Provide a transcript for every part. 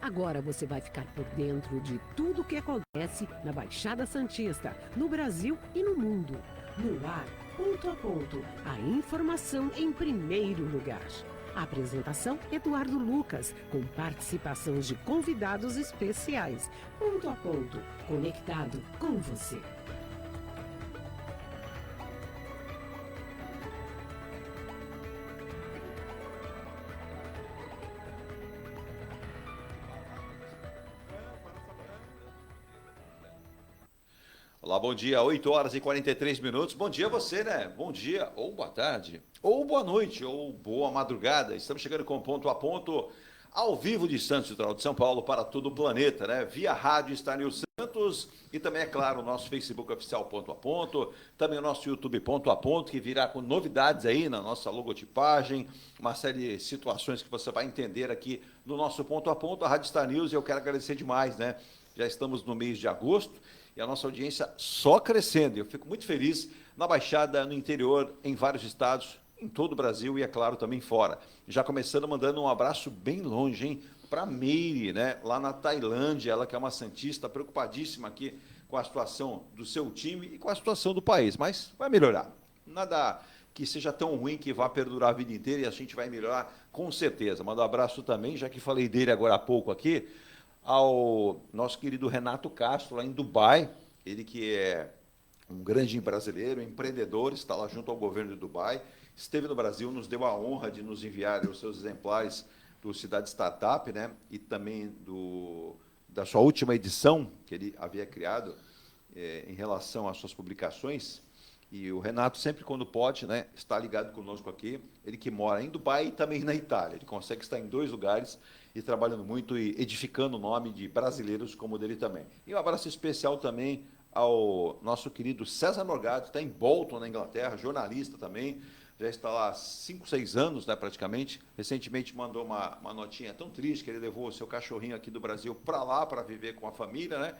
Agora você vai ficar por dentro de tudo o que acontece na Baixada Santista, no Brasil e no mundo. No ar, ponto a ponto, a informação em primeiro lugar. A apresentação, Eduardo Lucas, com participações de convidados especiais. Ponto a ponto, conectado com você. Olá, bom dia, 8 horas e 43 minutos. Bom dia a você, né? Bom dia, ou boa tarde, ou boa noite, ou boa madrugada. Estamos chegando com ponto a ponto, ao vivo de Santos, litoral de São Paulo, para todo o planeta, né? Via rádio Star News Santos e também, é claro, o nosso Facebook oficial ponto a ponto, também o nosso YouTube ponto a ponto, que virá com novidades aí na nossa logotipagem, uma série de situações que você vai entender aqui no nosso ponto a ponto, a Rádio Star News, e eu quero agradecer demais, né? Já estamos no mês de agosto, e a nossa audiência só crescendo. Eu fico muito feliz na Baixada, no interior, em vários estados, em todo o Brasil e, é claro, também fora. Já começando mandando um abraço bem longe, hein? Para Meire, né? Lá na Tailândia, ela que é uma santista, preocupadíssima aqui com a situação do seu time e com a situação do país. Mas vai melhorar. Nada que seja tão ruim que vá perdurar a vida inteira e a gente vai melhorar com certeza. Mando um abraço também, já que falei dele agora há pouco aqui, ao nosso querido Renato Castro, lá em Dubai, ele que é um grande brasileiro, empreendedor, está lá junto ao governo de Dubai, esteve no Brasil, nos deu a honra de nos enviar os seus exemplares do Cidade Startup, né, e também da sua última edição, que ele havia criado em relação às suas publicações. E o Renato, sempre quando pode, né, está ligado conosco aqui, ele que mora em Dubai e também na Itália, ele consegue estar em 2 lugares, e trabalhando muito e edificando o nome de brasileiros como o dele também. E um abraço especial também ao nosso querido César Morgado, que está em Bolton, na Inglaterra, jornalista também, já está lá há 5, 6 anos, né, praticamente. Recentemente mandou uma notinha tão triste que ele levou o seu cachorrinho aqui do Brasil para lá, para viver com a família, né,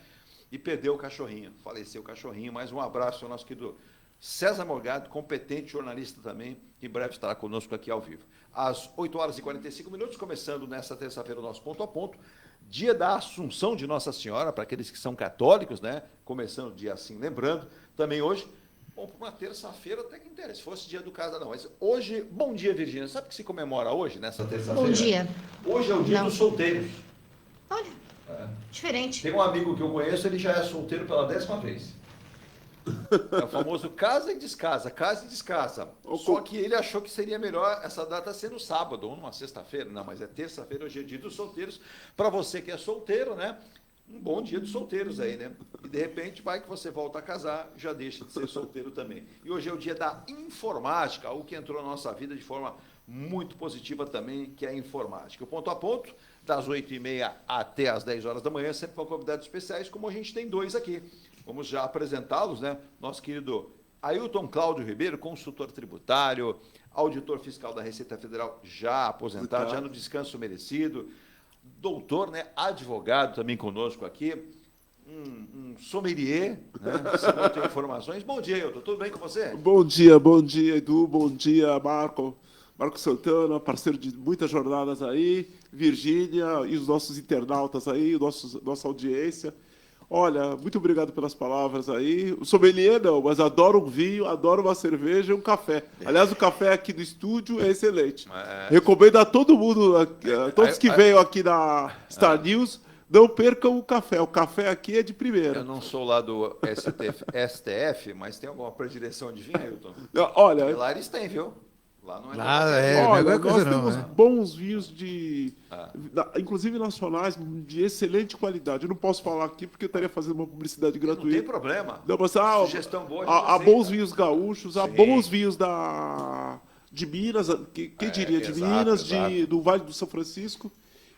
e perdeu o cachorrinho, faleceu o cachorrinho. Mais um abraço ao nosso querido César Morgado, competente jornalista também, que em breve estará conosco aqui ao vivo. Às 8 horas e 45 minutos, começando nesta terça-feira o nosso ponto a ponto, dia da Assunção de Nossa Senhora, para aqueles que são católicos, né? Começando o dia assim, lembrando, também hoje, bom, para uma terça-feira até que interessa, se fosse dia do casal não, mas hoje, bom dia, Virgínia, sabe o que se comemora hoje, nessa terça-feira? Bom dia. Hoje é o dia dos solteiros. Olha, diferente. Tem um amigo que eu conheço, ele já é solteiro pela 10ª vez. É o famoso casa e descasa, casa e descasa. Só que ele achou que seria melhor essa data ser no sábado ou numa sexta-feira. Não, mas é terça-feira, hoje é dia dos solteiros. Para você que é solteiro, né? Um bom dia dos solteiros aí, né? E de repente vai que você volta a casar, já deixa de ser solteiro também. E hoje é o dia da informática, algo que entrou na nossa vida de forma muito positiva também, que é a informática. O ponto a ponto, das 8h30 até as 10 horas da manhã, sempre com convidados especiais, como a gente tem 2 aqui. Vamos já apresentá-los, né? Nosso querido Ailton Cláudio Ribeiro, consultor tributário, auditor fiscal da Receita Federal, já aposentado, já no descanso merecido, doutor, né? Advogado também conosco aqui, um sommelier, né? Se não tem informações. Bom dia, Ailton, tudo bem com você? Bom dia, Edu, bom dia, Marco Santana, parceiro de muitas jornadas aí, Virgínia e os nossos internautas aí, nossa audiência. Olha, muito obrigado pelas palavras aí. O sommelier não, mas adoro um vinho, adoro uma cerveja e um café. Aliás, o café aqui do estúdio é excelente. Recomendo a todo mundo, a todos que veio aqui na Star News, não percam o café. O café aqui é de primeira. Eu não sou lá do STF, mas tem alguma predileção de vinho, Ailton? Olha, lá eles têm, viu? Lá não é. Olha, nós temos bons vinhos inclusive nacionais, de excelente qualidade. Eu não posso falar aqui porque eu estaria fazendo uma publicidade gratuita. Não tem problema. Não, mas, sugestão boa. Há bons vinhos gaúchos, há bons vinhos de Minas, quem diria, de Minas, do Vale do São Francisco.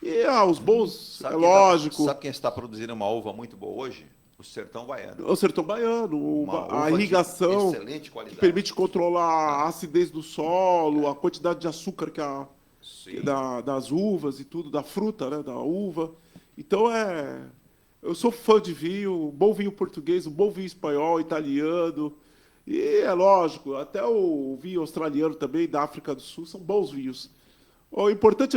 E os bons, lógico. Sabe quem está produzindo uma uva muito boa hoje? O Sertão Baiano. O Sertão Baiano, a irrigação excelente qualidade, que permite controlar a acidez do solo, a quantidade de açúcar das uvas e tudo, da fruta, né, da uva. Então, eu sou fã de vinho, um bom vinho português, um bom vinho espanhol, italiano. E é lógico, até o vinho australiano também, da África do Sul, são bons vinhos. O importante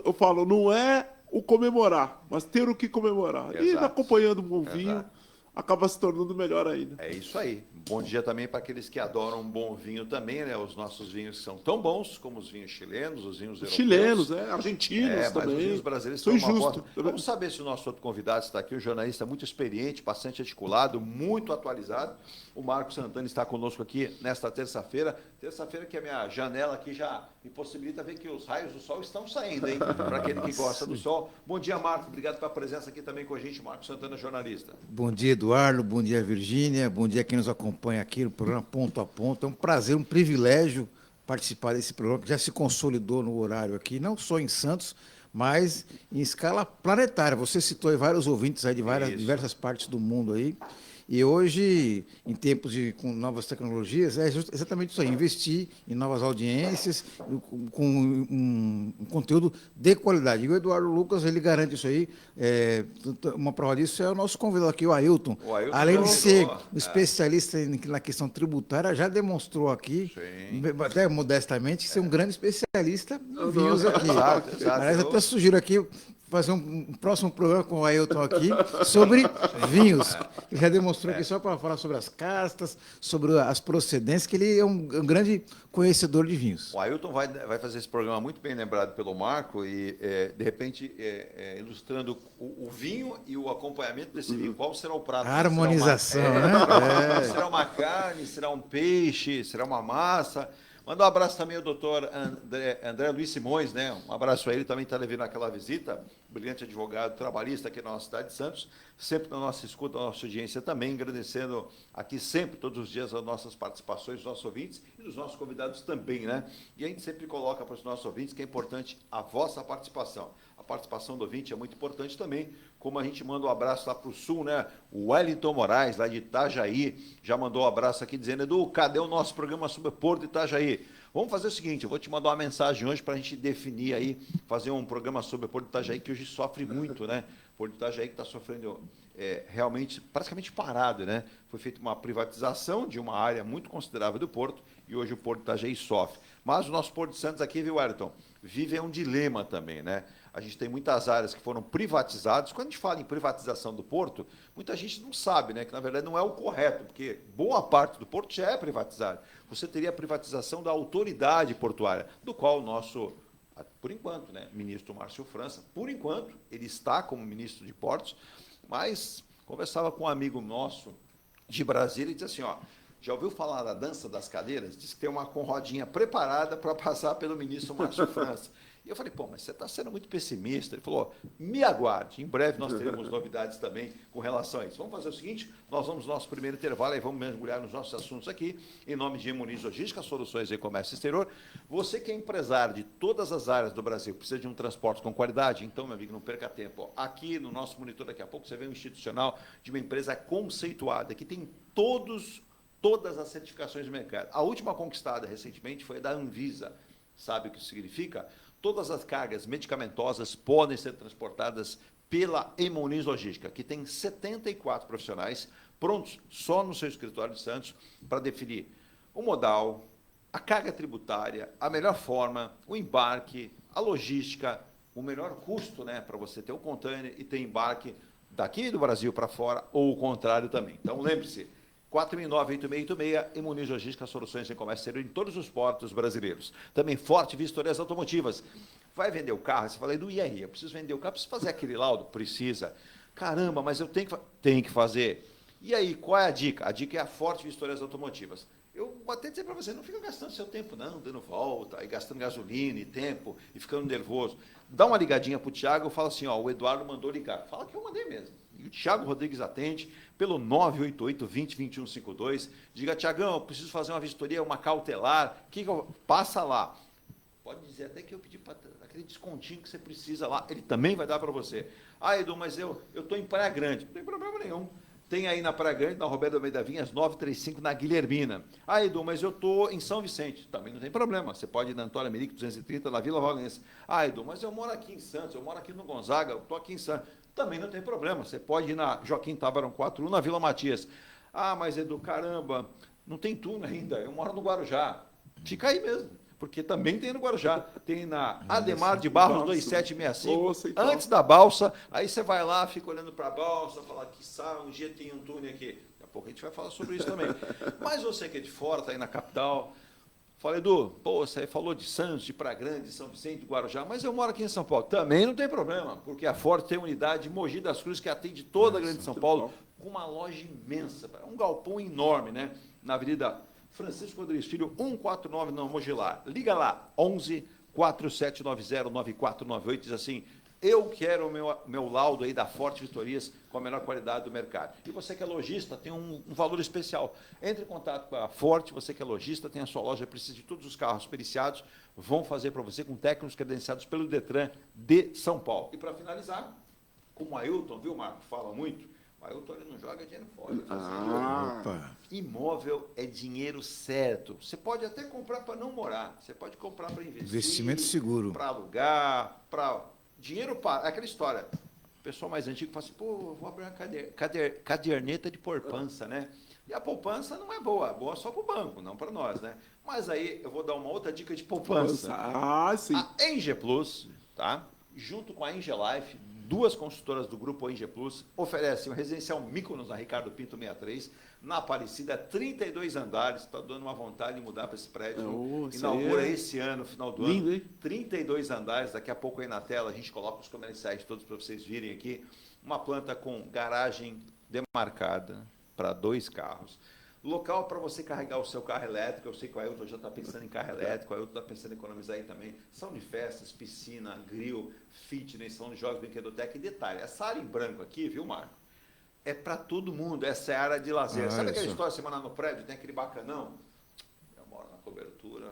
eu falo, não é o comemorar, mas ter o que comemorar. E Exato. acompanhando um bom vinho, Exato. acaba se tornando melhor ainda. É isso aí. Bom dia também para aqueles que adoram um bom vinho também, né? Os nossos vinhos são tão bons como os vinhos chilenos, os vinhos europeus. Chilenos, argentinos Mas também. os vinhos brasileiros Sou são uma injusto. boa. Vamos saber se o nosso outro convidado está aqui, um jornalista muito experiente, bastante articulado, muito atualizado. O Marco Santana está conosco aqui nesta terça-feira. Terça-feira que a minha janela aqui já me possibilita ver que os raios do sol estão saindo, hein? Para aquele que gosta do sol. Bom dia, Marco. Obrigado pela presença aqui também com a gente, Marco Santana, jornalista. Bom dia, Eduardo. Bom dia, Virgínia. Bom dia a quem nos acompanha aqui no programa Ponto a Ponto. É um prazer, um privilégio participar desse programa que já se consolidou no horário aqui, não só em Santos, mas em escala planetária. Você citou aí vários ouvintes aí de diversas partes do mundo aí. E hoje, em tempos com novas tecnologias, é exatamente isso aí, investir em novas audiências, com um conteúdo de qualidade. E o Eduardo Lucas, ele garante isso aí. Uma prova disso é o nosso convidado aqui, o Ailton. Além de ser especialista na questão tributária, já demonstrou aqui, até modestamente, ser um grande especialista em vinhos aqui. Aliás, até sugiro aqui fazer um próximo programa com o Ailton aqui sobre vinhos. Ele já demonstrou aqui só para falar sobre as castas, sobre as procedências, que ele é um grande conhecedor de vinhos. O Ailton vai fazer esse programa muito bem lembrado pelo Marco e, de repente, ilustrando o vinho e o acompanhamento desse vinho. Qual será o prato? A harmonização, né? Será uma carne, será um peixe, será uma massa. Manda um abraço também ao doutor André Luiz Simões, né? Um abraço a ele, também está levando aquela visita, brilhante advogado trabalhista aqui na nossa cidade de Santos, sempre na nossa escuta, na nossa audiência também, agradecendo aqui sempre, todos os dias, as nossas participações dos nossos ouvintes e dos nossos convidados também, né? E a gente sempre coloca para os nossos ouvintes que é importante a vossa participação. A participação do ouvinte é muito importante também, como a gente manda um abraço lá para o sul, né? O Wellington Moraes, lá de Itajaí, já mandou um abraço aqui dizendo: Edu, cadê o nosso programa sobre Porto de Itajaí? Vamos fazer o seguinte, eu vou te mandar uma mensagem hoje para a gente definir aí, fazer um programa sobre Porto de Itajaí, que hoje sofre muito, né? Porto de Itajaí que está sofrendo realmente, praticamente parado, né? Foi feita uma privatização de uma área muito considerável do Porto e hoje o Porto de Itajaí sofre. Mas o nosso Porto de Santos aqui, viu, Wellington, vive um dilema também, né? A gente tem muitas áreas que foram privatizadas. Quando a gente fala em privatização do porto, muita gente não sabe, né, que na verdade não é o correto, porque boa parte do porto já é privatizado. Você teria a privatização da autoridade portuária, do qual o nosso, por enquanto, né, ministro Márcio França, por enquanto, ele está como ministro de Portos, mas conversava com um amigo nosso de Brasília e disse assim, ó, já ouviu falar da dança das cadeiras? Diz que tem uma rodinha preparada para passar pelo ministro Márcio França. E eu falei, pô, mas você está sendo muito pessimista. Ele falou, me aguarde, em breve nós teremos novidades também com relação a isso. Vamos fazer o seguinte, nós vamos no nosso primeiro intervalo e vamos mergulhar nos nossos assuntos aqui, em nome de Muniz Logística, Soluções e Comércio Exterior. Você que é empresário de todas as áreas do Brasil, precisa de um transporte com qualidade, então, meu amigo, não perca tempo. Aqui no nosso monitor, daqui a pouco, você vê um institucional de uma empresa conceituada, que tem todas as certificações do mercado. A última conquistada recentemente foi a da Anvisa. Sabe o que isso significa? Todas as cargas medicamentosas podem ser transportadas pela Muniz Logística, que tem 74 profissionais prontos só no seu escritório de Santos para definir o modal, a carga tributária, a melhor forma, o embarque, a logística, o melhor custo, né, para você ter um container e ter embarque daqui do Brasil para fora ou o contrário também. Então, lembre-se, 4.98686, e Muniz Logística, Soluções em Comércio Exterior em todos os portos brasileiros. Também Forte Vistorias Automotivas. Vai vender o carro? Você fala, Edu, e aí? Eu preciso vender o carro, preciso fazer aquele laudo? Precisa. Caramba, mas eu tenho que fazer. E aí, qual é a dica? A dica é a Forte Vistorias Automotivas. Eu vou até dizer para você, não fica gastando seu tempo não, dando volta, e gastando gasolina e tempo, e ficando nervoso. Dá uma ligadinha para o Thiago, fala assim, ó, o Eduardo mandou ligar. Fala que eu mandei mesmo. E o Thiago Rodrigues atende pelo 988-20-2152. Diga, Thiagão, eu preciso fazer uma vistoria, uma cautelar. Passa lá. Pode dizer até que eu pedi para aquele descontinho que você precisa lá. Ele também vai dar para você. Ah, Edu, mas eu estou em Praia Grande. Não tem problema nenhum. Tem aí na Praia Grande, na Roberto Almeida Vinhas, 935, na Guilhermina. Ah, Edu, mas eu estou em São Vicente. Também não tem problema. Você pode ir na Antônio Merico, 230, na Vila Valença. Ah, Edu, mas eu moro aqui em Santos, eu moro aqui no Gonzaga, eu estou aqui em Santos. Também não tem problema. Você pode ir na Joaquim Tabarão 41, na Vila Matias. Ah, mas Edu, caramba, não tem túnel ainda. Eu moro no Guarujá. Fica aí mesmo. porque também tem no Guarujá. Tem na Ademar de Barros Nossa. 2765, Nossa, então. antes da balsa. Aí você vai lá, fica olhando para a balsa, fala que um dia tem um túnel aqui. Daqui a pouco a gente vai falar sobre isso também. Mas você que é de fora, está aí na capital, fala, Edu, pô, você falou de Santos, de Praia Grande, de São Vicente, de Guarujá, mas eu moro aqui em São Paulo. Também não tem problema, porque a Forte tem unidade em Mogi das Cruzes que atende toda a Grande São Paulo, com uma loja imensa, um galpão enorme, né? Na Avenida Francisco Rodrigues Filho, 149, não, Mogilar. Liga lá, 11 4790 9498, diz assim, eu quero o meu laudo aí da Forte Vitorias com a melhor qualidade do mercado. E você que é lojista, tem um valor especial. Entre em contato com a Forte, você que é lojista, tem a sua loja, precisa de todos os carros periciados, vão fazer para você com técnicos credenciados pelo Detran de São Paulo. E para finalizar, como o Ailton, viu, Marco, fala muito, o Ailton ele não joga dinheiro fora. Opa. Imóvel é dinheiro certo. Você pode até comprar para não morar, você pode comprar para investir. Investimento seguro. Para alugar, para... Dinheiro para... É aquela história. O pessoal mais antigo fala assim, pô, vou abrir uma caderneta de poupança, né? E a poupança não é boa só para o banco, não para nós, né? Mas aí eu vou dar uma outra dica de poupança. Ah, sim. A Enge Plus, tá? Junto com a Enge Life, duas consultoras do grupo Enge Plus, oferecem o residencial Mykonos na Ricardo Pinto 63, na Aparecida, 32 andares, está dando uma vontade de mudar para esse prédio. Inaugura esse ano, final do lindo, ano. hein? 32 andares, daqui a pouco aí na tela a gente coloca os comerciais todos para vocês virem aqui. Uma planta com garagem demarcada para 2 carros. Local para você carregar o seu carro elétrico. Eu sei que o Ailton já está pensando em carro elétrico, o Ailton está pensando em economizar aí também. Salão de festas, piscina, grill, fitness, salão de jogos, brinquedoteca. E detalhe, essa área em branco aqui, viu, Marco? É para todo mundo, essa é a área de lazer. Sabe aquela história, você morar no prédio, tem aquele bacanão? Eu moro na cobertura.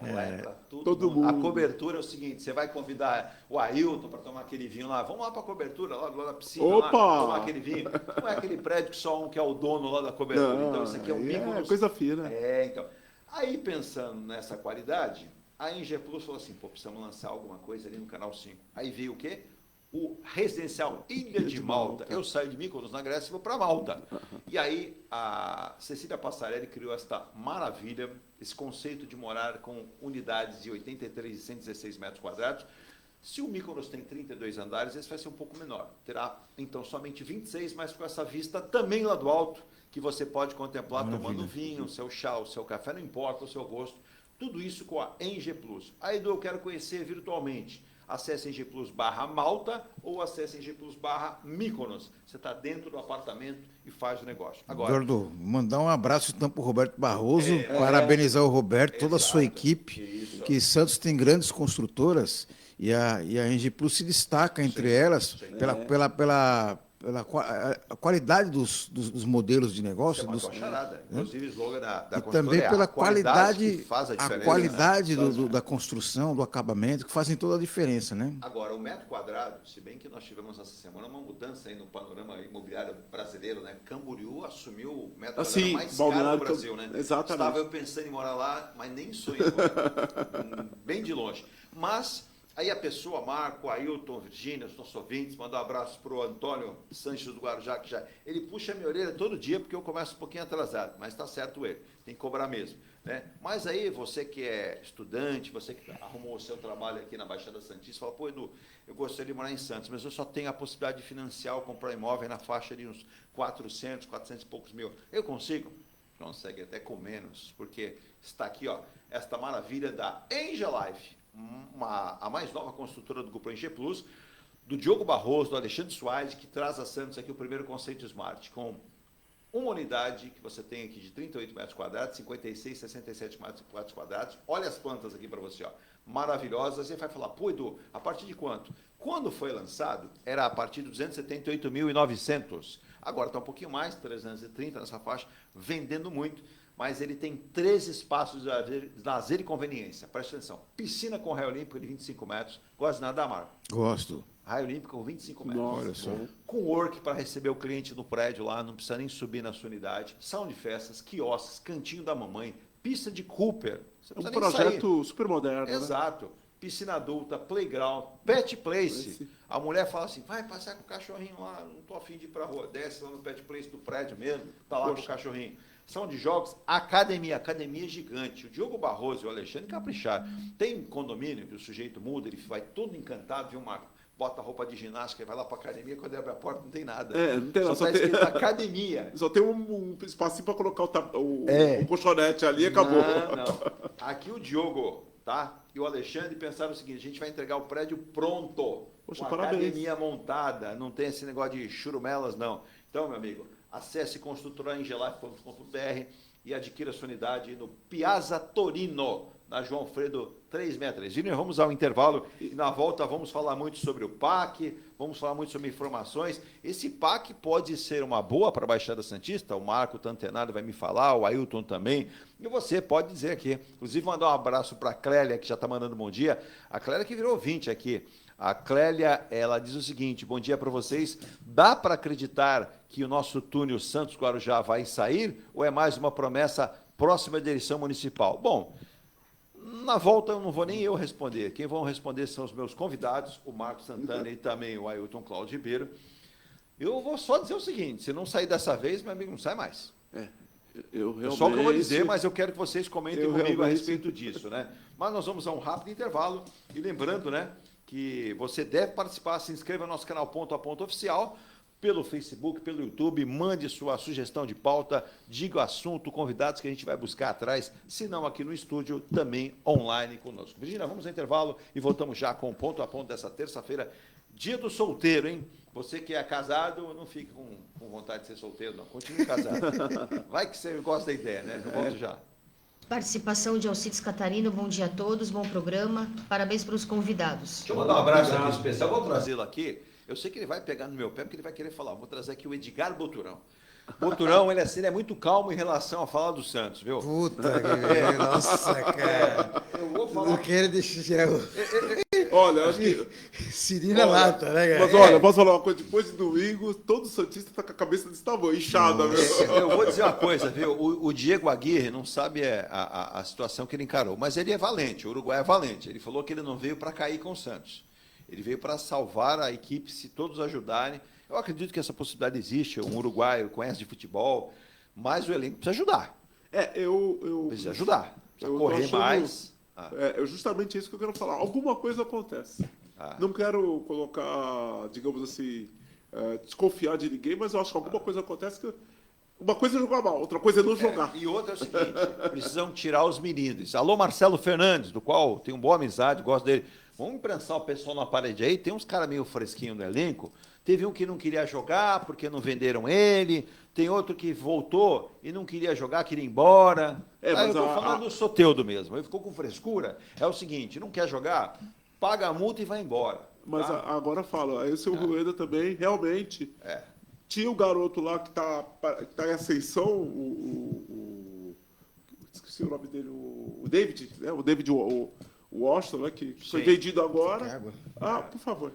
Não é para todo mundo. A cobertura é o seguinte, você vai convidar o Ailton para tomar aquele vinho lá, vamos lá para a cobertura, lá do lado da piscina, lá, tomar aquele vinho. Não é aquele prédio que só um que é o dono lá da cobertura. Não, então isso aqui é o Mykonos. É coisa fina. Então. Aí pensando nessa qualidade, a Enge Plus falou assim, pô, precisamos lançar alguma coisa ali no Canal 5. Aí veio o quê? O residencial Ilha de Malta. Eu saio de Mykonos, na Grécia, e vou para Malta. E aí a Cecília Passarelli criou esta maravilha, esse conceito de morar com unidades de 83 e 116 metros quadrados. Se o Mykonos tem 32 andares, esse vai ser um pouco menor. Terá, então, somente 26, mas com essa vista também lá do alto, que você pode contemplar tomando vinho, o seu chá, o seu café, não importa o seu gosto. Tudo isso com a Enge Plus. Aí, Edu, eu quero conhecer virtualmente. Acesse Enge Plus /Malta ou acesse Enge Plus /Mykonos. Você está dentro do apartamento e faz o negócio. Agora, Eduardo, mandar um abraço então para o Roberto Barroso, parabenizar o Roberto, toda a sua equipe, que Santos tem grandes construtoras e a Enge Plus se destaca entre elas pela qualidade dos modelos de negócio. Isso é uma charada. Inclusive, o slogan da e construtora também pela qualidade, que faz a diferença, qualidade da construção, do acabamento, que fazem toda a diferença, né? Agora, o metro quadrado, se bem que nós tivemos essa semana uma mudança aí no panorama imobiliário brasileiro, né? Camboriú assumiu o metro quadrado mais caro do Brasil, né? Exatamente. Estava eu pensando em morar lá, mas nem sonho, bem de longe. Mas aí a pessoa, Marco, Ailton, Virgínia, os nossos ouvintes, mandar um abraço para o Antônio Sanches do Guarujá, que já... Ele puxa a minha orelha todo dia, porque eu começo um pouquinho atrasado, mas está certo ele, tem que cobrar mesmo. Né? Mas aí, você que é estudante, você que arrumou o seu trabalho aqui na Baixada Santista, fala, pô, Edu, eu gostaria de morar em Santos, mas eu só tenho a possibilidade de financiar ou comprar imóvel na faixa de uns 400 e poucos mil. Eu consigo? Consegue até com menos, porque está aqui, ó, esta maravilha da Enge Life, a mais nova construtora do grupo Enge Plus, do Diogo Barroso, do Alexandre Soares, que traz a Santos aqui o primeiro conceito Smart, com uma unidade que você tem aqui de 38 metros quadrados, 56, 67 metros quadrados. Olha as plantas aqui para você, ó, maravilhosas. E vai falar, pô, Edu, a partir de quanto? Quando foi lançado, era a partir de 278.900. Agora está um pouquinho mais, 330 nessa faixa, vendendo muito. Mas ele tem 3 espaços de lazer e conveniência. Presta atenção. Piscina com raio olímpico de 25 metros. Gosta de nadar, Marco? Gosto. Raio olímpico com 25 metros. Nossa, olha só. Com work para receber o cliente no prédio lá, não precisa nem subir na sua unidade. Salão de festas, quiosques, cantinho da mamãe, pista de Cooper. Você não Um precisa nem projeto sair. super moderno. Exato. Né? Piscina adulta, playground, pet place. A mulher fala assim, vai passear com o cachorrinho lá, não estou afim de ir para a rua. Desce lá no pet place do prédio mesmo, tá lá com o cachorrinho. são de jogos, academia é gigante. O Diogo Barroso e o Alexandre capricharam. Tem condomínio que o sujeito muda, ele vai todo encantado, viu, Marco? Bota a roupa de ginástica e vai lá para academia, quando abre a porta não tem nada. Não tem nada. Só está escrito academia. Só tem um espacinho para colocar o colchonete ali e acabou. Não. Aqui o Diogo, tá? E o Alexandre pensaram o seguinte, a gente vai entregar o prédio pronto. Poxa, com parabéns. Academia montada, não tem esse negócio de churumelas, não. Então, meu amigo, acesse construtoraengelife.com.br e adquira sua unidade no Piazza Torino, na João Alfredo 363. E nós vamos ao intervalo e na volta vamos falar muito sobre o PAC, vamos falar muito sobre informações. Esse PAC pode ser uma boa para a Baixada Santista, o Marco Tantenado vai me falar, o Ailton também, e você pode dizer aqui. Inclusive, mandar um abraço para a Clélia, que já está mandando bom dia. A Clélia que virou ouvinte aqui. A Clélia, ela diz o seguinte, bom dia para vocês, dá para acreditar que o nosso túnel Santos-Guarujá vai sair ou é mais uma promessa próxima da eleição municipal? Bom, na volta eu não vou nem eu responder, quem vão responder são os meus convidados, o Marcos Santana e também o Ailton Cláudio Ribeiro. Eu vou só dizer o seguinte, se não sair dessa vez, meu amigo, não sai mais. Eu realmente... Só o que eu vou dizer, mas eu quero que vocês comentem comigo a realmente... respeito disso, né? Mas nós vamos a um rápido intervalo e lembrando, né, que você deve participar, se inscreva no nosso canal Ponto a Ponto Oficial, pelo Facebook, pelo YouTube, mande sua sugestão de pauta, diga o assunto, convidados que a gente vai buscar atrás, se não aqui no estúdio, também online conosco. Virginia, vamos ao intervalo e voltamos já com o Ponto a Ponto dessa terça-feira, dia do solteiro, hein? Você que é casado, não fique com vontade de ser solteiro, não, continue casado. Vai que você gosta da ideia, né? Eu volto já. Participação de Alcides Catarino, bom dia a todos, bom programa, parabéns para os convidados. Deixa eu mandar um abraço aqui especial, vou trazê-lo aqui. Eu sei que ele vai pegar no meu pé, porque ele vai querer falar. Vou trazer aqui o Edgar Boturão. Boturão, ele é muito calmo em relação a falar do Santos, viu? Puta que nossa, cara. Eu vou falar. Não quero deixar tirar o Olha, acho que... Siri lata, né, cara? Mas olha, posso falar uma coisa? Depois de domingo, todo Santista tá com a cabeça desse tamanho, inchada, meu. Eu vou dizer uma coisa, viu? O Diego Aguirre não sabe a situação que ele encarou, mas ele é valente, o Uruguai é valente. Ele falou que ele não veio para cair com o Santos. Ele veio para salvar a equipe, se todos ajudarem. Eu acredito que essa possibilidade existe. Um uruguaio conhece de futebol, mas o elenco precisa ajudar. Precisa ajudar. Precisa correr mais. É justamente isso que eu quero falar. Alguma coisa acontece. Não quero colocar, digamos assim, desconfiar de ninguém, mas eu acho que alguma coisa acontece que... Uma coisa é jogar mal, outra coisa é não jogar. E outra é o seguinte, precisam tirar os meninos. Alô, Marcelo Fernandes, do qual tenho boa amizade, gosto dele. Vamos imprensar o pessoal na parede aí. Tem uns caras meio fresquinhos no elenco. Teve um que não queria jogar porque não venderam ele. Tem outro que voltou e não queria jogar, queria ir embora. Eu estou falando do Soteldo mesmo. Ele ficou com frescura. É o seguinte, não quer jogar, paga a multa e vai embora. Mas tá? Agora fala, aí o seu Rueda também, realmente... Tinha o garoto lá que tá em ascensão, esqueci o nome dele, o David, né? O David Washington, né? Que foi vendido agora. Por favor.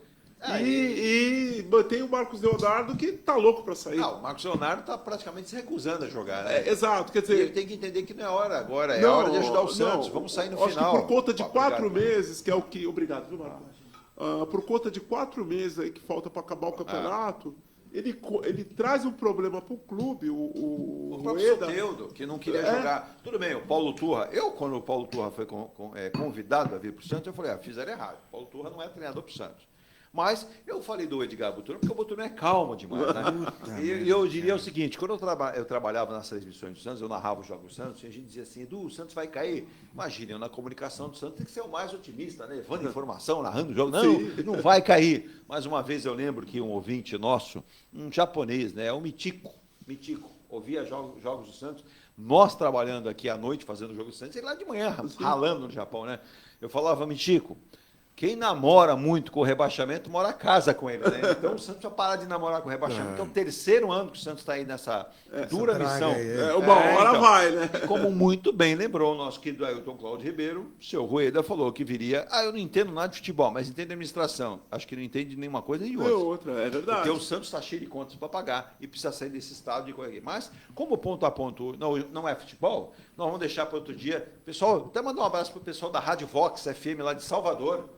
E mantém o Marcos Leonardo, que tá louco para sair. O Marcos Leonardo está praticamente se recusando a jogar, né? Exato, quer dizer... E ele tem que entender que não é hora agora, é hora de ajudar o Santos. Vamos sair no final. Acho que por conta de 4 meses, que é o que... Obrigado, viu, Marcos? Por conta de 4 meses aí que falta para acabar o campeonato... Ele traz um problema para o clube, o próprio Soteldo, que não queria jogar. Tudo bem, o Paulo Turra. Quando o Paulo Turra foi convidado a vir para o Santos, eu falei, fizeram errado. O Paulo Turra não é treinador para o Santos. Mas eu falei do Edgar Boturão, porque o Boturão é calmo demais, né? E eu diria o seguinte, quando eu trabalhava nas transmissões do Santos, eu narrava os jogos do Santos, e a gente dizia assim, Edu, o Santos vai cair. Imagina, eu na comunicação do Santos tem que ser o mais otimista, né? Levando informação, narrando o jogo. Não vai cair. Mas uma vez eu lembro que um ouvinte nosso, um japonês, né? Um Mitico, ouvia jogos do Santos, nós trabalhando aqui à noite, fazendo o jogo do Santos, ele lá de manhã, ralando no Japão, né? Eu falava, Mitico, quem namora muito com o rebaixamento, mora a casa com ele, né? Então o Santos vai parar de namorar com o rebaixamento. É o terceiro ano que o Santos está aí nessa dura missão. Uma hora vai, né? Como muito bem lembrou o nosso querido Ailton Cláudio Ribeiro, o seu Rueda falou que viria. Eu não entendo nada de futebol, mas entendo administração. Acho que não entende nenhuma coisa nem outra. É verdade. Porque o Santos está cheio de contas para pagar e precisa sair desse estado de coisa. Mas, como ponto a ponto não é futebol, nós vamos deixar para outro dia. Pessoal, até mandar um abraço para o pessoal da Rádio Vox FM lá de Salvador.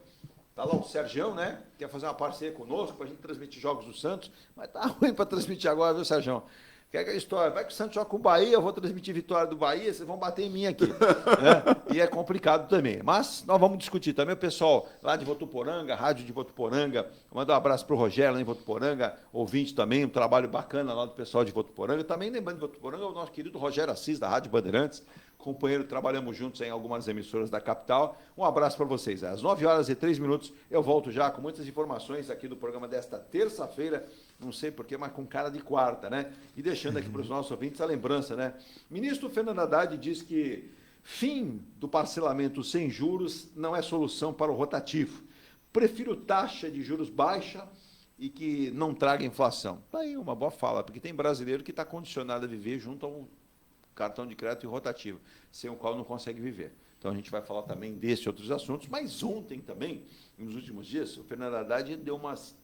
Está lá o Sergião, né? Quer fazer uma parceria conosco para a gente transmitir jogos do Santos, mas tá ruim para transmitir agora, viu, Sergião? Que é aquela história, vai que o Santos joga com o Bahia, eu vou transmitir vitória do Bahia, vocês vão bater em mim aqui. Né? E é complicado também. Mas nós vamos discutir também. O pessoal lá de Votuporanga, rádio de Votuporanga, mandar um abraço para o Rogério lá em Votuporanga, ouvinte também, um trabalho bacana lá do pessoal de Votuporanga. Também lembrando de Votuporanga, o nosso querido Rogério Assis, da Rádio Bandeirantes, companheiro, trabalhamos juntos em algumas emissoras da capital. Um abraço para vocês. Às 9h03 eu volto já com muitas informações aqui do programa desta terça-feira, não sei porquê, mas com cara de quarta, né? E deixando aqui para os nossos ouvintes a lembrança, né? Ministro Fernando Haddad diz que fim do parcelamento sem juros não é solução para o rotativo. Prefiro taxa de juros baixa e que não traga inflação. Tá aí uma boa fala, porque tem brasileiro que está condicionado a viver junto a um cartão de crédito e rotativo, sem o qual não consegue viver. Então a gente vai falar também desses e outros assuntos, mas ontem também, nos últimos dias, o Fernando Haddad deu umas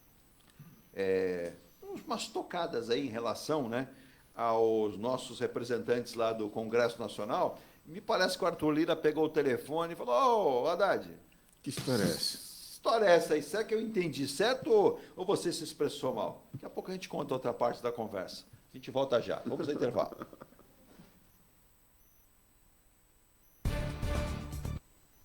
tocadas aí em relação, né, aos nossos representantes lá do Congresso Nacional. Me parece que o Arthur Lira pegou o telefone e falou: ô, Haddad, Que história é essa? história é essa aí? Será que eu entendi certo ou você se expressou mal? Daqui a pouco a gente conta outra parte da conversa. A gente volta já. Vamos ao intervalo.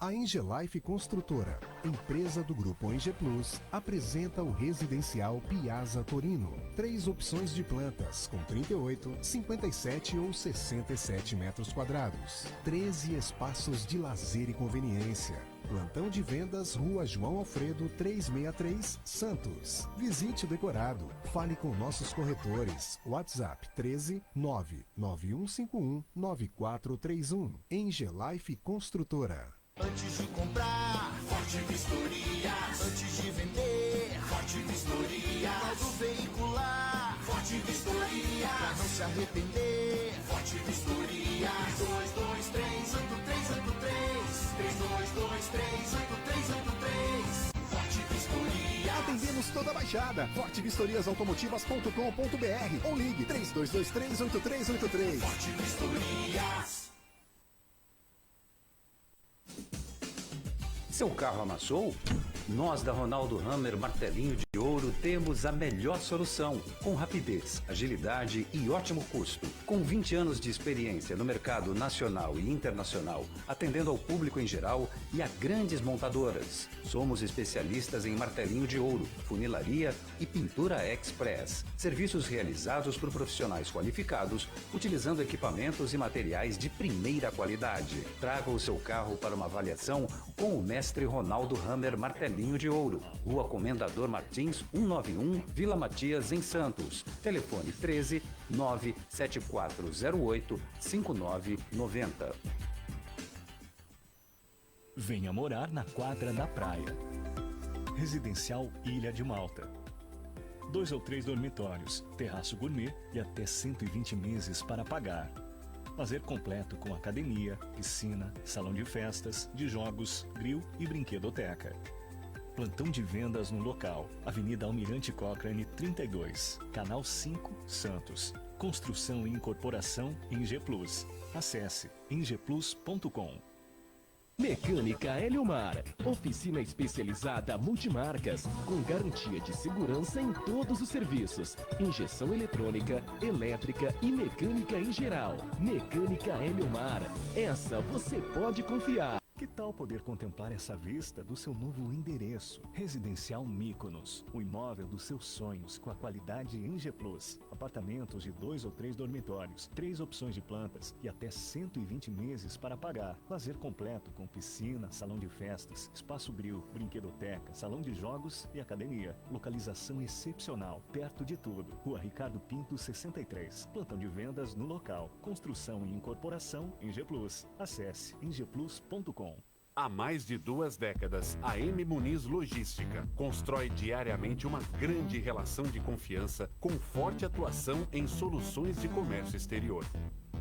A Engelife Construtora, empresa do Grupo Enge Plus, apresenta o residencial Piazza Torino. 3 opções de plantas, com 38, 57 ou 67 metros quadrados. 13 espaços de lazer e conveniência. Plantão de vendas, Rua João Alfredo, 363, Santos. Visite o decorado. Fale com nossos corretores. WhatsApp 13 99151 9431. Engelife Construtora. Antes de comprar, Forte Vistoria. Antes de vender, Forte Vistoria. Novo veicular, Forte Vistoria. Pra não se arrepender, Forte Vistoria. 322383. 322383. Forte Vistoria. Atendemos toda a Baixada. fortevistoriasautomotivas.com.br ou ligue 32238383. Forte Vistorias. Seu carro amassou? Nós da Ronaldo Hammer Martelinho de Ouro temos a melhor solução, com rapidez, agilidade e ótimo custo. Com 20 anos de experiência no mercado nacional e internacional, atendendo ao público em geral e a grandes montadoras. Somos especialistas em martelinho de ouro, funilaria e pintura express. Serviços realizados por profissionais qualificados, utilizando equipamentos e materiais de primeira qualidade. Traga o seu carro para uma avaliação com o mestre Ronaldo Hammer Martelinho de Ouro, Rua Comendador Martins, 191, Vila Matias, em Santos. Telefone 13 97408 5990. Venha morar na quadra da praia. Residencial Ilha de Malta. 2 ou 3 dormitórios, terraço gourmet e até 120 meses para pagar. Lazer completo com academia, piscina, salão de festas, de jogos, grill e brinquedoteca. Plantão de vendas no local. Avenida Almirante Cochrane 32, Canal 5, Santos. Construção e incorporação Enge Plus. Acesse engeplus.com. Mecânica Heliomar, oficina especializada multimarcas, com garantia de segurança em todos os serviços, injeção eletrônica, elétrica e mecânica em geral. Mecânica Heliomar, essa você pode confiar. Que tal poder contemplar essa vista do seu novo endereço? Residencial Mykonos, o imóvel dos seus sonhos com a qualidade Enge Plus. Apartamentos de 2 ou 3 dormitórios, 3 opções de plantas e até 120 meses para pagar. Lazer completo com piscina, salão de festas, espaço grill, brinquedoteca, salão de jogos e academia. Localização excepcional, perto de tudo. Rua Ricardo Pinto 63. Plantão de vendas no local. Construção e incorporação Enge Plus. Acesse engeplus.com. Há mais de 2 décadas, a M. Muniz Logística constrói diariamente uma grande relação de confiança com forte atuação em soluções de comércio exterior.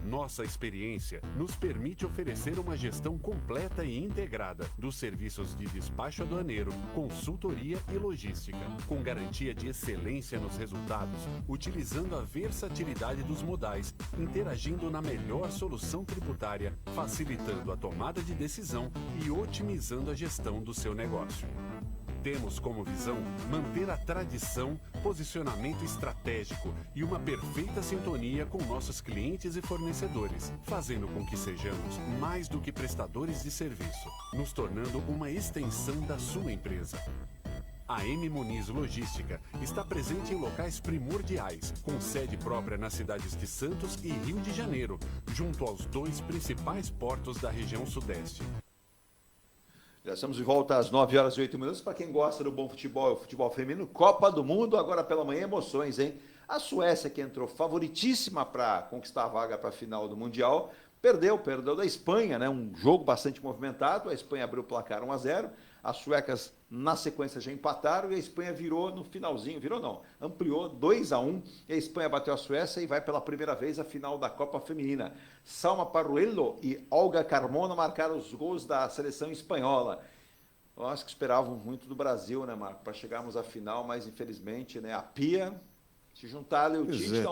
Nossa experiência nos permite oferecer uma gestão completa e integrada dos serviços de despacho aduaneiro, consultoria e logística, com garantia de excelência nos resultados, utilizando a versatilidade dos modais, interagindo na melhor solução tributária, facilitando a tomada de decisão e otimizando a gestão do seu negócio. Temos como visão manter a tradição, posicionamento estratégico e uma perfeita sintonia com nossos clientes e fornecedores, fazendo com que sejamos mais do que prestadores de serviço, nos tornando uma extensão da sua empresa. A M Muniz Logística está presente em locais primordiais, com sede própria nas cidades de Santos e Rio de Janeiro, junto aos 2 principais portos da região sudeste. Já estamos de volta às 9h08. Para quem gosta do bom futebol, o futebol feminino, Copa do Mundo, agora pela manhã, emoções, hein? A Suécia, que entrou favoritíssima para conquistar a vaga para a final do Mundial, perdeu da Espanha, né? Um jogo bastante movimentado, a Espanha abriu o placar 1-0, as suecas na sequência já empataram e a Espanha virou no finalzinho, ampliou 2-1 e a Espanha bateu a Suécia e vai pela primeira vez à final da Copa Feminina. Salma Parruello e Olga Carmona marcaram os gols da seleção espanhola. Nós que esperavam muito do Brasil, né, Marco, para chegarmos à final, mas infelizmente, né, a Pia se juntar ali o Tite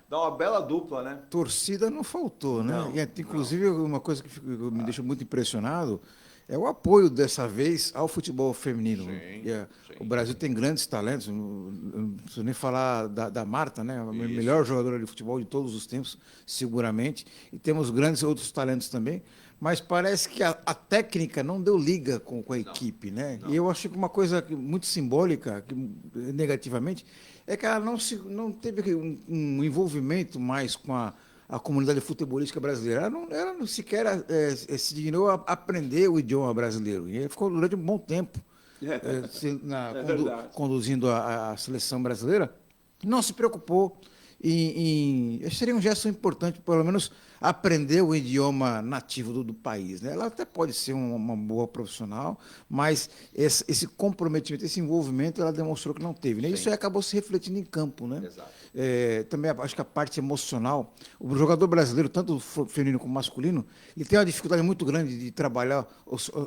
dá uma bela dupla, né? Torcida não faltou, né? Inclusive, uma coisa que me deixa muito impressionado é o apoio dessa vez ao futebol feminino. Sim. O Brasil tem grandes talentos, não preciso nem falar da Marta, né? A melhor jogadora de futebol de todos os tempos, seguramente, e temos grandes outros talentos também, mas parece que a técnica não deu liga com a equipe, né? Não. E eu acho que uma coisa muito simbólica, negativamente, é que ela não teve um envolvimento mais com a comunidade futebolística brasileira. Ela não sequer se dignou a aprender o idioma brasileiro. E ficou durante um bom tempo conduzindo a seleção brasileira. Não se preocupou seria um gesto importante, pelo menos, aprender o idioma nativo do país, né? Ela até pode ser uma boa profissional, mas esse comprometimento, esse envolvimento, ela demonstrou que não teve, né? Isso aí acabou se refletindo em campo, né? Exato. Também acho que a parte emocional, o jogador brasileiro, tanto feminino como masculino, ele tem uma dificuldade muito grande de trabalhar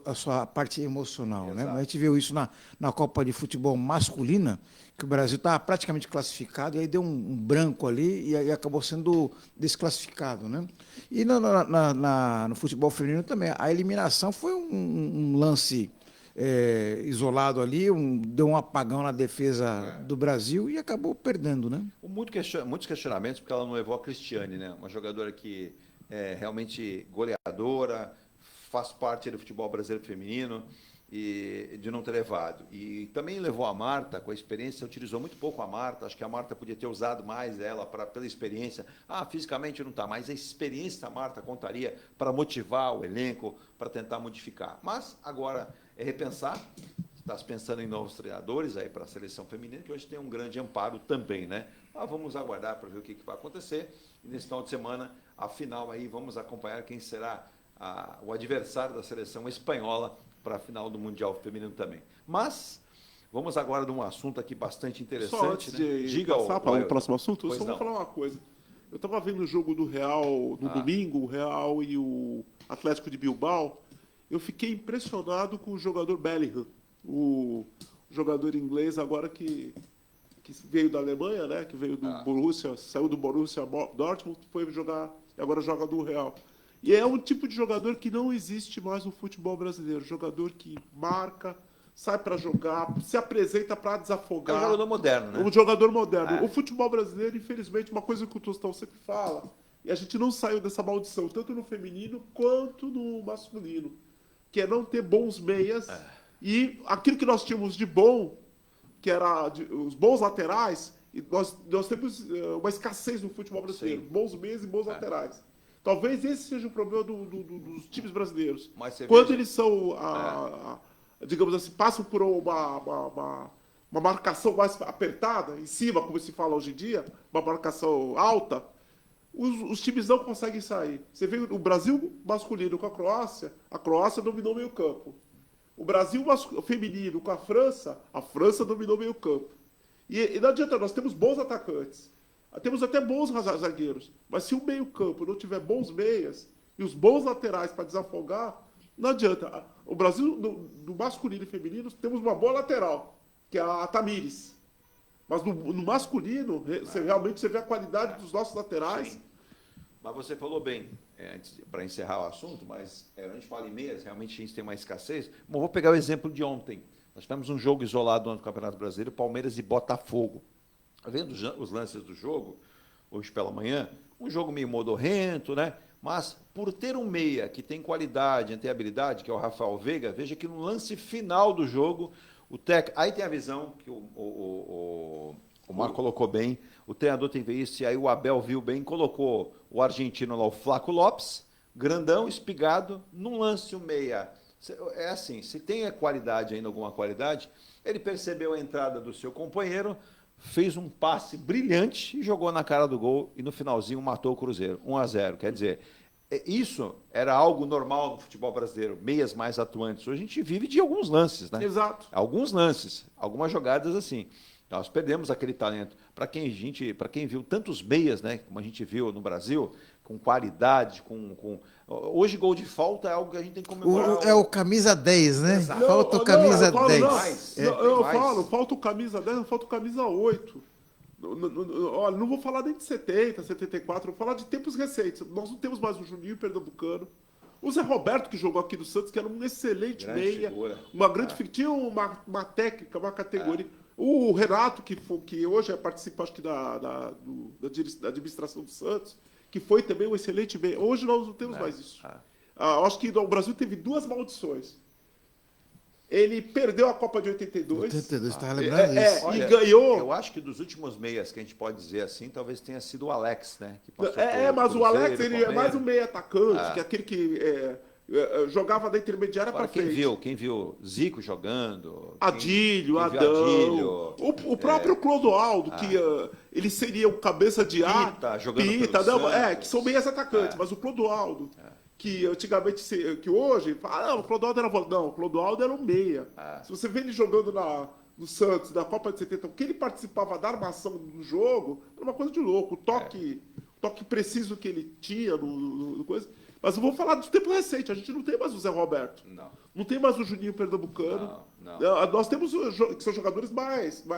a sua parte emocional, né? Mas a gente viu isso na Copa de Futebol masculina, que o Brasil estava praticamente classificado, e aí deu um branco ali e acabou sendo desclassificado, né? E no futebol feminino também, a eliminação foi um lance isolado ali, deu um apagão na defesa do Brasil e acabou perdendo, né? Muitos questionamentos, porque ela não levou a Cristiane, né? Uma jogadora que é realmente goleadora, faz parte do futebol brasileiro feminino, e de não ter levado. E também levou a Marta, com a experiência, utilizou muito pouco a Marta, acho que a Marta podia ter usado mais ela pela experiência. Fisicamente não está, mas a experiência da Marta contaria para motivar o elenco, para tentar modificar. Mas agora é repensar, está se pensando em novos treinadores aí para a seleção feminina, que hoje tem um grande amparo também, né? Mas vamos aguardar para ver o que vai acontecer. E nesse final de semana, a final aí, vamos acompanhar quem será o adversário da seleção espanhola para a final do Mundial Feminino também. Mas vamos agora de um assunto aqui bastante interessante. Só antes de passar para o próximo assunto, eu só vou falar uma coisa. Eu estava vendo o jogo do Real no domingo, o Real e o Atlético de Bilbao. Eu fiquei impressionado com o jogador Bellingham, o jogador inglês agora que veio da Alemanha, né? Que veio do Borussia, saiu do Borussia Dortmund, foi jogar e agora joga do Real. E é um tipo de jogador que não existe mais no futebol brasileiro. Jogador que marca, sai para jogar, se apresenta para desafogar. É um jogador moderno, né? Um jogador moderno. O futebol brasileiro, infelizmente, uma coisa que o Tostão sempre fala, e a gente não saiu dessa maldição, tanto no feminino quanto no masculino, que é não ter bons meias. E aquilo que nós tínhamos de bom, que era os bons laterais, e nós temos uma escassez no futebol brasileiro. Sim. Bons meias e bons laterais. Talvez esse seja o problema dos times brasileiros. Quando eles são, digamos assim, passam por uma marcação mais apertada, em cima, como se fala hoje em dia, uma marcação alta, os times não conseguem sair. Você vê o Brasil masculino com a Croácia dominou meio campo. O Brasil feminino com a França dominou meio campo. E não adianta, nós temos bons atacantes. Temos até bons zagueiros, mas se o meio-campo não tiver bons meias e os bons laterais para desafogar, não adianta. O Brasil, no masculino e feminino, temos uma boa lateral, que é a Tamires. Mas no masculino, realmente você vê a qualidade dos nossos laterais. Sim. Mas você falou bem, para encerrar o assunto, mas a gente fala em meias, realmente a gente tem uma escassez. Mas vou pegar o exemplo de ontem. Nós tivemos um jogo isolado no Campeonato Brasileiro, Palmeiras e Botafogo. Vendo os lances do jogo, hoje pela manhã, um jogo meio modorrento, né? Mas por ter um meia que tem qualidade, tem habilidade, que é o Rafael Veiga, veja que no lance final do jogo, aí tem a visão que o Marco colocou bem, o treinador tem que ver isso, e aí o Abel viu bem, colocou o argentino lá, o Flaco Lopes, grandão, espigado, num lance o meia. É assim, se tem qualidade ainda, alguma qualidade, ele percebeu a entrada do seu companheiro, fez um passe brilhante e jogou na cara do gol e no finalzinho matou o Cruzeiro, 1-0. Quer dizer, isso era algo normal no futebol brasileiro, meias mais atuantes. Hoje a gente vive de alguns lances, né? Exato. Alguns lances, algumas jogadas assim. Nós perdemos aquele talento. Para quem viu tantos meias, né, como a gente viu no Brasil, com qualidade, hoje gol de falta é algo que a gente tem que comemorar. É o camisa 10, né? Exato. Falta o camisa 10. Eu falo, falta o camisa 10, falta o camisa 8. Olha, não vou falar nem de 70, 74, vou falar de tempos recentes. Nós não temos mais o Juninho Pernambucano. O Zé Roberto, que jogou aqui no Santos, que era um excelente meia, uma grande figura, tinha uma técnica, uma categoria. O Renato, que hoje participa, acho que da administração do Santos, que foi também um excelente meia. Hoje nós não temos mais isso. Acho que o Brasil teve duas maldições. Ele perdeu a Copa de 82. 82, estava lembrando disso. Olha, e ganhou. Eu acho que dos últimos meias que a gente pode dizer assim, talvez tenha sido o Alex, né? Que mas o Alex ele é mais um meia atacante, que é aquele que jogava da intermediária para frente. Quem viu Zico jogando? Adílio, Adão. O próprio Clodoaldo, que ele seria o cabeça de ar. Pita, jogando pelo Santos. Que são meias atacantes, mas o Clodoaldo. Que antigamente, que hoje, fala, o Clodoaldo era volante. Não, o Clodoaldo era um meia. Se você vê ele jogando no Santos, na Copa de 70, que ele participava da armação do jogo, era uma coisa de louco. O toque preciso que ele tinha no coisa. Mas eu vou falar do tempo recente, a gente não tem mais o Zé Roberto. Não tem mais o Juninho Pernambucano. Não. Nós temos que são jogadores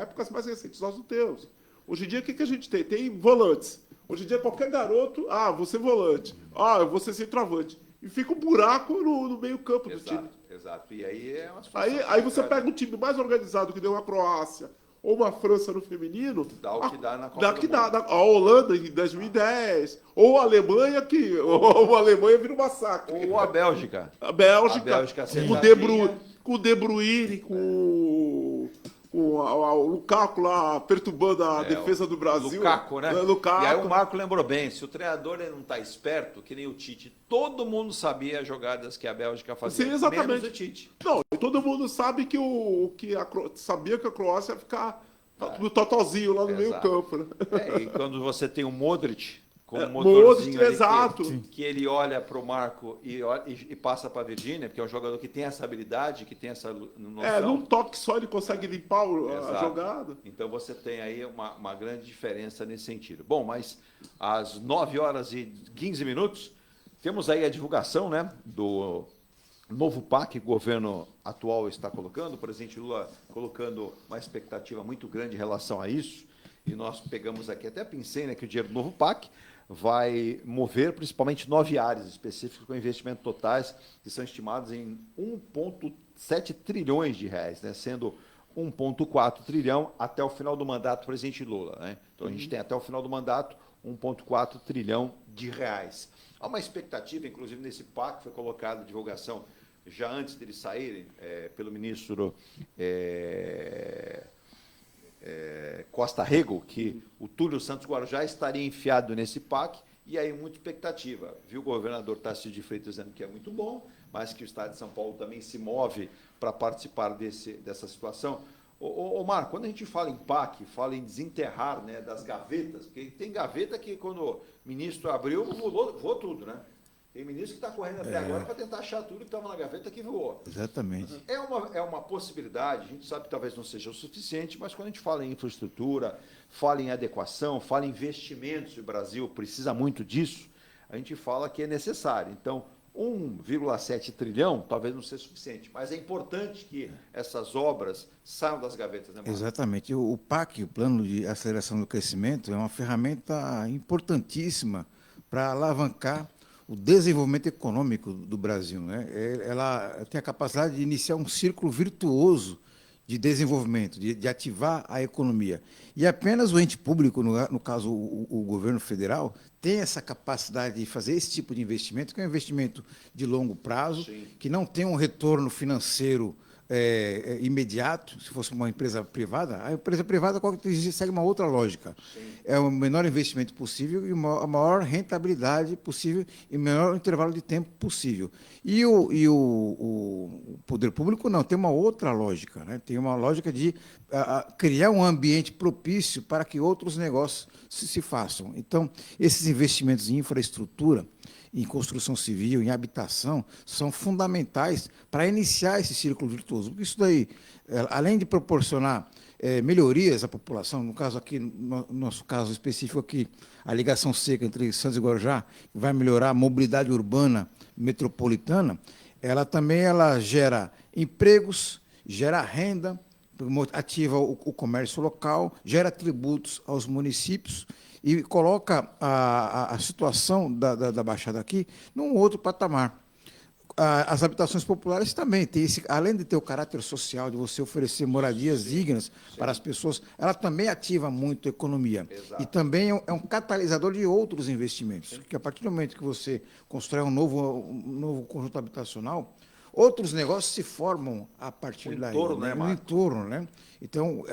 épocas mais recentes, nós não temos. Hoje em dia, o que a gente tem? Tem volantes. Hoje em dia, qualquer garoto, você é volante, eu vou ser centroavante. E fica um buraco no meio campo do time. Exato. E aí é uma situação. Aí você pega um time mais organizado, que deu uma Croácia, ou uma França no feminino. Dá o que dá na Copa do Mundo. A Holanda em 2010. Ou a Alemanha, ou a Alemanha vira um massacre. Ou a Bélgica. A Bélgica com o De Bruyne, com o Lukaku lá perturbando a defesa do Brasil. Lukaku, né? Lukaku. E aí o Marco lembrou bem, se o treinador não está esperto, que nem o Tite, todo mundo sabia as jogadas que a Bélgica fazia. Sim, exatamente. Menos o Tite. Não, todo mundo sabe sabia que a Croácia ia ficar no totozinho lá no meio campo. Né? E quando você tem o Modric, com um motorzinho ali que ele olha para o Marco e passa para a Virgínia, porque é um jogador que tem essa habilidade, que tem essa noção. Num toque só ele consegue limpar a jogada. Então você tem aí uma grande diferença nesse sentido. Bom, mas às 9h15, temos aí a divulgação, né, do novo PAC que o governo atual está colocando, o presidente Lula colocando uma expectativa muito grande em relação a isso, e nós pegamos aqui, até pensei, né, que o dinheiro do novo PAC vai mover principalmente 9 áreas específicas com investimentos totais que são estimados em 1,7 trilhões de reais, né, sendo 1,4 trilhão até o final do mandato do presidente Lula. Né? Então, a gente tem até o final do mandato 1,4 trilhão de reais. Há uma expectativa, inclusive, nesse PAC, foi colocada a divulgação já antes deles saírem, pelo ministro Costa Rego, que o Túlio Santos Guarujá estaria enfiado nesse PAC, e aí muita expectativa. Viu o governador Tarcísio de Freitas dizendo que é muito bom, mas que o Estado de São Paulo também se move para participar dessa situação. Ô Marco, quando a gente fala em PAC, fala em desenterrar, né, das gavetas, porque tem gaveta que quando o ministro abriu, voou tudo, né? Tem ministro que está correndo até agora para tentar achar tudo que estava na gaveta que voou. Exatamente. É uma possibilidade, a gente sabe que talvez não seja o suficiente, mas quando a gente fala em infraestrutura, fala em adequação, fala em investimentos, e o Brasil precisa muito disso, a gente fala que é necessário. Então, 1,7 trilhão talvez não seja suficiente, mas é importante que essas obras saiam das gavetas, né, Marco? Exatamente. O PAC, o Plano de Aceleração do Crescimento, é uma ferramenta importantíssima para alavancar o desenvolvimento econômico do Brasil. Né? Ela tem a capacidade de iniciar um círculo virtuoso de desenvolvimento, de ativar a economia. E apenas o ente público, no caso o governo federal, tem essa capacidade de fazer esse tipo de investimento, que é um investimento de longo prazo, que não tem um retorno financeiro imediato. Se fosse uma empresa privada, a empresa privada segue uma outra lógica. É o menor investimento possível e a maior rentabilidade possível e o menor intervalo de tempo possível. E o poder público não, tem uma outra lógica, né? Tem uma lógica de criar um ambiente propício para que outros negócios se façam. Então, esses investimentos em infraestrutura, em construção civil, em habitação, são fundamentais para iniciar esse círculo virtuoso. Isso daí, além de proporcionar melhorias à população, no caso aqui, no nosso caso específico aqui, a ligação seca entre Santos e Guarujá, vai melhorar a mobilidade urbana metropolitana, ela também gera empregos, gera renda, ativa o comércio local, gera tributos aos municípios, e coloca a situação da Baixada aqui num outro patamar. As habitações populares também têm além de ter o caráter social, de você oferecer moradias dignas para as pessoas, ela também ativa muito a economia. Exato. E também é um catalisador de outros investimentos, porque a partir do momento que você constrói um novo conjunto habitacional, outros negócios se formam a partir daí. No entorno, né? Então,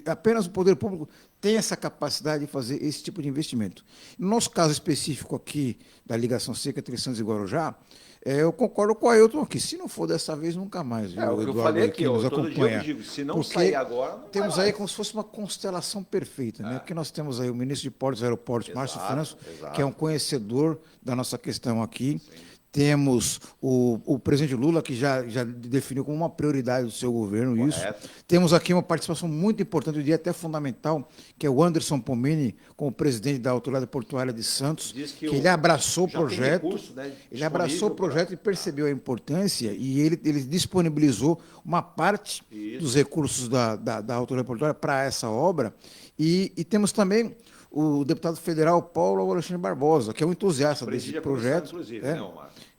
apenas o poder público tem essa capacidade de fazer esse tipo de investimento. No nosso caso específico aqui, da ligação seca entre Santos e Guarujá, eu concordo com o Ailton aqui. Se não for dessa vez, nunca mais. O que eu falei aqui, todo dia eu digo, se não sair agora, não temos aí como se fosse uma constelação perfeita, né? Porque nós temos aí o ministro de Portos e Aeroportos, Márcio França, que é um conhecedor da nossa questão aqui. Sim. Temos o presidente Lula, que já definiu como uma prioridade do seu governo. Correto. Isso. Temos aqui uma participação muito importante, eu diria até fundamental, que é o Anderson Pomini, como presidente da Autoridade Portuária de Santos, que ele abraçou o projeto. Recurso, né, ele abraçou o projeto e percebeu a importância, e ele disponibilizou uma parte dos recursos da Autoridade Portuária para essa obra. E temos também o deputado federal Paulo Alexandre Barbosa, que é um entusiasta desse projeto.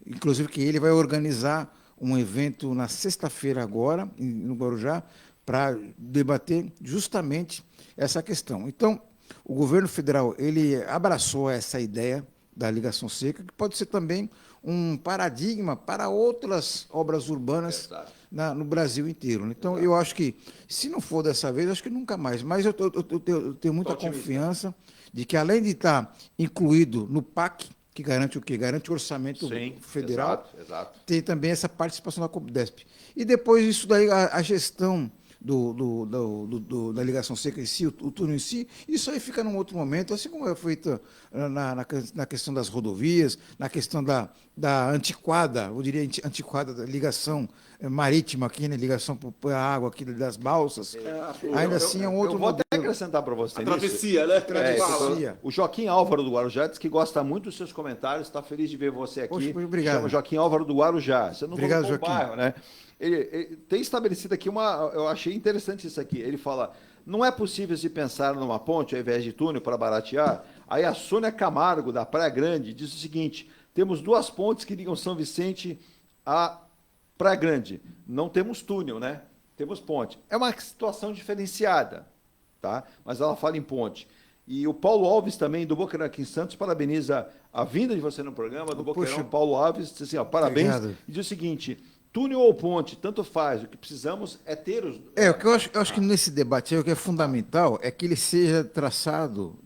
Inclusive que ele vai organizar um evento na sexta-feira agora, no Guarujá, para debater justamente essa questão. Então, o governo federal ele abraçou essa ideia da ligação seca, que pode ser também um paradigma para outras obras urbanas no Brasil inteiro. Então, eu acho que, se não for dessa vez, acho que nunca mais. Mas eu tenho muita confiança de que, além de estar incluído no PAC, que garante o quê? Garante o orçamento federal, exato. Tem também essa participação da Copdesp. E depois isso daí, a gestão da ligação seca em si, o túnel em si, isso aí fica num outro momento, assim como é feito na questão das rodovias, na questão da antiquada, eu diria antiquada da ligação marítima aqui, né, ligação para a água aqui das balsas, ainda assim é um outro modelo. Eu vou até acrescentar para você. A travessia, né? Travessia. O Joaquim Álvaro do Guarujá diz que gosta muito dos seus comentários, está feliz de ver você aqui. Poxa, obrigado. Chama Joaquim Álvaro do Guarujá. Você não obrigado, colocou Joaquim. o bairro, né? Ele tem estabelecido aqui eu achei interessante isso aqui. Ele fala, não é possível se pensar numa ponte ao invés de túnel para baratear? Aí a Sônia Camargo, da Praia Grande, diz o seguinte, temos 2 pontes que ligam São Vicente a Praia Grande. Não temos túnel, né? Temos ponte. É uma situação diferenciada, tá? Mas ela fala em ponte. E o Paulo Alves também, do Boqueirão aqui em Santos, parabeniza a vinda de você no programa, do Boqueirão. Paulo Alves, diz assim, ó, parabéns. Obrigado. E diz o seguinte, túnel ou ponte, tanto faz, o que precisamos é ter os... o que eu acho que nesse debate aí, o que é fundamental é que ele seja traçado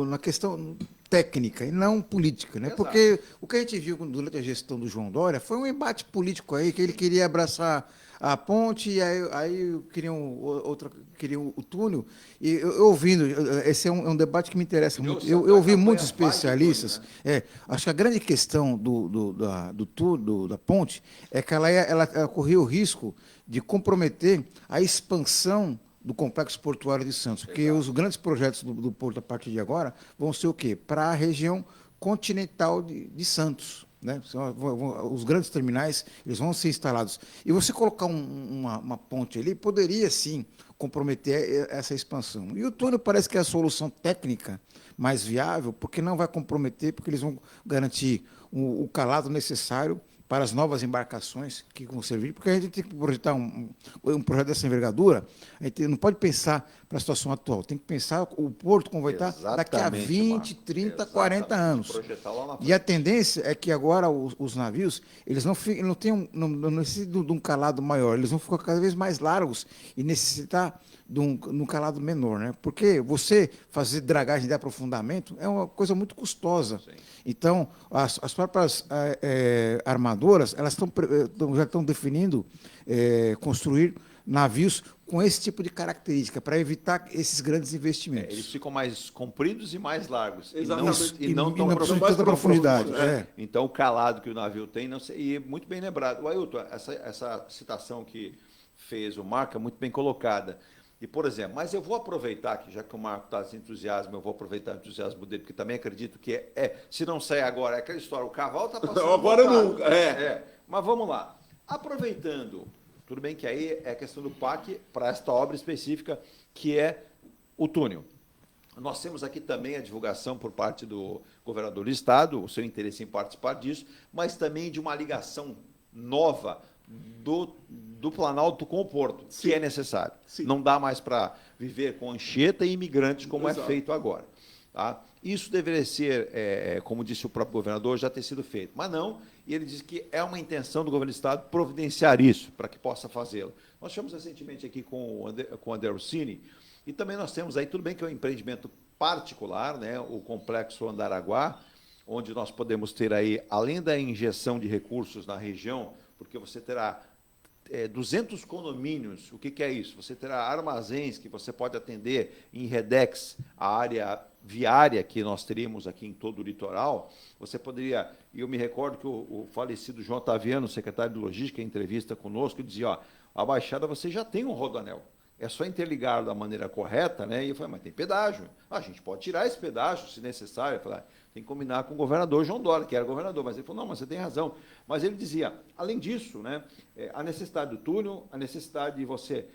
na questão técnica e não política, né? Exato. Porque o que a gente viu durante a gestão do João Dória foi um embate político aí, que ele queria abraçar a ponte, e aí queriam o túnel. E eu ouvindo, esse é um debate que me interessa muito. Eu ouvi muitos especialistas. Acho que a grande questão da ponte é que ela corria o risco de comprometer a expansão do Complexo Portuário de Santos, porque os grandes projetos do Porto, a partir de agora, vão ser o quê? Para a região continental de Santos. Né? Os grandes terminais eles vão ser instalados. E você colocar uma ponte ali poderia, sim, comprometer essa expansão. E o túnel parece que é a solução técnica mais viável, porque não vai comprometer, porque eles vão garantir o calado necessário para as novas embarcações que vão servir, porque a gente tem que projetar um projeto dessa envergadura, a gente não pode pensar para a situação atual, tem que pensar o porto como vai estar daqui a 20, 30, 40 anos. E a tendência é que agora os navios, eles não necessitam de um calado maior, eles vão ficar cada vez mais largos e necessitar de um calado menor, né? Porque você fazer dragagem de aprofundamento é uma coisa muito custosa. Sim. Então, as próprias armadoras, elas já estão definindo construir navios com esse tipo de característica, para evitar esses grandes investimentos. Eles ficam mais compridos e mais largos. Exatamente. E não tão tanta profundidade. Então, o calado que o navio tem, e muito bem lembrado. O Ailton, essa citação que fez o Marco é muito bem colocada. E, por exemplo, mas eu vou aproveitar, que já que o Marco está sem entusiasmo, eu vou aproveitar o entusiasmo dele, porque também acredito que se não sair agora, é aquela história, o cavalo está passando... Agora não, Mas vamos lá. Aproveitando, tudo bem que aí é a questão do PAC para esta obra específica, que é o túnel. Nós temos aqui também a divulgação por parte do governador do Estado, o seu interesse em participar disso, mas também de uma ligação nova do Planalto com o Porto, Sim. que é necessário. Sim. Não dá mais para viver com Anchieta e imigrantes, como Exato. É feito agora. Tá? Isso deveria ser, como disse o próprio governador, já ter sido feito. Mas não, e ele diz que é uma intenção do governo do Estado providenciar isso, para que possa fazê-lo. Nós tivemos recentemente aqui com o André Ursini, e também nós temos aí, tudo bem que é um empreendimento particular, né, o Complexo Andaraguá, onde nós podemos ter aí, além da injeção de recursos na região, porque você terá 200 condomínios. O que é isso? Você terá armazéns que você pode atender em Redex, a área viária que nós teríamos aqui em todo o litoral. Você poderia... E eu me recordo que o falecido João Otaviano, secretário de Logística, em entrevista conosco, dizia, a Baixada você já tem um rodoanel. É só interligar da maneira correta, né? E eu falei, mas tem pedágio. A gente pode tirar esse pedágio, se necessário. Eu falei, tem que combinar com o governador João Dória, que era governador. Mas ele falou, não, mas você tem razão. Mas ele dizia, além disso, né, a necessidade do túnel, a necessidade de você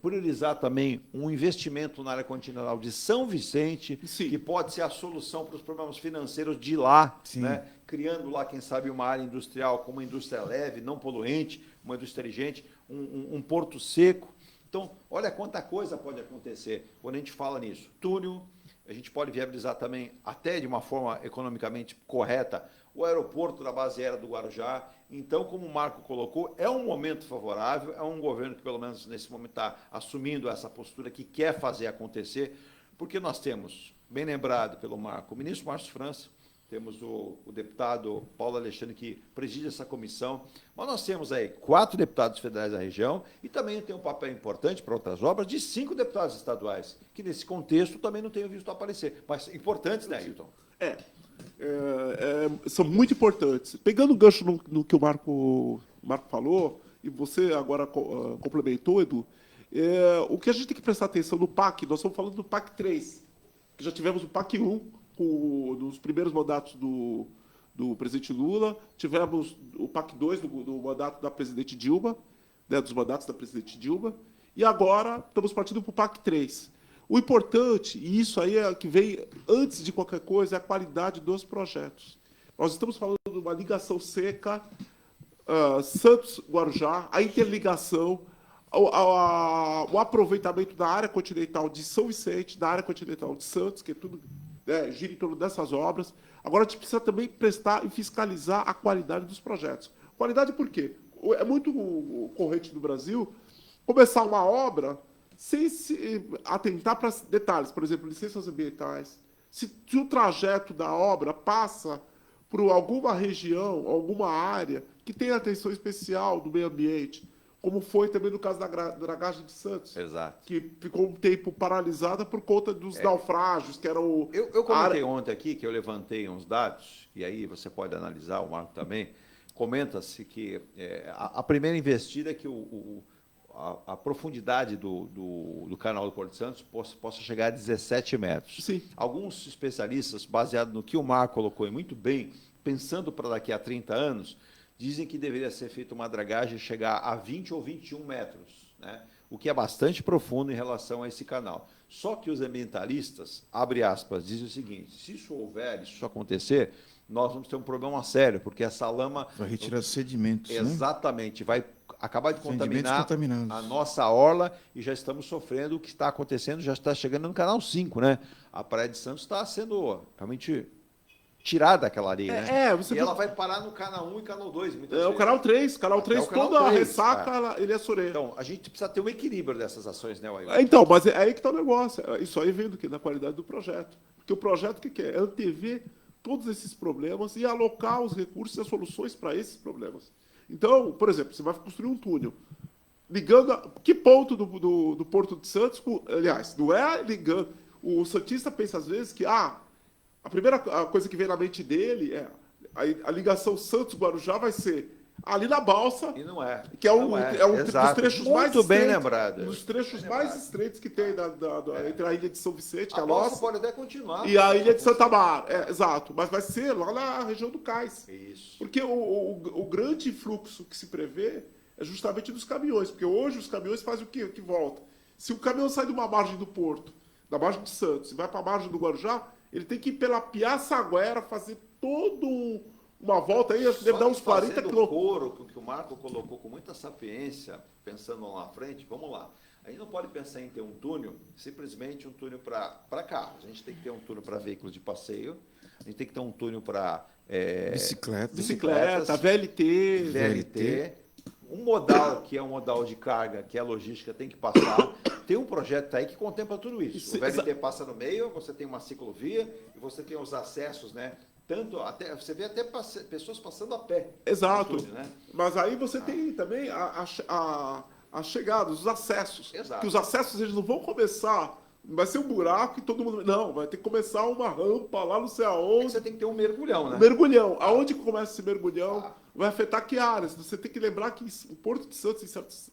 priorizar também um investimento na área continental de São Vicente, Sim. que pode ser a solução para os problemas financeiros de lá, né? Criando lá, quem sabe, uma área industrial com uma indústria leve, não poluente, uma indústria inteligente, um porto seco. Então, olha quanta coisa pode acontecer quando a gente fala nisso. Túnel, a gente pode viabilizar também, até de uma forma economicamente correta, o aeroporto da base aérea do Guarujá. Então, como o Marco colocou, é um momento favorável, é um governo que, pelo menos nesse momento, está assumindo essa postura que quer fazer acontecer, porque nós temos, bem lembrado pelo Marco, o ministro Márcio França, temos o deputado Paulo Alexandre, que preside essa comissão, mas nós temos aí 4 deputados federais da região e também tem um papel importante para outras obras de 5 deputados estaduais, que nesse contexto também não tenho visto aparecer, mas importantes, né, Ailton? São muito importantes. Pegando o gancho no que o Marco falou, e você agora complementou, Edu, o que a gente tem que prestar atenção no PAC, nós estamos falando do PAC 3, que já tivemos o PAC 1, dos primeiros mandatos do presidente Lula, tivemos o PAC 2 do mandato da presidente Dilma, né, dos mandatos da presidente Dilma, e agora estamos partindo para o PAC 3. O importante, e isso aí é que vem antes de qualquer coisa, é a qualidade dos projetos. Nós estamos falando de uma ligação seca, Santos-Guarujá, a interligação, o aproveitamento da área continental de São Vicente, da área continental de Santos, que é tudo... gira em torno dessas obras. Agora, a gente precisa também prestar e fiscalizar a qualidade dos projetos. Qualidade por quê? É muito corrente no Brasil começar uma obra sem se atentar para detalhes, por exemplo, licenças ambientais. Se o trajeto da obra passa por alguma região, alguma área que tem atenção especial do meio ambiente, como foi também no caso da dragagem de Santos. Exato. Que ficou um tempo paralisada por conta dos naufrágios, que era o... Eu comentei ontem aqui, que eu levantei uns dados, e aí você pode analisar, o Marco também, comenta-se que a primeira investida é que a profundidade do canal do Porto de Santos possa chegar a 17 metros. Sim. Alguns especialistas, baseado no que o Marco colocou, e muito bem, pensando para daqui a 30 anos, dizem que deveria ser feita uma dragagem chegar a 20 ou 21 metros, né? O que é bastante profundo em relação a esse canal. Só que os ambientalistas, abre aspas, dizem o seguinte, se isso acontecer, nós vamos ter um problema sério, porque essa lama... Vai retirar sedimentos, né? Exatamente, vai acabar de Sedimentos contaminar contaminados. a nossa orla e já estamos sofrendo o que está acontecendo, já está chegando no Canal 5, né? A Praia de Santos está sendo realmente tirada aquela areia, né? E ela vai parar no Canal 1 e Canal 2. O Canal 3, Canal 3 toda a ressaca, ele é Soreia. Então, a gente precisa ter um equilíbrio dessas ações, né, Wailton? Então, mas é aí que está o negócio. Isso aí vem do quê? Da qualidade do projeto. Porque o projeto, o que é? É antever todos esses problemas e alocar os recursos e as soluções para esses problemas. Então, por exemplo, você vai construir um túnel ligando que ponto do Porto de Santos, aliás, não é ligando. O santista pensa às vezes que a primeira coisa que vem na mente dele é a ligação Santos-Guarujá vai ser ali na balsa. E não é. Que é um dos trechos mais muito bem estreitos, lembrado. Um dos trechos mais estreitos que tem entre a ilha de São Vicente, que é a balsa nossa, pode até continuar. e a ilha de Santa Mar. Exato. Mas vai ser lá na região do Cais. Isso. Porque o grande fluxo que se prevê é justamente dos caminhões. Porque hoje os caminhões fazem o quê? Que volta. Se o caminhão sai de uma margem do Porto, da margem de Santos, e vai para a margem do Guarujá, ele tem que ir pela Piaçaguera, fazer uma volta aí, acho que deve dar uns 40 quilômetros. O coro que o Marco colocou com muita sapiência, pensando lá na frente, vamos lá. A gente não pode pensar em ter um túnel, simplesmente um túnel para carros. A gente tem que ter um túnel para veículos de passeio, a gente tem que ter um túnel para bicicleta, VLT. Um modal, que é um modal de carga, que é a logística, tem que passar. Tem um projeto aí que contempla tudo isso. O VLT passa no meio, você tem uma ciclovia e você tem os acessos, né? Tanto até você vê até pessoas passando a pé. Exato. Túnel, né? Mas aí você tem também a chegada, os acessos. Exato. Que os acessos eles não vão começar. Vai ser um buraco e todo mundo. Não, vai ter que começar uma rampa lá não sei aonde. Você tem que ter um mergulhão, né? Mergulhão. Aonde começa esse mergulhão vai afetar que áreas. Você tem que lembrar que o Porto de Santos, em certos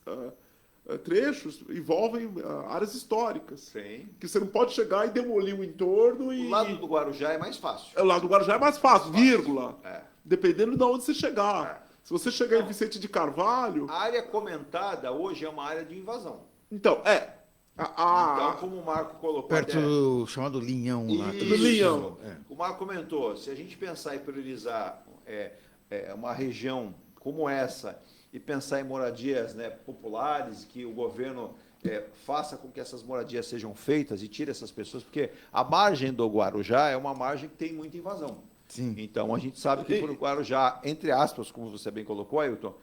trechos, envolvem áreas históricas. Sim. Que você não pode chegar e demolir o entorno e. O lado do Guarujá é mais fácil. O lado do Guarujá é mais fácil, vírgula. Dependendo de onde você chegar. Se você chegar em Vicente de Carvalho. A área comentada hoje é uma área de invasão. Então, então, como o Marco colocou... Perto do chamado Linhão lá. Do Linhão. O Marco comentou, se a gente pensar em priorizar uma região como essa e pensar em moradias, né, populares, que o governo faça com que essas moradias sejam feitas e tire essas pessoas, porque a margem do Guarujá é uma margem que tem muita invasão. Sim. Então, a gente sabe que por Guarujá, entre aspas, como você bem colocou, Ailton,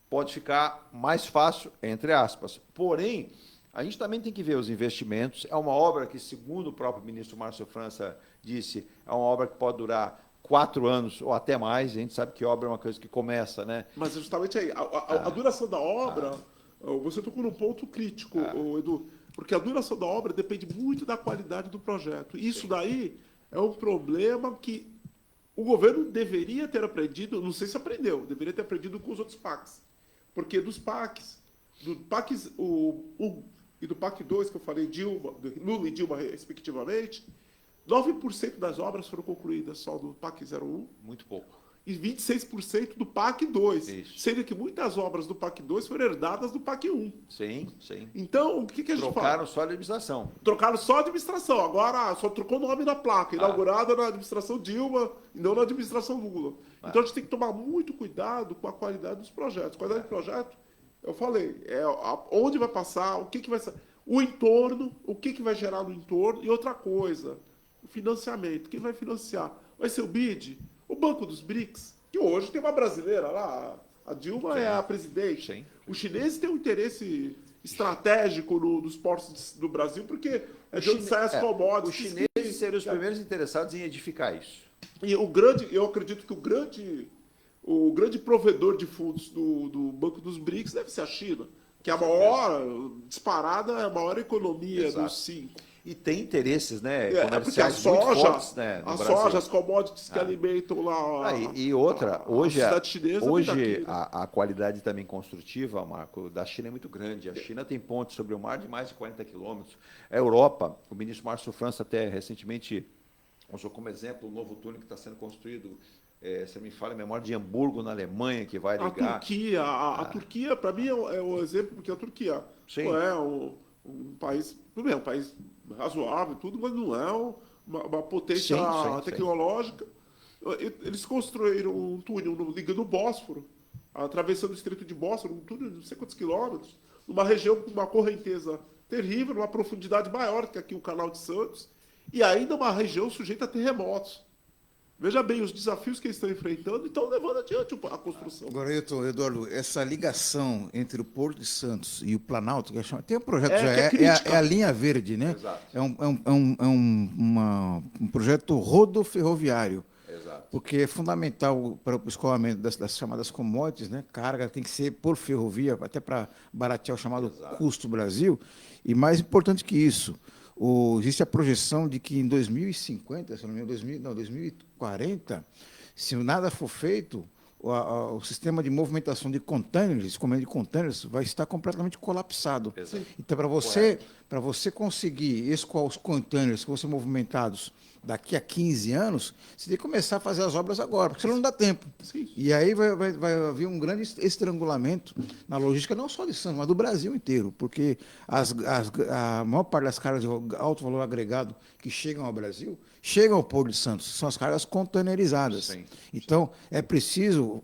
pode ficar mais fácil, entre aspas. Porém, a gente também tem que ver os investimentos. É uma obra que, segundo o próprio ministro Márcio França disse, é uma obra que pode durar 4 anos ou até mais. A gente sabe que obra é uma coisa que começa, né? Mas justamente aí, a duração da obra, você tocou num ponto crítico, Edu, porque a duração da obra depende muito da qualidade do projeto. Isso daí é um problema que o governo deveria ter aprendido, não sei se aprendeu, deveria ter aprendido com os outros PACs. Porque do PACs 1 e do PAC 2, que eu falei, Lula e Dilma, respectivamente, 9% das obras foram concluídas só do PAC 01. Muito pouco. E 26% do PAC 2. Isso. Sendo que muitas obras do PAC 2 foram herdadas do PAC 1. Sim, sim. Então, o que a gente fala? Trocaram só a administração. Trocaram só a administração. Agora, só trocou o nome na placa. Inaugurada na administração Dilma e não na administração Lula. Então, a gente tem que tomar muito cuidado com a qualidade dos projetos. Qualidade do projeto, eu falei, onde vai passar, o que vai ser, o entorno, o que vai gerar no entorno. E outra coisa, o financiamento. Quem vai financiar? Vai ser o BID? O Banco dos BRICS, que hoje tem uma brasileira lá, a Dilma é a presidente. Sim. Os chineses têm um interesse estratégico nos portos do Brasil, porque é de onde saem as commodities. Os chineses seriam os primeiros interessados em edificar isso. E eu acredito que o grande provedor de fundos do Banco dos BRICS deve ser a China, que é a maior, disparada, é a maior economia dos 5. E tem interesses, né, porque a comerciais muito soja, fortes, né, no Brasil. as commodities que alimentam lá. E outra, hoje chinesa a qualidade também construtiva, Marco, da China é muito grande. A China tem pontes sobre o mar de mais de 40 quilômetros. A Europa, o ministro Márcio França até recentemente usou como exemplo o novo túnel que está sendo construído, se me fala a memória, de Hamburgo, na Alemanha, que vai ligar... A Turquia, para mim, é o exemplo, porque a Turquia é um país, tudo bem, um país razoável, tudo, mas não é uma potência tecnológica. Eles construíram um túnel ligando o Bósforo, atravessando o Estreito de Bósforo, um túnel de não sei quantos quilômetros, numa região com uma correnteza terrível, numa profundidade maior que aqui o Canal de Santos, e ainda uma região sujeita a terremotos. Veja bem os desafios que eles estão enfrentando e estão levando adiante a construção. Agora, Eduardo, essa ligação entre o Porto de Santos e o Planalto, tem um projeto é a linha verde, né? Exato. É um projeto rodoferroviário. Exato. Porque é fundamental para o escoamento das chamadas commodities, né? Carga tem que ser por ferrovia, até para baratear o chamado custo Brasil. E mais importante que isso, existe a projeção de que em 2050, se não me engano, 2040, se nada for feito, o sistema de movimentação de containers, escoamento de containers, vai estar completamente colapsado. Exato. Então, para você conseguir escoar os containers que vão ser movimentados daqui a 15 anos, você tem que começar a fazer as obras agora, porque senão não dá tempo. Sim. E aí vai haver um grande estrangulamento na logística, não só de Santos, mas do Brasil inteiro, porque a maior parte das cargas de alto valor agregado que chegam ao Brasil, chegam ao Porto de Santos, são as cargas containerizadas. Sim. Então, é preciso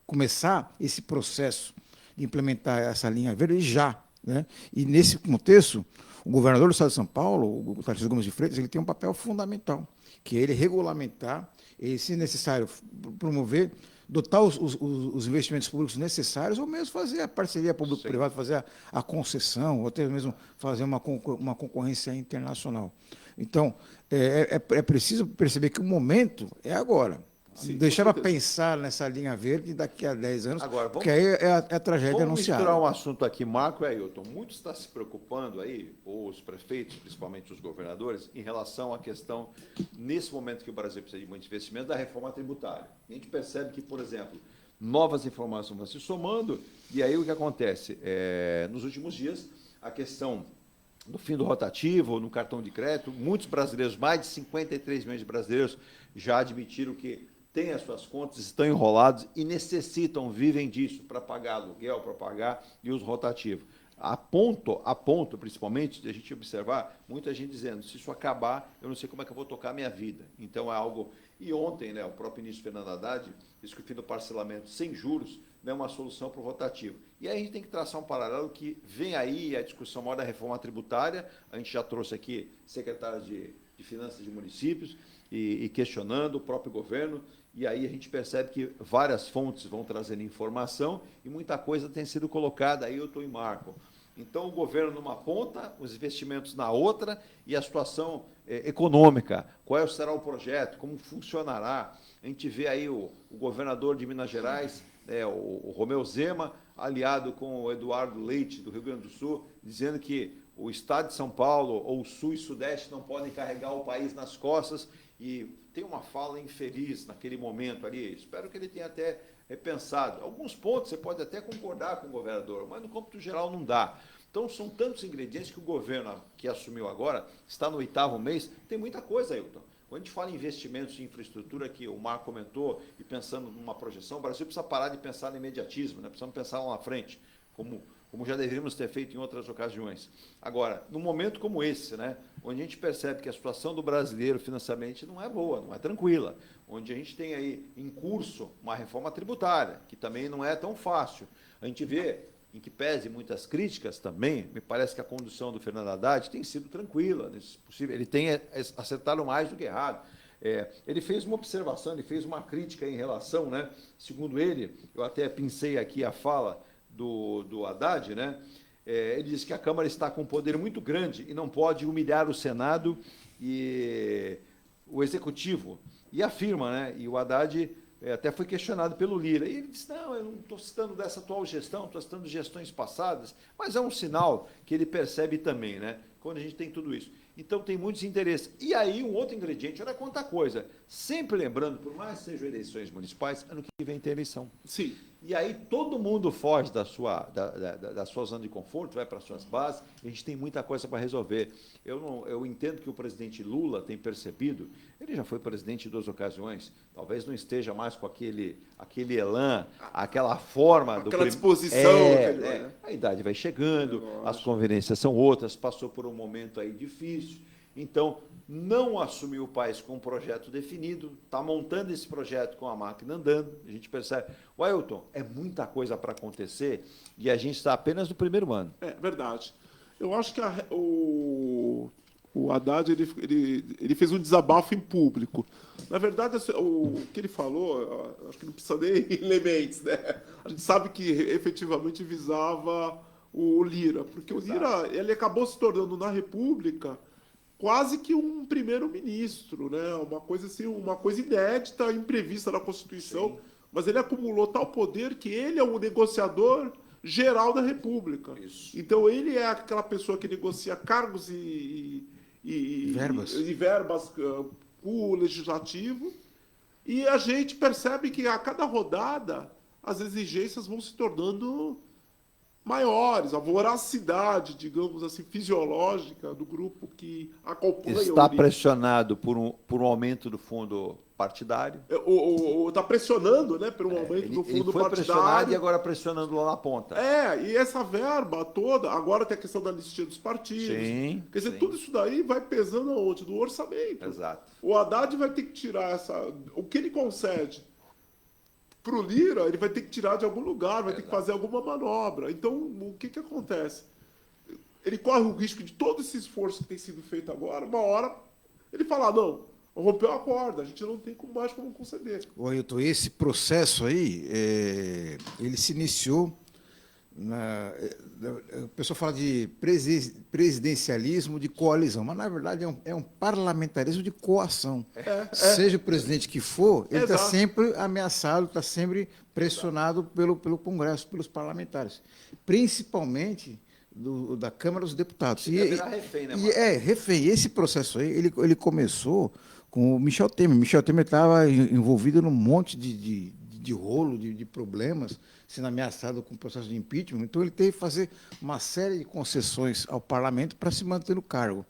começar esse processo de implementar essa linha verde já, né? E, nesse contexto, o governador do Estado de São Paulo, o Tarcísio Gomes de Freitas, ele tem um papel fundamental, que é ele regulamentar, e, se necessário, promover, dotar os investimentos públicos necessários, ou mesmo fazer a parceria público-privada, fazer a concessão, ou até mesmo fazer uma concorrência internacional. Então, é preciso perceber que o momento é agora. Sim, deixar para pensar nessa linha verde daqui a 10 anos, Agora, porque aí é a tragédia anunciada. Vamos misturar um assunto aqui, Marco e Ailton. Muitos estão se preocupando aí, ou os prefeitos, principalmente os governadores, em relação à questão, nesse momento que o Brasil precisa de muito investimento, da reforma tributária. A gente percebe que, por exemplo, novas informações vão se somando, e aí o que acontece? Nos últimos dias, a questão do fim do rotativo, no cartão de crédito, muitos brasileiros, mais de 53 milhões de brasileiros, já admitiram que têm as suas contas, estão enrolados e necessitam, vivem disso, para pagar aluguel, para pagar e os rotativos. A ponto, principalmente, de a gente observar muita gente dizendo, se isso acabar, eu não sei como é que eu vou tocar a minha vida. Então, é algo... E ontem, né, o próprio ministro Fernando Haddad disse que o fim do parcelamento sem juros não é uma solução para o rotativo. E aí a gente tem que traçar um paralelo que vem aí a discussão maior da reforma tributária, a gente já trouxe aqui secretários de Finanças de municípios e questionando o próprio governo, e aí a gente percebe que várias fontes vão trazendo informação e muita coisa tem sido colocada, aí eu estou em Marco. Então, o governo numa ponta, os investimentos na outra e a situação econômica. Qual será o projeto? Como funcionará? A gente vê aí o governador de Minas Gerais, o Romeu Zema, aliado com o Eduardo Leite, do Rio Grande do Sul, dizendo que o estado de São Paulo, ou o Sul e Sudeste, não podem carregar o país nas costas, e tem uma fala infeliz naquele momento ali. Espero que ele tenha até repensado. Alguns pontos você pode até concordar com o governador, mas no cômputo geral não dá. Então, são tantos ingredientes que o governo que assumiu agora, está no 8º mês, tem muita coisa, Ailton. Quando a gente fala em investimentos em infraestrutura, que o Marco comentou, e pensando numa projeção, o Brasil precisa parar de pensar no imediatismo, né? Precisamos pensar lá na frente, como já deveríamos ter feito em outras ocasiões. Agora, num momento como esse, né, onde a gente percebe que a situação do brasileiro financeiramente não é boa, não é tranquila, onde a gente tem aí em curso uma reforma tributária, que também não é tão fácil. A gente vê, em que pese muitas críticas também, me parece que a condução do Fernando Haddad tem sido tranquila, nesse possível. Ele tem acertado mais do que errado. Ele fez uma observação, ele fez uma crítica em relação, né, segundo ele, eu até pincei aqui a fala do Haddad, né? Ele disse que a Câmara está com um poder muito grande e não pode humilhar o Senado e o Executivo. E afirma, né? E o Haddad até foi questionado pelo Lira. E ele disse, não, eu não estou citando dessa atual gestão, estou citando gestões passadas, mas é um sinal que ele percebe também, né? Quando a gente tem tudo isso. Então, tem muitos interesses. E aí, um outro ingrediente, olha quanta coisa. Sempre lembrando, por mais que sejam eleições municipais, ano que vem tem eleição. Sim. E aí todo mundo foge da sua zona de conforto, vai para as suas bases, e a gente tem muita coisa para resolver. Eu entendo que o presidente Lula tem percebido, ele já foi presidente em 2 ocasiões, talvez não esteja mais com aquele elan, aquela forma... Aquela disposição. A idade vai chegando, as conveniências são outras, passou por um momento aí difícil. Então, não assumiu o país com um projeto definido, está montando esse projeto com a máquina andando, a gente percebe. O Ailton, é muita coisa para acontecer e a gente está apenas no primeiro ano. É verdade. Eu acho que o Haddad ele fez um desabafo em público. Na verdade, o que ele falou, acho que não precisa nem elementos, né? A gente sabe que efetivamente visava o Lira, porque o Lira ele acabou se tornando na República quase que um primeiro-ministro, né? Uma coisa assim, uma coisa inédita, imprevista na Constituição, mas ele acumulou tal poder que ele é o negociador geral da República. Isso. Então ele é aquela pessoa que negocia cargos e verbas com o legislativo, e a gente percebe que a cada rodada as exigências vão se tornando maiores, a voracidade, digamos assim, fisiológica do grupo que acompanha. Está pressionado por um aumento do fundo partidário. Está pressionando, né, por um aumento do fundo ele foi partidário. pressionado e agora pressionando lá na ponta. E essa verba toda, agora tem a questão da anistia dos partidos. Sim, Quer dizer, tudo isso daí vai pesando aonde? No orçamento. Exato. O Haddad vai ter que tirar o que ele concede para o Lira, ele vai ter que tirar de algum lugar, vai ter que fazer alguma manobra. Então, o que acontece? Ele corre o risco de todo esse esforço que tem sido feito agora, uma hora ele fala, não, rompeu a corda, a gente não tem mais como conceder. Ailton, esse processo aí, ele se iniciou o pessoal fala de presidencialismo de coalizão, mas na verdade é um parlamentarismo de coação. Seja o presidente que for, ele está sempre ameaçado, está sempre pressionado pelo Congresso, pelos parlamentares, principalmente da Câmara dos Deputados. Ia virar refém, né, Marcos? Refém. Esse processo aí, ele começou com o Michel Temer. Michel Temer estava envolvido num monte de rolo, de problemas, sendo ameaçado com o processo de impeachment. Então, ele teve que fazer uma série de concessões ao parlamento para se manter no cargo.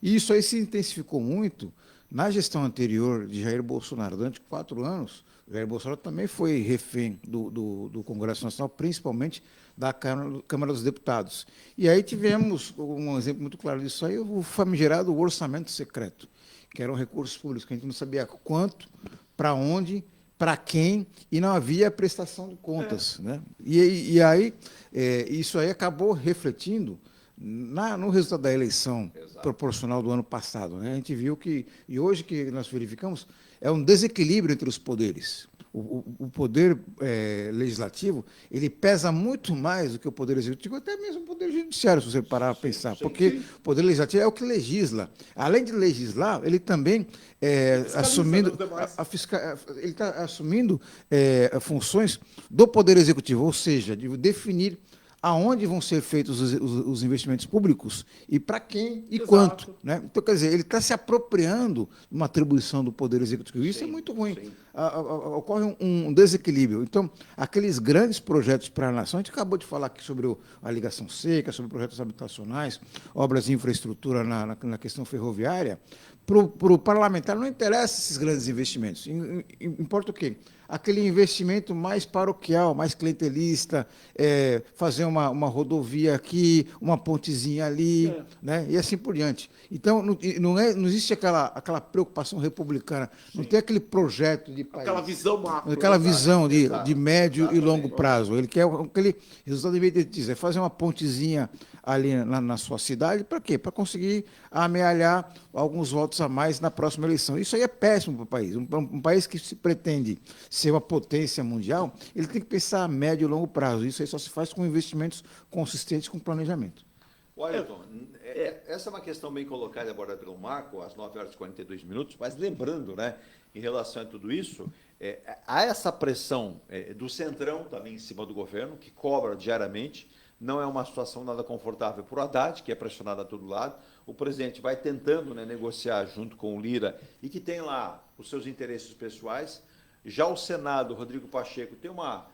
E isso aí se intensificou muito na gestão anterior de Jair Bolsonaro. Durante 4 anos, Jair Bolsonaro também foi refém do Congresso Nacional, principalmente da Câmara dos Deputados. E aí tivemos um exemplo muito claro disso aí, o famigerado orçamento secreto, que eram recursos públicos, que a gente não sabia quanto, para onde, para quem, e não havia prestação de contas. Né? E aí, isso aí acabou refletindo no resultado da eleição proporcional do ano passado. Né? A gente viu que, e hoje que nós verificamos, é um desequilíbrio entre os poderes. O poder legislativo, ele pesa muito mais do que o poder executivo, até mesmo o poder judiciário, se você parar a pensar, porque o poder legislativo é o que legisla. Além de legislar, ele também assumindo ele está assumindo funções do poder executivo, ou seja, de definir aonde vão ser feitos os investimentos públicos e para quem e quanto. Né? Então, quer dizer, ele está se apropriando de uma atribuição do Poder Executivo. Isso é muito ruim. Ocorre um desequilíbrio. Então, aqueles grandes projetos para a nação, a gente acabou de falar aqui sobre a ligação seca, sobre projetos habitacionais, obras de infraestrutura na questão ferroviária. Para o parlamentar não interessa esses grandes investimentos. Importa o quê? Aquele investimento mais paroquial, mais clientelista, fazer uma rodovia aqui, uma pontezinha ali, né? E assim por diante. Então, não existe aquela preocupação republicana, não tem aquele projeto de país. Aquela visão macro. Aquela visão de médio e longo prazo. Ele quer aquele resultado imediatista, fazer uma pontezinha ali na sua cidade, para quê? Para conseguir amealhar alguns votos a mais na próxima eleição. Isso aí é péssimo para o país. Um país que se pretende ser uma potência mundial, ele tem que pensar a médio e longo prazo. Isso aí só se faz com investimentos consistentes, com planejamento. Ailton, essa é uma questão bem colocada e abordada pelo Marco, às 9h42, mas lembrando, né, em relação a tudo isso, há essa pressão do Centrão também em cima do governo, que cobra diariamente. Não é uma situação nada confortável para o Haddad, que é pressionado a todo lado. O presidente vai tentando, né, negociar junto com o Lira e que tem lá os seus interesses pessoais. Já o Senado, o Rodrigo Pacheco, tem uma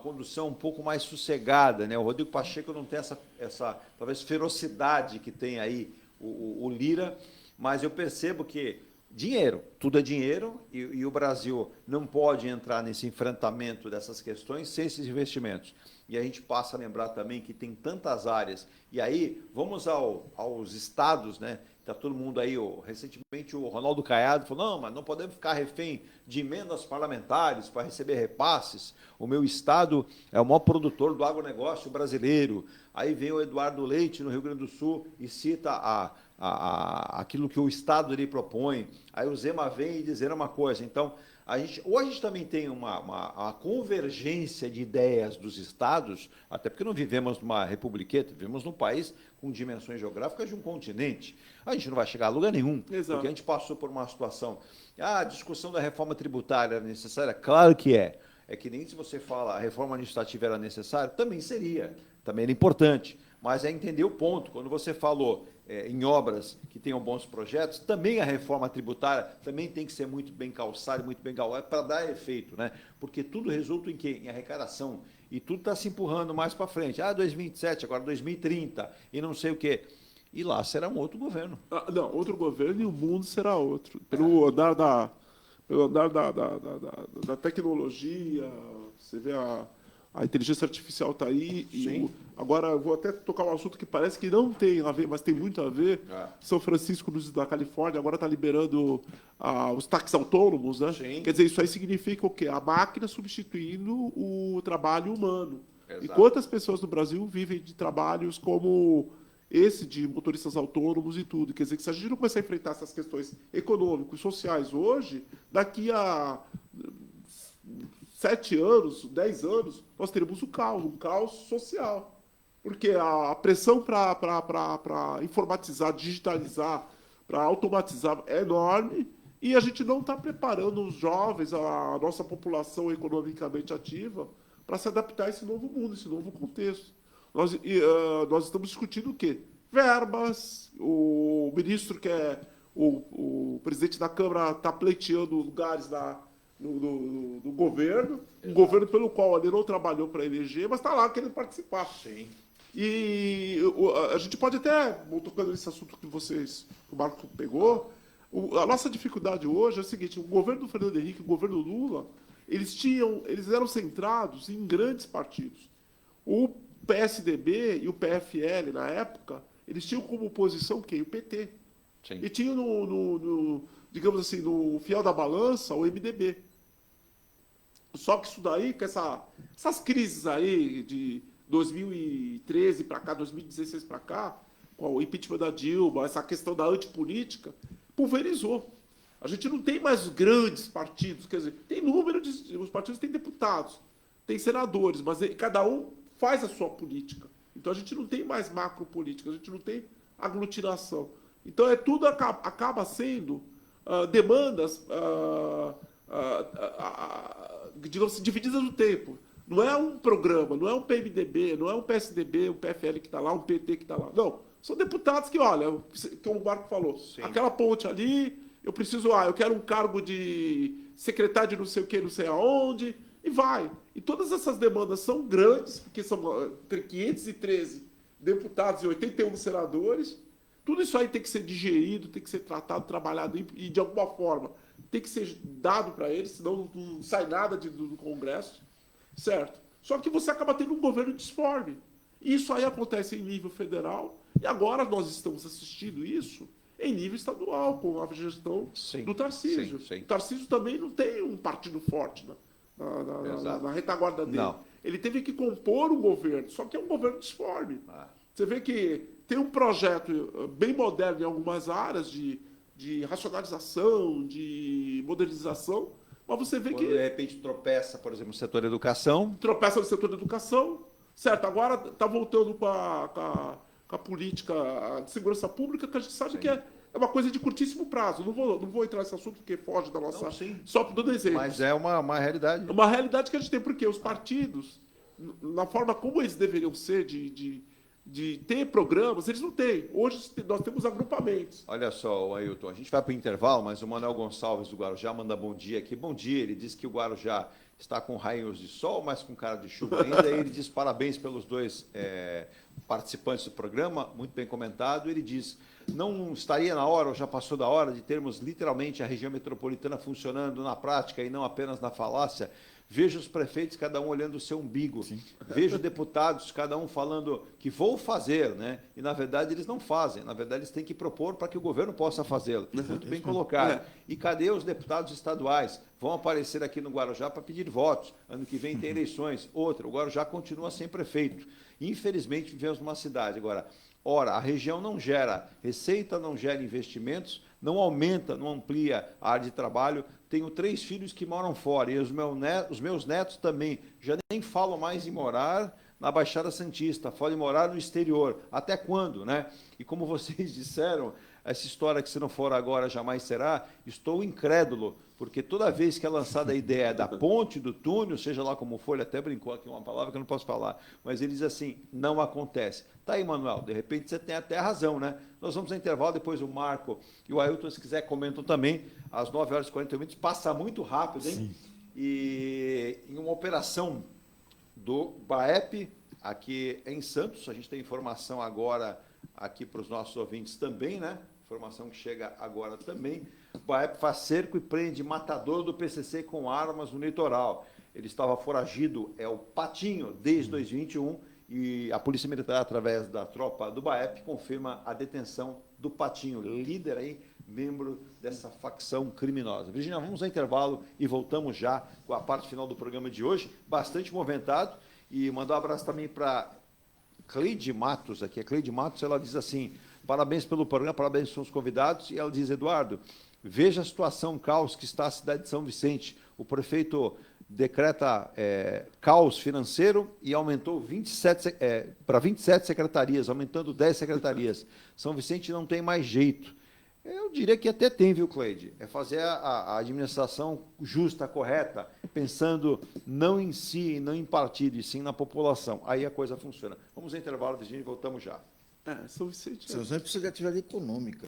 condução um pouco mais sossegada. Né? O Rodrigo Pacheco não tem essa talvez, ferocidade que tem aí o Lira, mas eu percebo que dinheiro, tudo é dinheiro, e o Brasil não pode entrar nesse enfrentamento dessas questões sem esses investimentos. e a gente passa a lembrar também que tem tantas áreas. E aí, vamos aos estados, né? Está todo mundo aí, recentemente o Ronaldo Caiado falou, não, mas não podemos ficar refém de emendas parlamentares para receber repasses. O meu estado é o maior produtor do agronegócio brasileiro. Aí vem o Eduardo Leite, no Rio Grande do Sul, e cita aquilo que o estado lhe propõe. Aí o Zema vem e dizer uma coisa. Então, a gente também tem uma convergência de ideias dos estados, até porque não vivemos numa republiqueta, vivemos num país com dimensões geográficas de um continente. A gente não vai chegar a lugar nenhum, Exato. porque a gente passou por uma situação. A discussão da reforma tributária era necessária? Claro que é. É que nem se você fala a reforma administrativa era necessária, também seria, também era importante. Mas é entender o ponto. Quando você falou em obras que tenham bons projetos, também a reforma tributária também tem que ser muito bem calçada, muito bem galgada, para dar efeito, né? Porque tudo resulta em quê? Em arrecadação. E tudo está se empurrando mais para frente. 2027, agora 2030, e não sei o quê. E lá será um outro governo. Não, outro governo e o mundo será outro. Pelo andar da tecnologia, você vê a inteligência artificial está aí. Agora, eu vou até tocar um assunto que parece que não tem a ver, mas tem muito a ver. São Francisco, da Califórnia, agora está liberando os táxis autônomos, né? Sim. Quer dizer, isso aí significa o quê? A máquina substituindo o trabalho humano. Exato. E quantas pessoas no Brasil vivem de trabalhos como esse de motoristas autônomos e tudo? Quer dizer, que se a gente não começar a enfrentar essas questões econômicas e sociais hoje, daqui a 7 anos, 10 anos, nós teremos um caos social. Porque a pressão para informatizar, digitalizar, para automatizar é enorme e a gente não está preparando os jovens, a nossa população economicamente ativa, para se adaptar a esse novo mundo, esse novo contexto. Nós estamos discutindo o quê? Verbas, o ministro que é o presidente da Câmara está pleiteando lugares no governo, um governo pelo qual ele não trabalhou para eleger, mas está lá querendo participar. Sim. E a gente pode até, tocando nesse assunto que o Marco pegou, a nossa dificuldade hoje é o seguinte: o governo do Fernando Henrique, o governo Lula, eles eram centrados em grandes partidos. O PSDB e o PFL, na época, eles tinham como oposição quem? O PT. Sim. E tinham, digamos assim, no fiel da balança, o MDB. Só que isso daí, com essas crises aí de 2013 para cá, 2016 para cá, com o impeachment da Dilma, essa questão da antipolítica, pulverizou. A gente não tem mais grandes partidos, quer dizer, tem número os partidos têm deputados, tem senadores, mas cada um faz a sua política. Então a gente não tem mais macropolítica, a gente não tem aglutinação. Então tudo acaba sendo demandas digamos assim, divididas no tempo. Não é um programa, não é um PMDB, não é um PSDB, um PFL que está lá, um PT que está lá. Não, são deputados que, olha, como o Marco falou, Sim. aquela ponte ali, eu quero um cargo de secretário de não sei o que, não sei aonde, e vai. E todas essas demandas são grandes, porque são entre 513 deputados e 81 senadores. Tudo isso aí tem que ser digerido, tem que ser tratado, trabalhado e de alguma forma tem que ser dado para eles, senão não sai nada do Congresso, certo? Só que você acaba tendo um governo disforme. E isso aí acontece em nível federal e agora nós estamos assistindo isso em nível estadual, com a gestão do Tarcísio. Sim. O Tarcísio também não tem um partido forte na retaguarda dele. Não. Ele teve que compor um governo, só que é um governo disforme. Você vê que tem um projeto bem moderno em algumas áreas de racionalização, de modernização, mas você vê que... De repente tropeça, por exemplo, no setor da educação. Tropeça no setor da educação, certo? Agora está voltando com a política de segurança pública, que a gente sabe que é uma coisa de curtíssimo prazo. Não vou entrar nesse assunto porque foge da nossa... Não, sim. Só dando exemplo. Mas é uma realidade. Uma realidade que a gente tem, porque os partidos, na forma como eles deveriam ser de ter programas, eles não têm. Hoje nós temos agrupamentos. Olha só, Ailton, a gente vai para o intervalo, mas o Manuel Gonçalves do Guarujá manda bom dia aqui. Bom dia, ele diz que o Guarujá está com raios de sol, mas com cara de chuva ainda. Ele diz parabéns pelos dois participantes do programa, muito bem comentado. Ele diz, não estaria na hora, ou já passou da hora, de termos literalmente a região metropolitana funcionando na prática e não apenas na falácia? Vejo os prefeitos, cada um olhando o seu umbigo. Sim. Vejo deputados, cada um falando que vou fazer, né? E, na verdade, eles não fazem. Na verdade, eles têm que propor para que o governo possa fazê-lo. Muito bem colocado. E cadê os deputados estaduais? Vão aparecer aqui no Guarujá para pedir votos. Ano que vem tem eleições. Outra, o Guarujá continua sem prefeito. Infelizmente, vivemos numa cidade. Agora, ora, a região não gera receita, não gera investimentos, não aumenta, não amplia a área de trabalho. Tenho 3 filhos que moram fora e os meus netos também já nem falam mais em morar na Baixada Santista, falam em morar no exterior. Até quando, né? E como vocês disseram, essa história que se não for agora jamais será, estou incrédulo, porque toda vez que é lançada a ideia da ponte, do túnel, seja lá como for, ele até brincou aqui uma palavra que eu não posso falar, mas ele diz assim, não acontece. Tá aí, Manuel, de repente você tem até razão, né? Nós vamos ao intervalo, depois o Marco e o Ailton, se quiser, comentam também, às 9h40, passa muito rápido, hein? Sim. E em uma operação do BAEP, aqui em Santos, a gente tem informação agora aqui para os nossos ouvintes também, né? Informação que chega agora também. O BAEP faz cerco e prende matador do PCC com armas no litoral. Ele estava foragido, é o Patinho, desde 2021, e a Polícia Militar, através da tropa do BAEP, confirma a detenção do Patinho, líder aí, membro dessa facção criminosa. Virginia, vamos ao intervalo e voltamos já com a parte final do programa de hoje, bastante movimentado, e mandar um abraço também para Cleide Matos, aqui. A Cleide Matos, ela diz assim, parabéns pelo programa, parabéns aos convidados, e ela diz, Eduardo, veja a situação, caos que está a cidade de São Vicente. O prefeito decreta caos financeiro e aumentou para 27 secretarias, aumentando 10 secretarias. São Vicente não tem mais jeito. Eu diria que até tem, viu, Cleide? É fazer a administração justa, correta, pensando não em si, não em partido, e sim na população. Aí a coisa funciona. Vamos ao intervalo, Virginia, e voltamos já. São Vicente... São Vicente precisa de atividade econômica.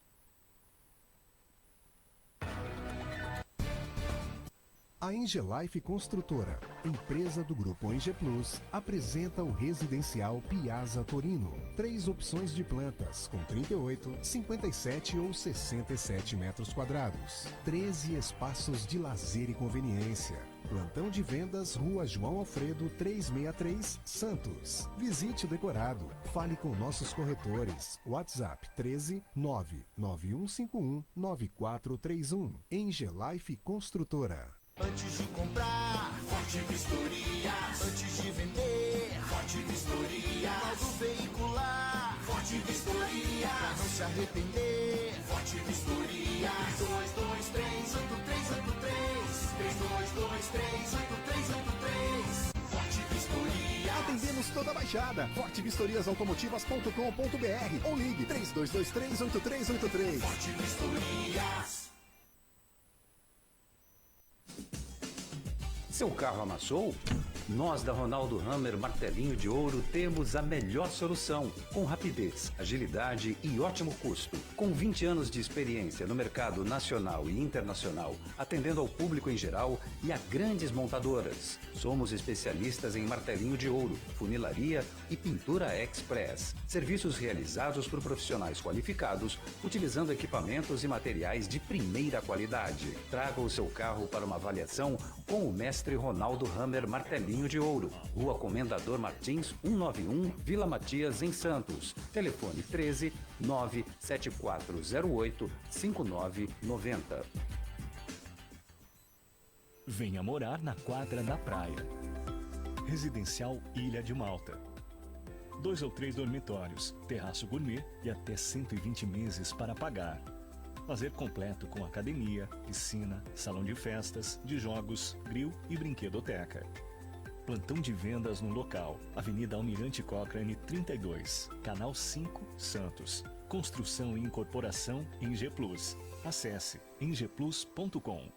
A Engelife Construtora, empresa do Grupo Enge Plus, apresenta o residencial Piazza Torino. 3 opções de plantas, com 38, 57 ou 67 metros quadrados. 13 espaços de lazer e conveniência. Plantão de vendas, Rua João Alfredo, 363, Santos. Visite o decorado. Fale com nossos corretores. WhatsApp 13 99151 9431. Engelife Construtora. Antes de comprar, Forte Vistorias. Antes de vender, Forte Vistorias. Novo veicular, Forte Vistorias. Pra não se arrepender, Forte Vistorias. 322383. 322383. Forte Vistorias. Atendemos toda a Baixada. fortevistoriasautomotivas.com.br ou ligue 32238383. Forte Vistorias. Seu carro amassou? Nós da Ronaldo Hammer Martelinho de Ouro temos a melhor solução, com rapidez, agilidade e ótimo custo. Com 20 anos de experiência no mercado nacional e internacional, atendendo ao público em geral e a grandes montadoras. Somos especialistas em martelinho de ouro, funilaria e pintura express. Serviços realizados por profissionais qualificados, utilizando equipamentos e materiais de primeira qualidade. Traga o seu carro para uma avaliação com o mestre Ronaldo Hammer Martelinho de Ouro, Rua Comendador Martins, 191, Vila Matias, em Santos. Telefone 13 97408 5990. Venha morar na quadra da praia. Residencial Ilha de Malta. 2 ou 3 dormitórios, terraço gourmet e até 120 meses para pagar. Lazer completo com academia, piscina, salão de festas, de jogos, grill e brinquedoteca. Plantão de vendas no local, Avenida Almirante Cochrane 32, Canal 5, Santos. Construção e incorporação Enge Plus. Acesse engeplus.com.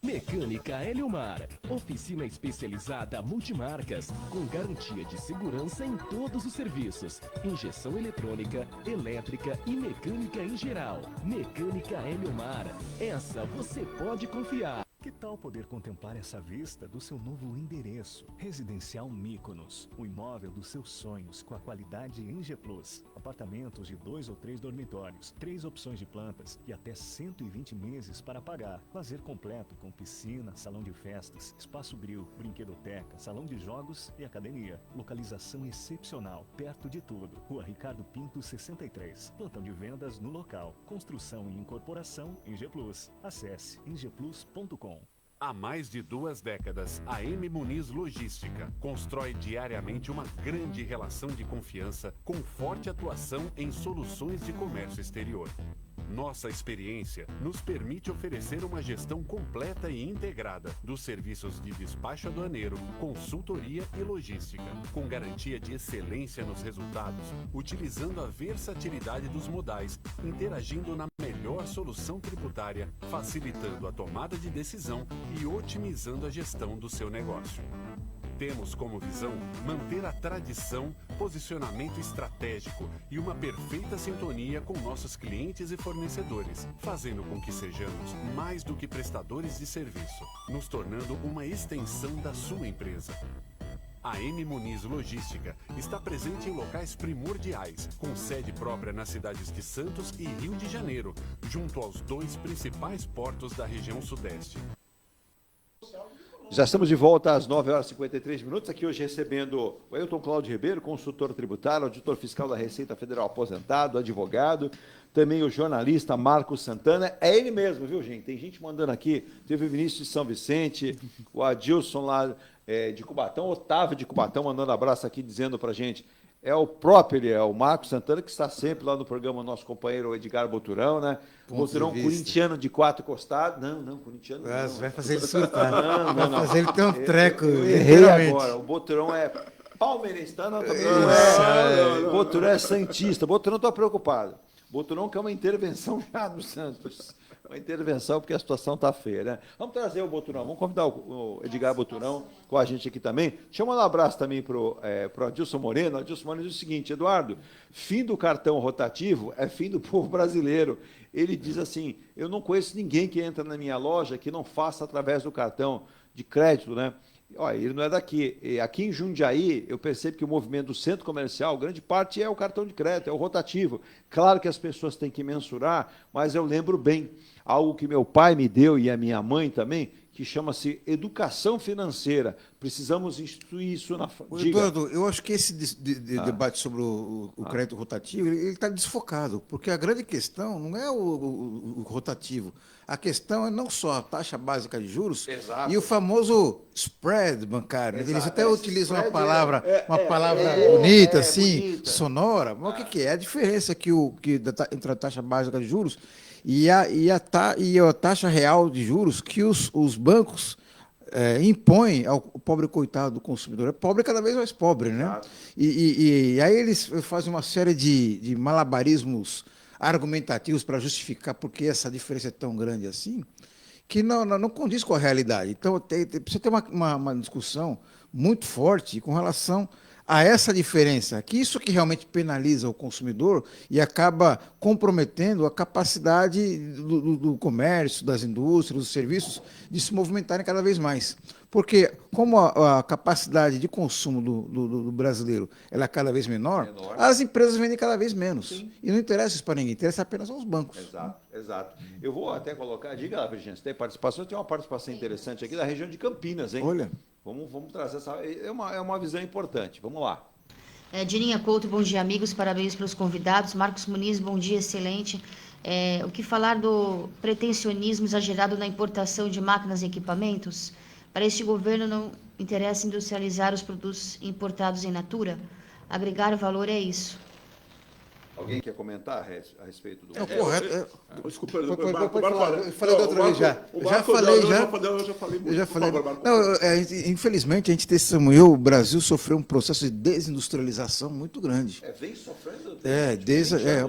Mecânica Eliomar, oficina especializada multimarcas, com garantia de segurança em todos os serviços, injeção eletrônica, elétrica e mecânica em geral. Mecânica Eliomar, essa você pode confiar. Que tal poder contemplar essa vista do seu novo endereço? Residencial Mykonos, o imóvel dos seus sonhos com a qualidade ENGE Plus. Apartamentos de 2 ou 3 dormitórios, 3 opções de plantas e até 120 meses para pagar. Lazer completo com piscina, salão de festas, espaço grill, brinquedoteca, salão de jogos e academia. Localização excepcional, perto de tudo. Rua Ricardo Pinto 63. Plantão de vendas no local. Construção e incorporação ENGE Plus. Acesse engeplus.com. Há mais de 2 décadas, a M Muniz Logística constrói diariamente uma grande relação de confiança com forte atuação em soluções de comércio exterior. Nossa experiência nos permite oferecer uma gestão completa e integrada dos serviços de despacho aduaneiro, consultoria e logística, com garantia de excelência nos resultados, utilizando a versatilidade dos modais, interagindo na melhor solução tributária, facilitando a tomada de decisão e otimizando a gestão do seu negócio. Temos como visão manter a tradição, posicionamento estratégico e uma perfeita sintonia com nossos clientes e fornecedores, fazendo com que sejamos mais do que prestadores de serviço, nos tornando uma extensão da sua empresa. A M Muniz Logística está presente em locais primordiais, com sede própria nas cidades de Santos e Rio de Janeiro, junto aos 2 principais portos da região sudeste. Já estamos de volta às 9 horas e 53 minutos, aqui hoje recebendo o Ailton Cláudio Ribeiro, consultor tributário, auditor fiscal da Receita Federal aposentado, advogado, também o jornalista Marcos Santana, é ele mesmo, viu, gente? Tem gente mandando aqui, teve o Vinícius de São Vicente, o Adilson lá de Cubatão, o Otávio de Cubatão mandando abraço aqui, dizendo pra gente, é o próprio, ele é o Marcos Santana, que está sempre lá no programa, nosso companheiro Edgar Boturão, né? Boturão corintiano de 4 costados. Não, corintiano não. Vai fazer ele surtar. Não. Vai fazer ele ter um treco. Eu errei agora. O Boturão é palmeirense, não. Boturão é santista. Boturão está preocupado. Boturão quer uma intervenção já no Santos. Uma intervenção, porque a situação está feia, né? Vamos trazer o Boturão, vamos convidar o Edgar Boturão com a gente aqui também. Deixa eu mandar um abraço também para o Adilson Moreno. O Adilson Moreno diz o seguinte, Eduardo, fim do cartão rotativo é fim do povo brasileiro. Ele diz assim, eu não conheço ninguém que entra na minha loja que não faça através do cartão de crédito, né? Olha, ele não é daqui. Aqui em Jundiaí, eu percebo que o movimento do centro comercial, grande parte é o cartão de crédito, é o rotativo. Claro que as pessoas têm que mensurar, mas eu lembro bem, algo que meu pai me deu e a minha mãe também, que chama-se educação financeira. Precisamos instituir isso na... Eduardo, eu acho que esse debate sobre o crédito rotativo, ele está desfocado, porque a grande questão não é o rotativo. A questão é não só a taxa básica de juros, exato, e o famoso spread bancário. Exato. Eles até utilizam uma palavra bonita, assim, bonita, sonora. Mas o que é? A diferença entre a taxa básica de juros e a taxa real de juros que os bancos impõem ao pobre coitado do consumidor. É pobre cada vez mais pobre, né? E aí eles fazem uma série de malabarismos argumentativos para justificar por que essa diferença é tão grande assim, que não condiz com a realidade. Então, precisa ter uma discussão muito forte com relação a essa diferença, que isso que realmente penaliza o consumidor e acaba comprometendo a capacidade do comércio, das indústrias, dos serviços, de se movimentarem cada vez mais. Porque, como a capacidade de consumo do brasileiro ela é cada vez menor, as empresas vendem cada vez menos. Sim. E não interessa isso para ninguém, interessa apenas aos bancos. Exato. Eu vou até colocar, diga lá, Virgínia, se tem participação, tem uma participação interessante aqui da região de Campinas, hein? Olha. Vamos trazer essa... É uma visão importante. Vamos lá. Dininha Couto, bom dia, amigos. Parabéns pelos convidados. Marcos Muniz, bom dia, excelente. O que falar do pretensionismo exagerado na importação de máquinas e equipamentos? Para este governo não interessa industrializar os produtos importados em natura? Agregar valor é isso. Alguém quer comentar a respeito do... correto. Desculpa, Marco, eu falei da outra vez já. Eu já falei. Não, infelizmente, a gente testemunhou, o Brasil sofreu um processo de desindustrialização muito grande. Vem sofrendo?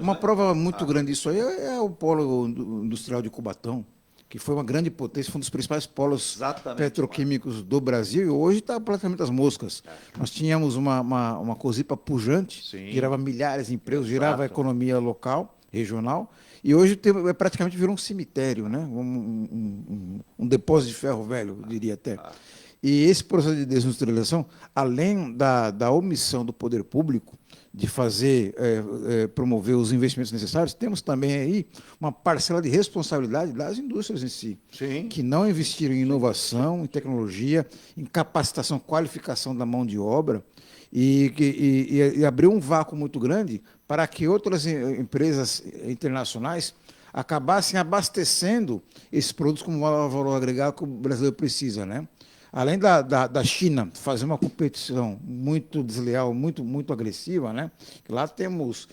Uma prova muito grande disso aí é o polo industrial de Cubatão, que foi uma grande potência, foi um dos principais polos petroquímicos do Brasil, e hoje está praticamente as moscas. Nós tínhamos uma cozipa pujante, gerava milhares de empregos, girava a economia local, regional, e hoje praticamente virou um cemitério, né? Um depósito de ferro velho, eu diria até. E esse processo de desindustrialização, além da omissão do poder público de fazer, promover os investimentos necessários, temos também aí uma parcela de responsabilidade das indústrias em si, que não investiram em inovação, em tecnologia, em capacitação, qualificação da mão de obra, e abriu um vácuo muito grande para que outras empresas internacionais acabassem abastecendo esses produtos com valor agregado que o brasileiro precisa, né? Além da China fazer uma competição muito desleal, muito agressiva, né? Lá temos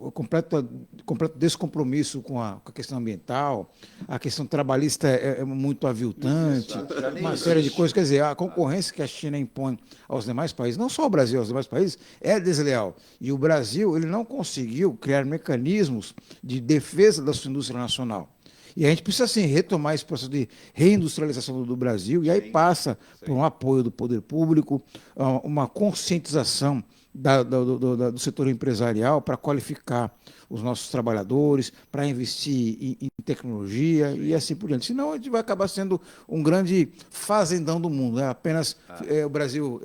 completo descompromisso com a questão ambiental, a questão trabalhista é muito aviltante, uma série de coisas. Quer dizer, a concorrência que a China impõe aos demais países, não só ao Brasil, aos demais países, é desleal. E o Brasil ele não conseguiu criar mecanismos de defesa da sua indústria nacional. E a gente precisa, assim, retomar esse processo de reindustrialização do Brasil, e aí passa por um apoio do poder público, uma conscientização do setor empresarial para qualificar os nossos trabalhadores, para investir em tecnologia e assim por diante. Senão a gente vai acabar sendo um grande fazendão do mundo, né? Apenas o Brasil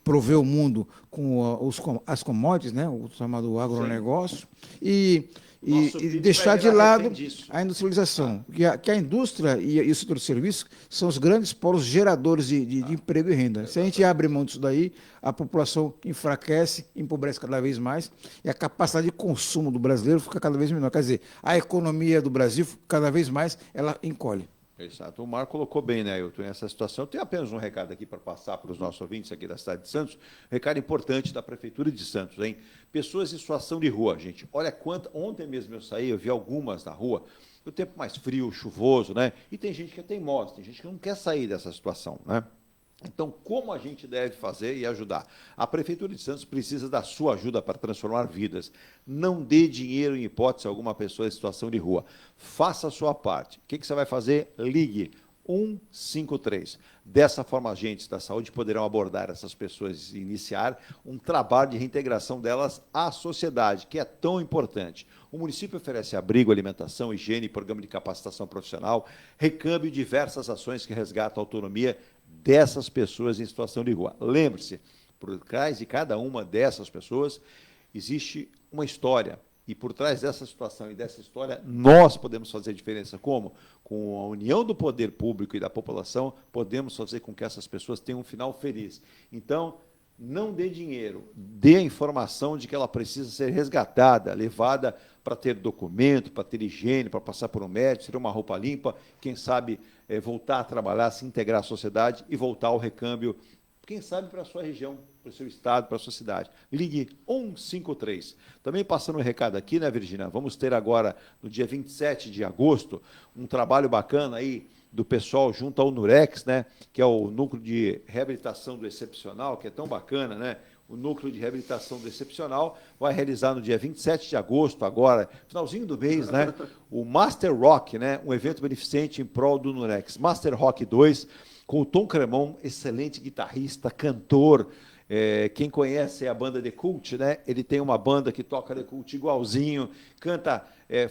prover o mundo com as commodities, né? O chamado agronegócio, e deixar de lado a industrialização. Que a indústria e o setor de serviços são os grandes polos geradores de emprego e renda. Se a gente abre mão disso daí, a população enfraquece, empobrece cada vez mais, e a capacidade de consumo do brasileiro fica cada vez menor. Quer dizer, a economia do Brasil, cada vez mais, ela encolhe. Exato. O Marco colocou bem, né, Ailton, essa situação. Eu tenho apenas um recado aqui para passar para os nossos ouvintes aqui da cidade de Santos, um recado importante da Prefeitura de Santos, hein? Pessoas em situação de rua, gente. Olha ontem mesmo eu saí, eu vi algumas na rua, o tempo mais frio, chuvoso, né? E tem gente que é teimosa, tem gente que não quer sair dessa situação, né? Então, como a gente deve fazer e ajudar? A Prefeitura de Santos precisa da sua ajuda para transformar vidas. Não dê dinheiro, em hipótese alguma, pessoa em situação de rua. Faça a sua parte. O que você vai fazer? Ligue 153. Dessa forma, agentes da saúde poderão abordar essas pessoas e iniciar um trabalho de reintegração delas à sociedade, que é tão importante. O município oferece abrigo, alimentação, higiene, programa de capacitação profissional, recâmbio e diversas ações que resgatam a autonomia dessas pessoas em situação de rua. Lembre-se, por trás de cada uma dessas pessoas existe uma história. E por trás dessa situação e dessa história, nós podemos fazer diferença. Como? Com a união do poder público e da população, podemos fazer com que essas pessoas tenham um final feliz. Então, não dê dinheiro, dê a informação de que ela precisa ser resgatada, levada para ter documento, para ter higiene, para passar por um médico, ter uma roupa limpa, quem sabe voltar a trabalhar, se integrar à sociedade e voltar ao recâmbio, quem sabe para a sua região, para o seu estado, para a sua cidade. Ligue 153. Também passando um recado aqui, né, Virgínia? Vamos ter agora, no dia 27 de agosto, um trabalho bacana aí do pessoal junto ao Nurex, né, que é o Núcleo de Reabilitação do Excepcional, que é tão bacana, né? O Núcleo de Reabilitação do Excepcional vai realizar no dia 27 de agosto, agora, finalzinho do mês, né? O Master Rock, né? Um evento beneficente em prol do Nurex. Master Rock 2, com o Tom Cremon, excelente guitarrista, cantor. Quem conhece a banda The Cult, né? Ele tem uma banda que toca The Cult igualzinho, canta,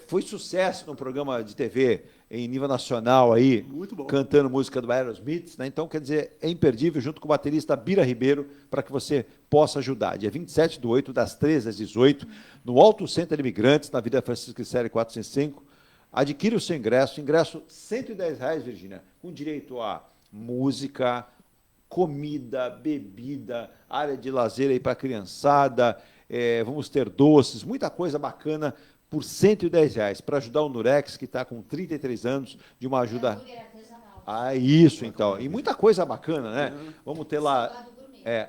foi sucesso no programa de TV em nível nacional aí, cantando música do Aerosmith, né? Então, quer dizer, é imperdível, junto com o baterista Bira Ribeiro, para que você possa ajudar. Dia 27/8, das 13 às 18, no Auto Center Imigrantes, na Avenida Francisco Glicério 405. Adquire o seu ingresso R$ 110, Virgínia, com direito a música, comida, bebida, área de lazer aí para a criançada, vamos ter doces, muita coisa bacana por R$ 110, para ajudar o Nurex, que está com 33 anos, de uma ajuda... Isso, então. E muita coisa bacana, né? Vamos ter lá,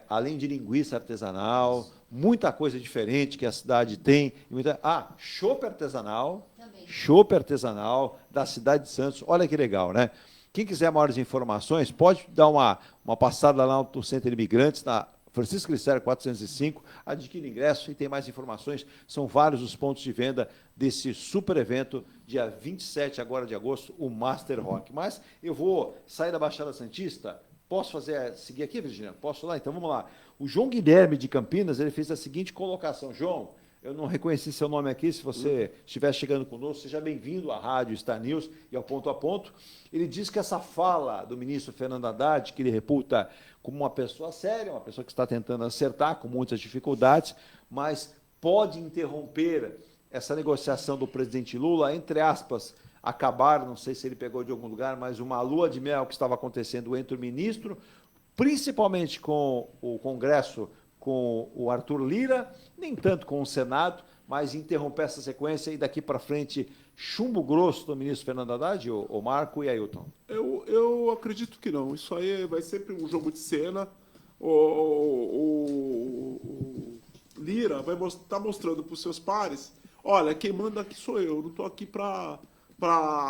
além de linguiça artesanal, muita coisa diferente que a cidade tem. Chopp artesanal, chopp artesanal da cidade de Santos. Olha que legal, né? Quem quiser maiores informações, pode dar uma passada lá no Centro Imigrantes, na Francisco Glicério 405, adquire ingresso e tem mais informações. São vários os pontos de venda desse super evento, dia 27 agora de agosto, o Master Rock. Mas eu vou sair da Baixada Santista Posso seguir aqui, Virginia? Posso lá? Então vamos lá. O João Guilherme de Campinas, ele fez a seguinte colocação. João, eu não reconheci seu nome aqui, se você estiver chegando conosco, seja bem-vindo à Rádio Star News e ao Ponto a Ponto. Ele diz que essa fala do ministro Fernando Haddad, que ele reputa como uma pessoa séria, uma pessoa que está tentando acertar com muitas dificuldades, mas pode interromper essa negociação do presidente Lula, entre aspas, acabar, não sei se ele pegou de algum lugar, mas uma lua de mel que estava acontecendo entre o ministro, principalmente com o Congresso, com o Arthur Lira, nem tanto com o Senado, mas interromper essa sequência e daqui para frente chumbo grosso do ministro Fernando Haddad, o Marco e Ailton? Eu acredito que não. Isso aí vai sempre um jogo de cena. O Lira vai estar mostrando para os seus pares, olha, quem manda aqui sou eu, não estou aqui para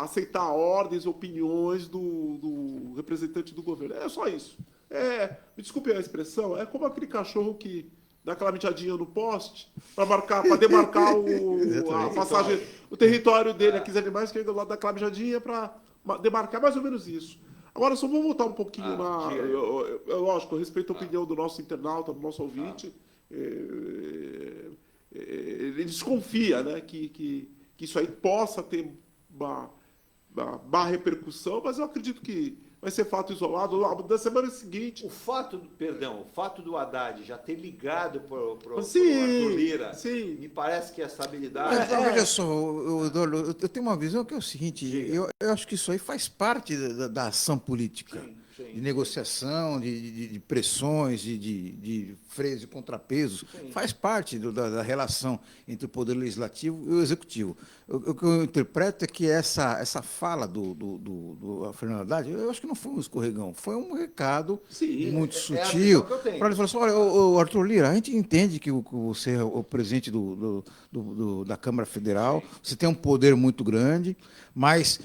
aceitar ordens, opiniões do representante do governo. É só isso. Me desculpe a expressão, é como aquele cachorro que dá aquela mijadinha no poste para demarcar a passagem, o território dele, aqueles animais que lá dá aquela mijadinha para demarcar, mais ou menos isso. Agora, só vou voltar um pouquinho lógico, eu respeito a opinião do nosso internauta, do nosso ouvinte. Ele desconfia, né, que isso aí possa ter uma repercussão, mas eu acredito que vai ser fato isolado. Da semana seguinte... O fato do Haddad já ter ligado para o Sim, Arthur Lira, sim. me parece que a estabilidade... Olha só, Eduardo, eu tenho uma visão que é o seguinte, eu acho que isso aí faz parte da ação política. Sim. De negociação, de pressões, de freios e contrapesos, faz parte da relação entre o Poder Legislativo e o Executivo. O que eu interpreto é que essa fala do Fernando Haddad, eu acho que não foi um escorregão, foi um recado muito sutil. Para ele falar assim, olha, o Arthur Lira, a gente entende que você é o presidente da Câmara Federal, você tem um poder muito grande, mas...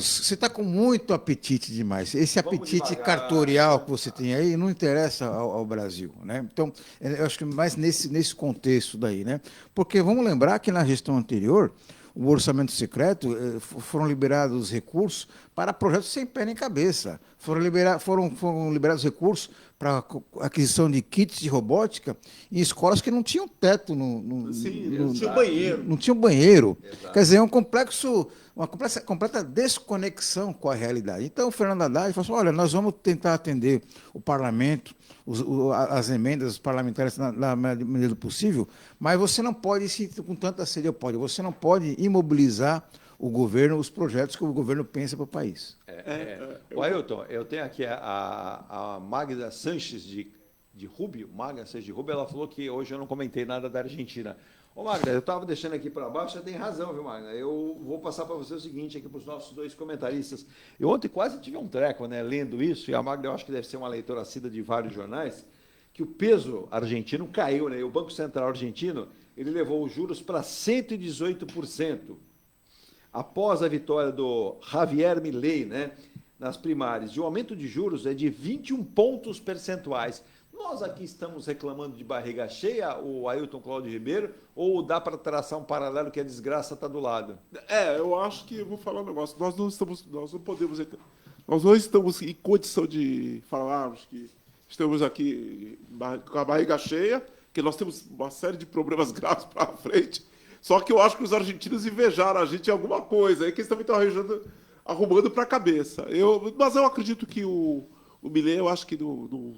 você está com muito apetite demais. Esse apetite cartorial que você tem aí não interessa ao Brasil, né? Então, eu acho que mais nesse contexto daí, né? Porque vamos lembrar que na gestão anterior, o orçamento secreto, foram liberados recursos para projetos sem pé nem cabeça. Foram liberados recursos para aquisição de kits de robótica em escolas que não tinham teto, não tinha banheiro. Não tinha banheiro. Exato. Quer dizer, é uma completa desconexão com a realidade. Então, o Fernando Haddad falou assim, olha, nós vamos tentar atender o parlamento, as emendas parlamentares na medida do possível, mas você não pode, com tanta sede, você não pode imobilizar o governo, os projetos que o governo pensa para o país. O Ailton, eu tenho aqui a Magda Sanches de Rubio, ela falou que hoje eu não comentei nada da Argentina. Ô, Magda, eu estava deixando aqui para baixo, você tem razão, viu, Magda? Eu vou passar para você o seguinte, aqui para os nossos dois comentaristas. Eu ontem quase tive um treco, né, lendo isso, e a Magda, eu acho que deve ser uma leitora assídua de vários jornais, que o peso argentino caiu, né? E o Banco Central argentino, ele levou os juros para 118%. Após a vitória do Javier Milei, né, nas primárias, e o aumento de juros é de 21 pontos percentuais. Nós aqui estamos reclamando de barriga cheia, o Ailton Cláudio Ribeiro, ou dá para traçar um paralelo que a desgraça está do lado? Eu acho que, eu vou falar um negócio, nós não estamos em condição de falarmos que estamos aqui com a barriga cheia, que nós temos uma série de problemas graves para frente, só que eu acho que os argentinos invejaram a gente em alguma coisa, aí que eles também estão arrumando para a cabeça. Mas eu acredito que o Milei, eu acho que não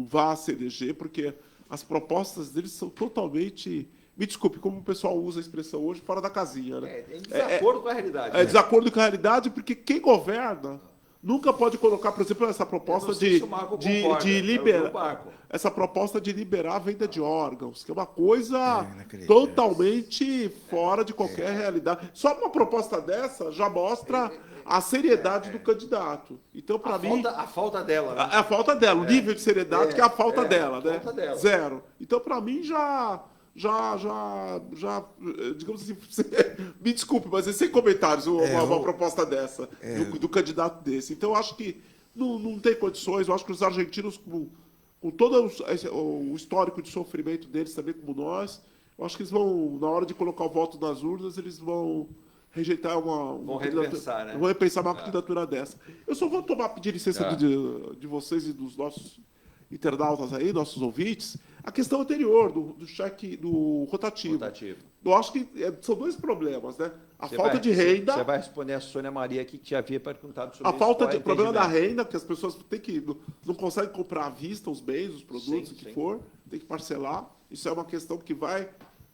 vá se eleger, porque as propostas deles são totalmente, me desculpe, como o pessoal usa a expressão hoje, fora da casinha. Né? Em desacordo com a realidade. Desacordo com a realidade, porque quem governa nunca pode colocar, por exemplo, essa proposta de liberar essa proposta de liberar a venda de órgãos, que é uma coisa totalmente fora de qualquer realidade. Só uma proposta dessa já mostra a seriedade do candidato. Então, para mim... A falta dela. Né? A falta dela, o nível de seriedade que é a falta dela, né? Falta dela. Zero. Então, para mim, já, digamos assim, me desculpe, mas é sem comentários uma proposta dessa, do candidato desse. Então, eu acho que não tem condições. Eu acho que os argentinos, com todo o histórico de sofrimento deles, também como nós, eu acho que eles vão, na hora de colocar o voto nas urnas, eles vão rejeitar Vão repensar, né? Vão repensar uma candidatura dessa. Eu só vou pedir licença de vocês e dos nossos internautas aí, nossos ouvintes, a questão anterior do cheque do rotativo. Eu acho que são dois problemas, né? A falta de renda. Você vai responder a Sônia Maria aqui, que te havia perguntado sobre a falta de problema da entendimento. renda, que as pessoas não conseguem comprar à vista os bens, os produtos, o que for, tem que parcelar. Isso é uma questão que vai.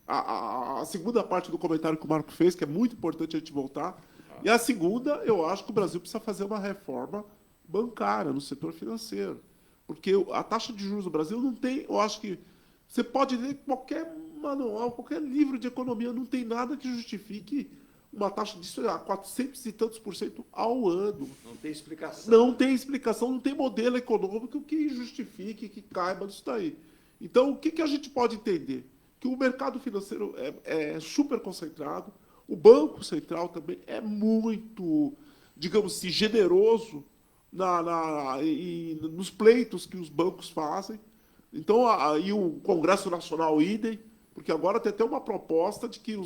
A segunda parte do comentário que o Marco fez, que é muito importante a gente voltar. E a segunda, eu acho que o Brasil precisa fazer uma reforma bancária no setor financeiro. Porque a taxa de juros do Brasil não tem. Eu acho que você pode ler qualquer manual, qualquer livro de economia, não tem nada que justifique uma taxa de 400 e tantos % ao ano. Não tem explicação. Não tem explicação, não tem modelo econômico que justifique, que caiba disso daí. Então, o que a gente pode entender? Que o mercado financeiro é super concentrado, o Banco Central também é muito, digamos assim, generoso nos pleitos que os bancos fazem. Então, aí o Congresso Nacional idem, porque agora tem até uma proposta de que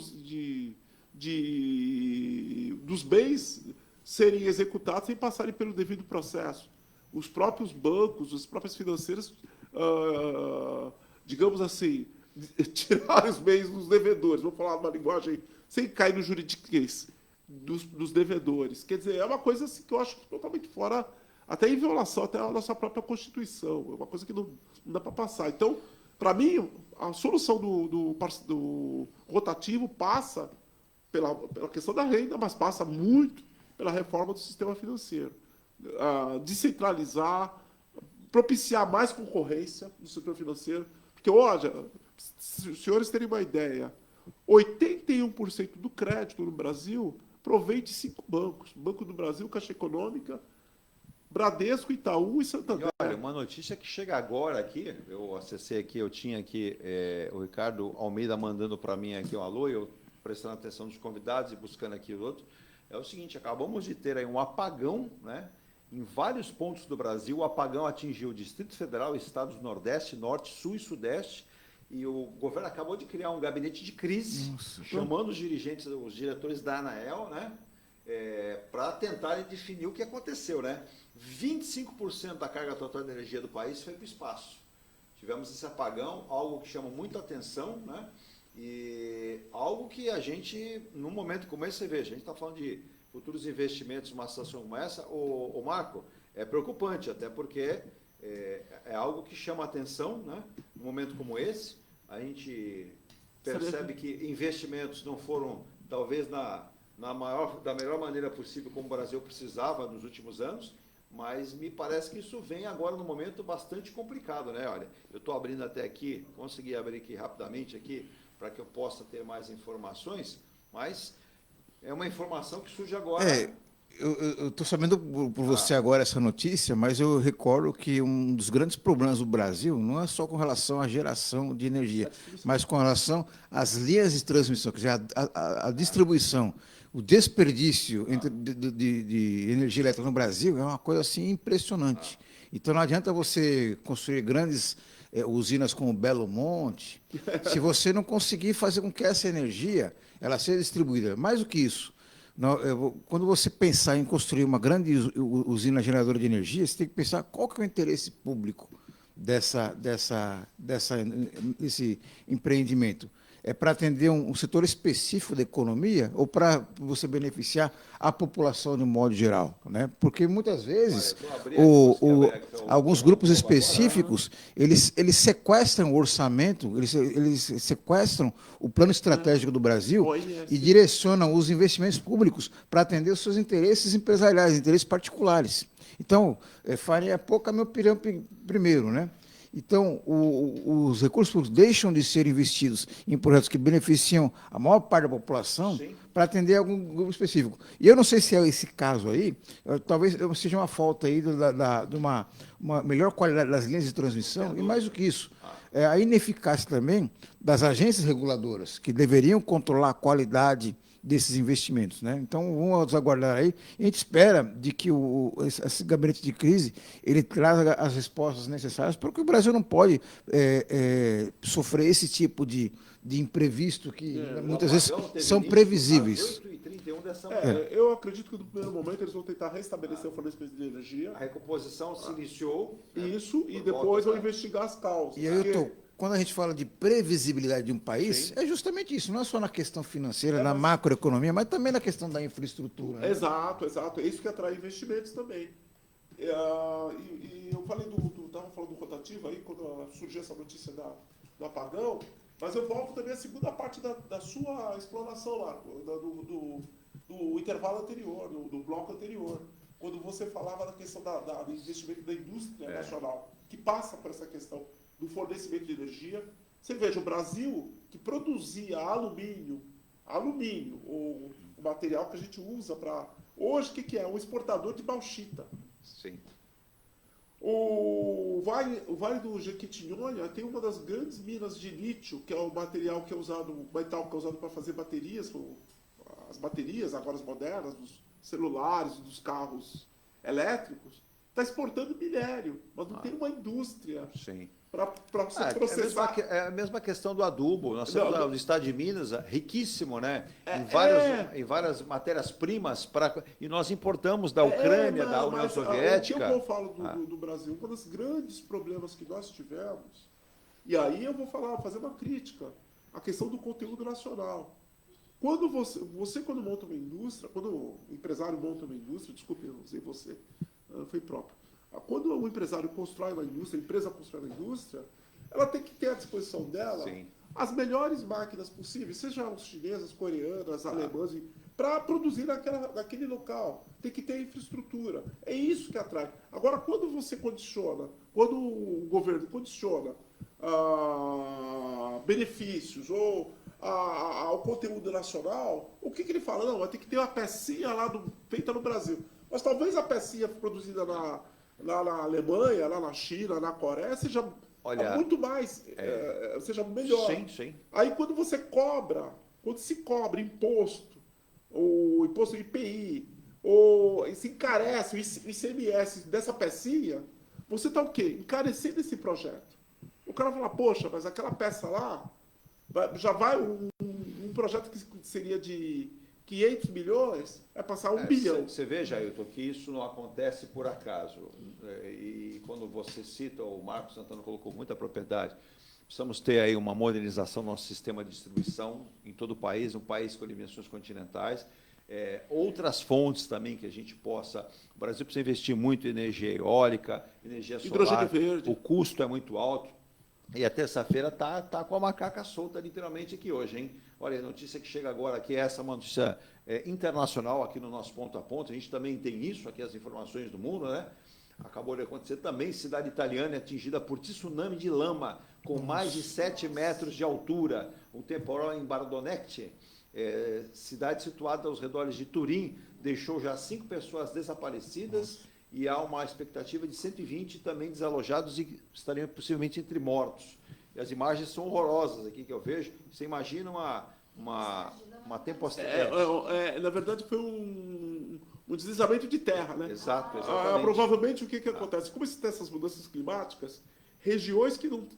dos bens serem executados sem passarem pelo devido processo. Os próprios bancos, as próprias financeiras, digamos assim, tirar os bens dos devedores, vou falar uma linguagem sem cair no juridiquês, dos devedores. Quer dizer, é uma coisa assim, que eu acho totalmente fora, até em violação até a nossa própria Constituição, é uma coisa que não dá para passar. Então, para mim, a solução do rotativo passa pela questão da renda, mas passa muito pela reforma do sistema financeiro. Descentralizar, propiciar mais concorrência no setor financeiro, porque, olha, se os senhores terem uma ideia, 81% do crédito no Brasil provém de 5 bancos. Banco do Brasil, Caixa Econômica, Bradesco, Itaú e Santander. E olha, uma notícia que chega agora aqui, eu acessei aqui, eu tinha aqui o Ricardo Almeida mandando para mim aqui um alô, eu prestando atenção nos convidados e buscando aqui o outro, é o seguinte, acabamos de ter aí um apagão, né? Em vários pontos do Brasil, o apagão atingiu o Distrito Federal, estados do Nordeste, Norte, Sul e Sudeste, e o governo acabou de criar um gabinete de crise, chamando os dirigentes, os diretores da ANAEL, né, para tentarem definir o que aconteceu, né? 25% da carga total de energia do país foi para o espaço. Tivemos esse apagão, algo que chama muita atenção, né? E algo que a gente, num momento como esse, você veja, a gente está falando de futuros investimentos numa situação como essa, o Marco, é preocupante, até porque é algo que chama atenção, né? Num momento como esse, a gente percebe que investimentos não foram, talvez, da melhor maneira possível como o Brasil precisava nos últimos anos, mas me parece que isso vem agora num momento bastante complicado, né? Olha, eu estou abrindo até aqui, consegui abrir aqui rapidamente aqui, para que eu possa ter mais informações, mas é uma informação que surge agora. Eu estou sabendo por você agora essa notícia, mas eu recordo que um dos grandes problemas do Brasil não é só com relação à geração de energia, mas com relação às linhas de transmissão, quer dizer, a distribuição, o desperdício de energia elétrica no Brasil é uma coisa assim impressionante. Então não adianta você construir grandes usinas como Belo Monte, se você não conseguir fazer com que essa energia ela seja distribuída. Mais do que isso, quando você pensar em construir uma grande usina geradora de energia, você tem que pensar qual que é o interesse público desse empreendimento. É para atender um setor específico da economia ou para você beneficiar a população de um modo geral, né? Porque muitas vezes alguns grupos específicos eles sequestram o orçamento, eles sequestram o plano estratégico do Brasil e direcionam os investimentos públicos para atender os seus interesses empresariais, interesses particulares. Então, faria pouco a minha opinião primeiro, né? Então, os recursos públicos deixam de ser investidos em projetos que beneficiam a maior parte da população para atender algum grupo específico. E eu não sei se é esse caso aí, talvez seja uma falta aí de uma melhor qualidade das linhas de transmissão, e mais do que isso, a ineficácia também das agências reguladoras, que deveriam controlar a qualidade desses investimentos, né? Então, vamos aguardar aí. A gente espera de que esse gabinete de crise ele traga as respostas necessárias, porque o Brasil não pode sofrer esse tipo de imprevisto que muitas vezes são previsíveis. 8h38, 31 de dezembro. Eu acredito que no primeiro momento eles vão tentar restabelecer o fornecimento de energia. A recomposição se iniciou. Isso, e depois vão investigar as causas. E aí, quando a gente fala de previsibilidade de um país, Sim. é justamente isso, não é só na questão financeira, na macroeconomia, mas também na questão da infraestrutura. Né? Exato. É isso que atrai investimentos também. E eu falei estava falando do rotativo aí, quando surgiu essa notícia do apagão, mas eu volto também à segunda parte da sua explanação lá, do intervalo anterior, do bloco anterior, quando você falava da questão do investimento da indústria nacional, que passa por essa questão do fornecimento de energia. Você veja, o Brasil, que produzia alumínio, o material que a gente usa para... Hoje, o que é? Um exportador de bauxita. Sim. O Vale do Jequitinhonha tem uma das grandes minas de lítio, que é o material que é usado, o metal que é usado para fazer baterias, as baterias agora as modernas, dos celulares, dos carros elétricos, está exportando minério, mas não tem uma indústria para processar. É a mesma questão do adubo. Nós temos o estado de Minas, riquíssimo, né? Em várias matérias-primas, e nós importamos da Ucrânia, da União Soviética. O que eu falo do Brasil, um dos grandes problemas que nós tivemos, e aí eu vou fazer uma crítica, a questão do conteúdo nacional. Quando quando monta uma indústria, quando o empresário monta uma indústria, desculpe, eu usei você, foi próprio. Quando o empresário constrói uma indústria, a empresa constrói uma indústria, ela tem que ter à disposição dela as melhores máquinas possíveis, sejam chinesas, coreanas, alemãs, para produzir naquele local. Tem que ter infraestrutura. É isso que atrai. Agora, quando o governo condiciona benefícios ou ao conteúdo nacional, o que ele fala? Não, vai ter que ter uma pecinha lá feita no Brasil. Mas talvez a pecinha produzida lá na Alemanha, lá na China, na Coreia, seja muito mais, seja melhor. Sim. Aí quando se cobra imposto, o imposto de IPI, ou se encarece o ICMS dessa pecinha, você está o quê? Encarecendo esse projeto. O cara fala, poxa, mas aquela peça lá, já vai um projeto que seria de 500 milhões, vai passar 1 bilhão. Você veja, Ailton, que isso não acontece por acaso. E quando você cita, o Marcos Santana colocou muita propriedade, precisamos ter aí uma modernização do nosso sistema de distribuição em todo o país, um país com dimensões continentais, outras fontes também que a gente possa... O Brasil precisa investir muito em energia eólica, energia solar. Hidrogênio verde. O custo é muito alto. E a terça-feira tá com a macaca solta, literalmente, aqui hoje, hein? Olha, a notícia que chega agora aqui, essa é uma notícia internacional aqui no nosso ponto a ponto. A gente também tem isso aqui, as informações do mundo, né? Acabou de acontecer também, cidade italiana é atingida por tsunami de lama, com mais de 7 metros de altura. Um temporal em Bardonecce, cidade situada aos redores de Turim, deixou já 5 pessoas desaparecidas. E há uma expectativa de 120 também desalojados e estariam possivelmente entre mortos. E as imagens são horrorosas aqui que eu vejo. Você imagina uma tempestade. Na verdade, foi um deslizamento de terra, né? Exatamente. Provavelmente, o que acontece? Como tem essas mudanças climáticas, regiões que não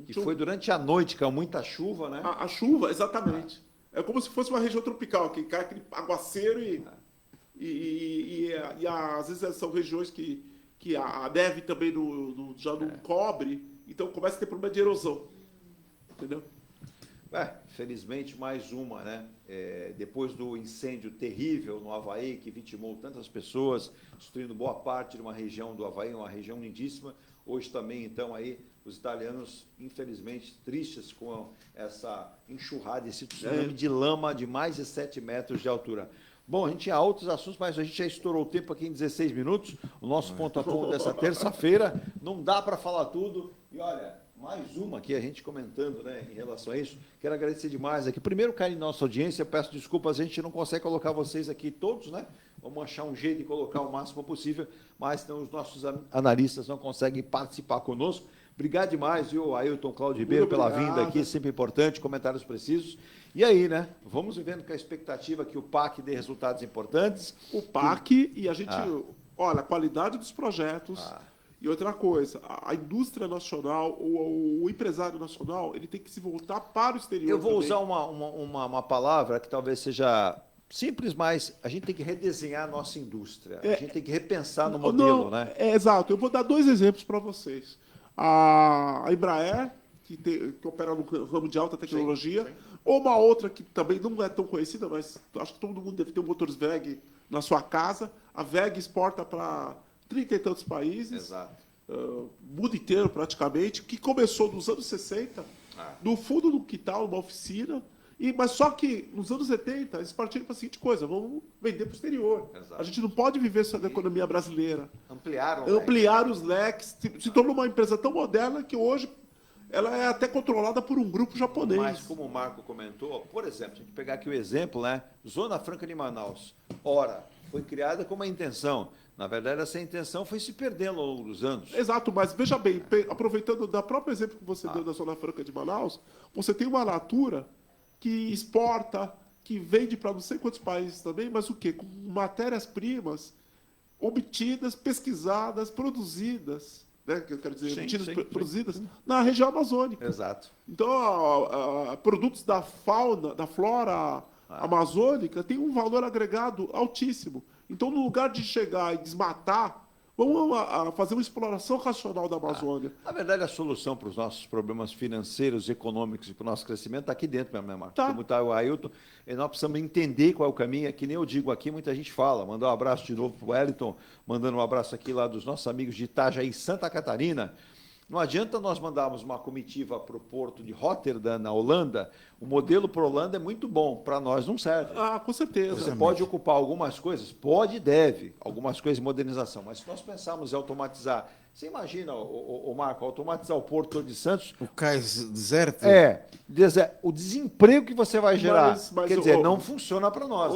E foi durante a noite, caiu muita chuva, né? A chuva, exatamente. É como se fosse uma região tropical, que cai aquele aguaceiro e às vezes são regiões que a neve também já não cobre, então começa a ter problema de erosão. Entendeu? Felizmente, mais uma, né? Depois do incêndio terrível no Havaí, que vitimou tantas pessoas, destruindo boa parte de uma região do Havaí, uma região lindíssima, hoje também, então, aí, os italianos, infelizmente, tristes com essa enxurrada, esse tsunami de lama de mais de 7 metros de altura. Bom, a gente tinha outros assuntos, mas a gente já estourou o tempo aqui em 16 minutos. O nosso ponto a ponto dessa terça-feira. Não dá para falar tudo. E olha, mais uma aqui, a gente comentando, né, em relação a isso. Quero agradecer demais aqui. Primeiro, carinho nossa audiência. Peço desculpas, a gente não consegue colocar vocês aqui todos, né? Vamos achar um jeito de colocar o máximo possível, mas então, os nossos analistas não conseguem participar conosco. Obrigado demais, viu, Ailton Cláudio Ribeiro, pela vinda aqui, sempre importante, comentários precisos. E aí, né? Vamos vivendo com a expectativa que o PAC dê resultados importantes. O PAC e a gente... Olha, a qualidade dos projetos. E outra coisa, a indústria nacional, o empresário nacional, ele tem que se voltar para o exterior. Eu vou usar uma palavra que talvez seja simples, mas a gente tem que redesenhar a nossa indústria. A É, gente tem que repensar no modelo, não, né? exato. Eu vou dar 2 exemplos para vocês. A Embraer, que opera no ramo de alta tecnologia, Sim, sim. ou uma outra que também não é tão conhecida, mas acho que todo mundo deve ter um motores VEG na sua casa. A VEG exporta para 30 e tantos países, Exato. o mundo inteiro praticamente, que começou nos anos 60, no fundo do quintal, numa oficina, mas só que nos anos 70 eles partiram para a seguinte coisa: vamos vender para o exterior. Exato. A gente não pode viver só da economia brasileira. Ampliaram Os leques, se tornou uma empresa tão moderna que hoje ela é até controlada por um grupo japonês. Mas como o Marco comentou, por exemplo, a gente pegar aqui o exemplo, né? Zona Franca de Manaus. Ora, foi criada com uma intenção. Na verdade, essa intenção foi se perdendo ao longo dos anos. Exato, mas veja bem, aproveitando da próprio exemplo que você deu da Zona Franca de Manaus, você tem uma Natura que exporta, que vende para não sei quantos países também, mas o quê? Com matérias-primas obtidas, pesquisadas, produzidas, né? Eu quero dizer, produzidas na região amazônica. Exato. Então, produtos da fauna, da flora amazônica têm um valor agregado altíssimo. Então, no lugar de chegar e desmatar, vamos fazer uma exploração racional da Amazônia. Na verdade, a solução para os nossos problemas financeiros, econômicos e para o nosso crescimento está aqui dentro mesmo, né, Marcos? Tá. Como está o Ailton, e nós precisamos entender qual é o caminho. É que nem eu digo aqui, muita gente fala. Mandar um abraço de novo para o Wellington, mandando um abraço aqui lá dos nossos amigos de Itajaí, Santa Catarina. Não adianta nós mandarmos uma comitiva para o porto de Rotterdam, na Holanda. O modelo para a Holanda é muito bom, para nós não serve. Com certeza. Você pode ocupar algumas coisas, pode e deve, algumas coisas de modernização, mas se nós pensarmos em automatizar, você imagina, o Marco, automatizar o Porto de Santos... O cais deserto? O desemprego que você vai gerar, quer dizer, não funciona para nós.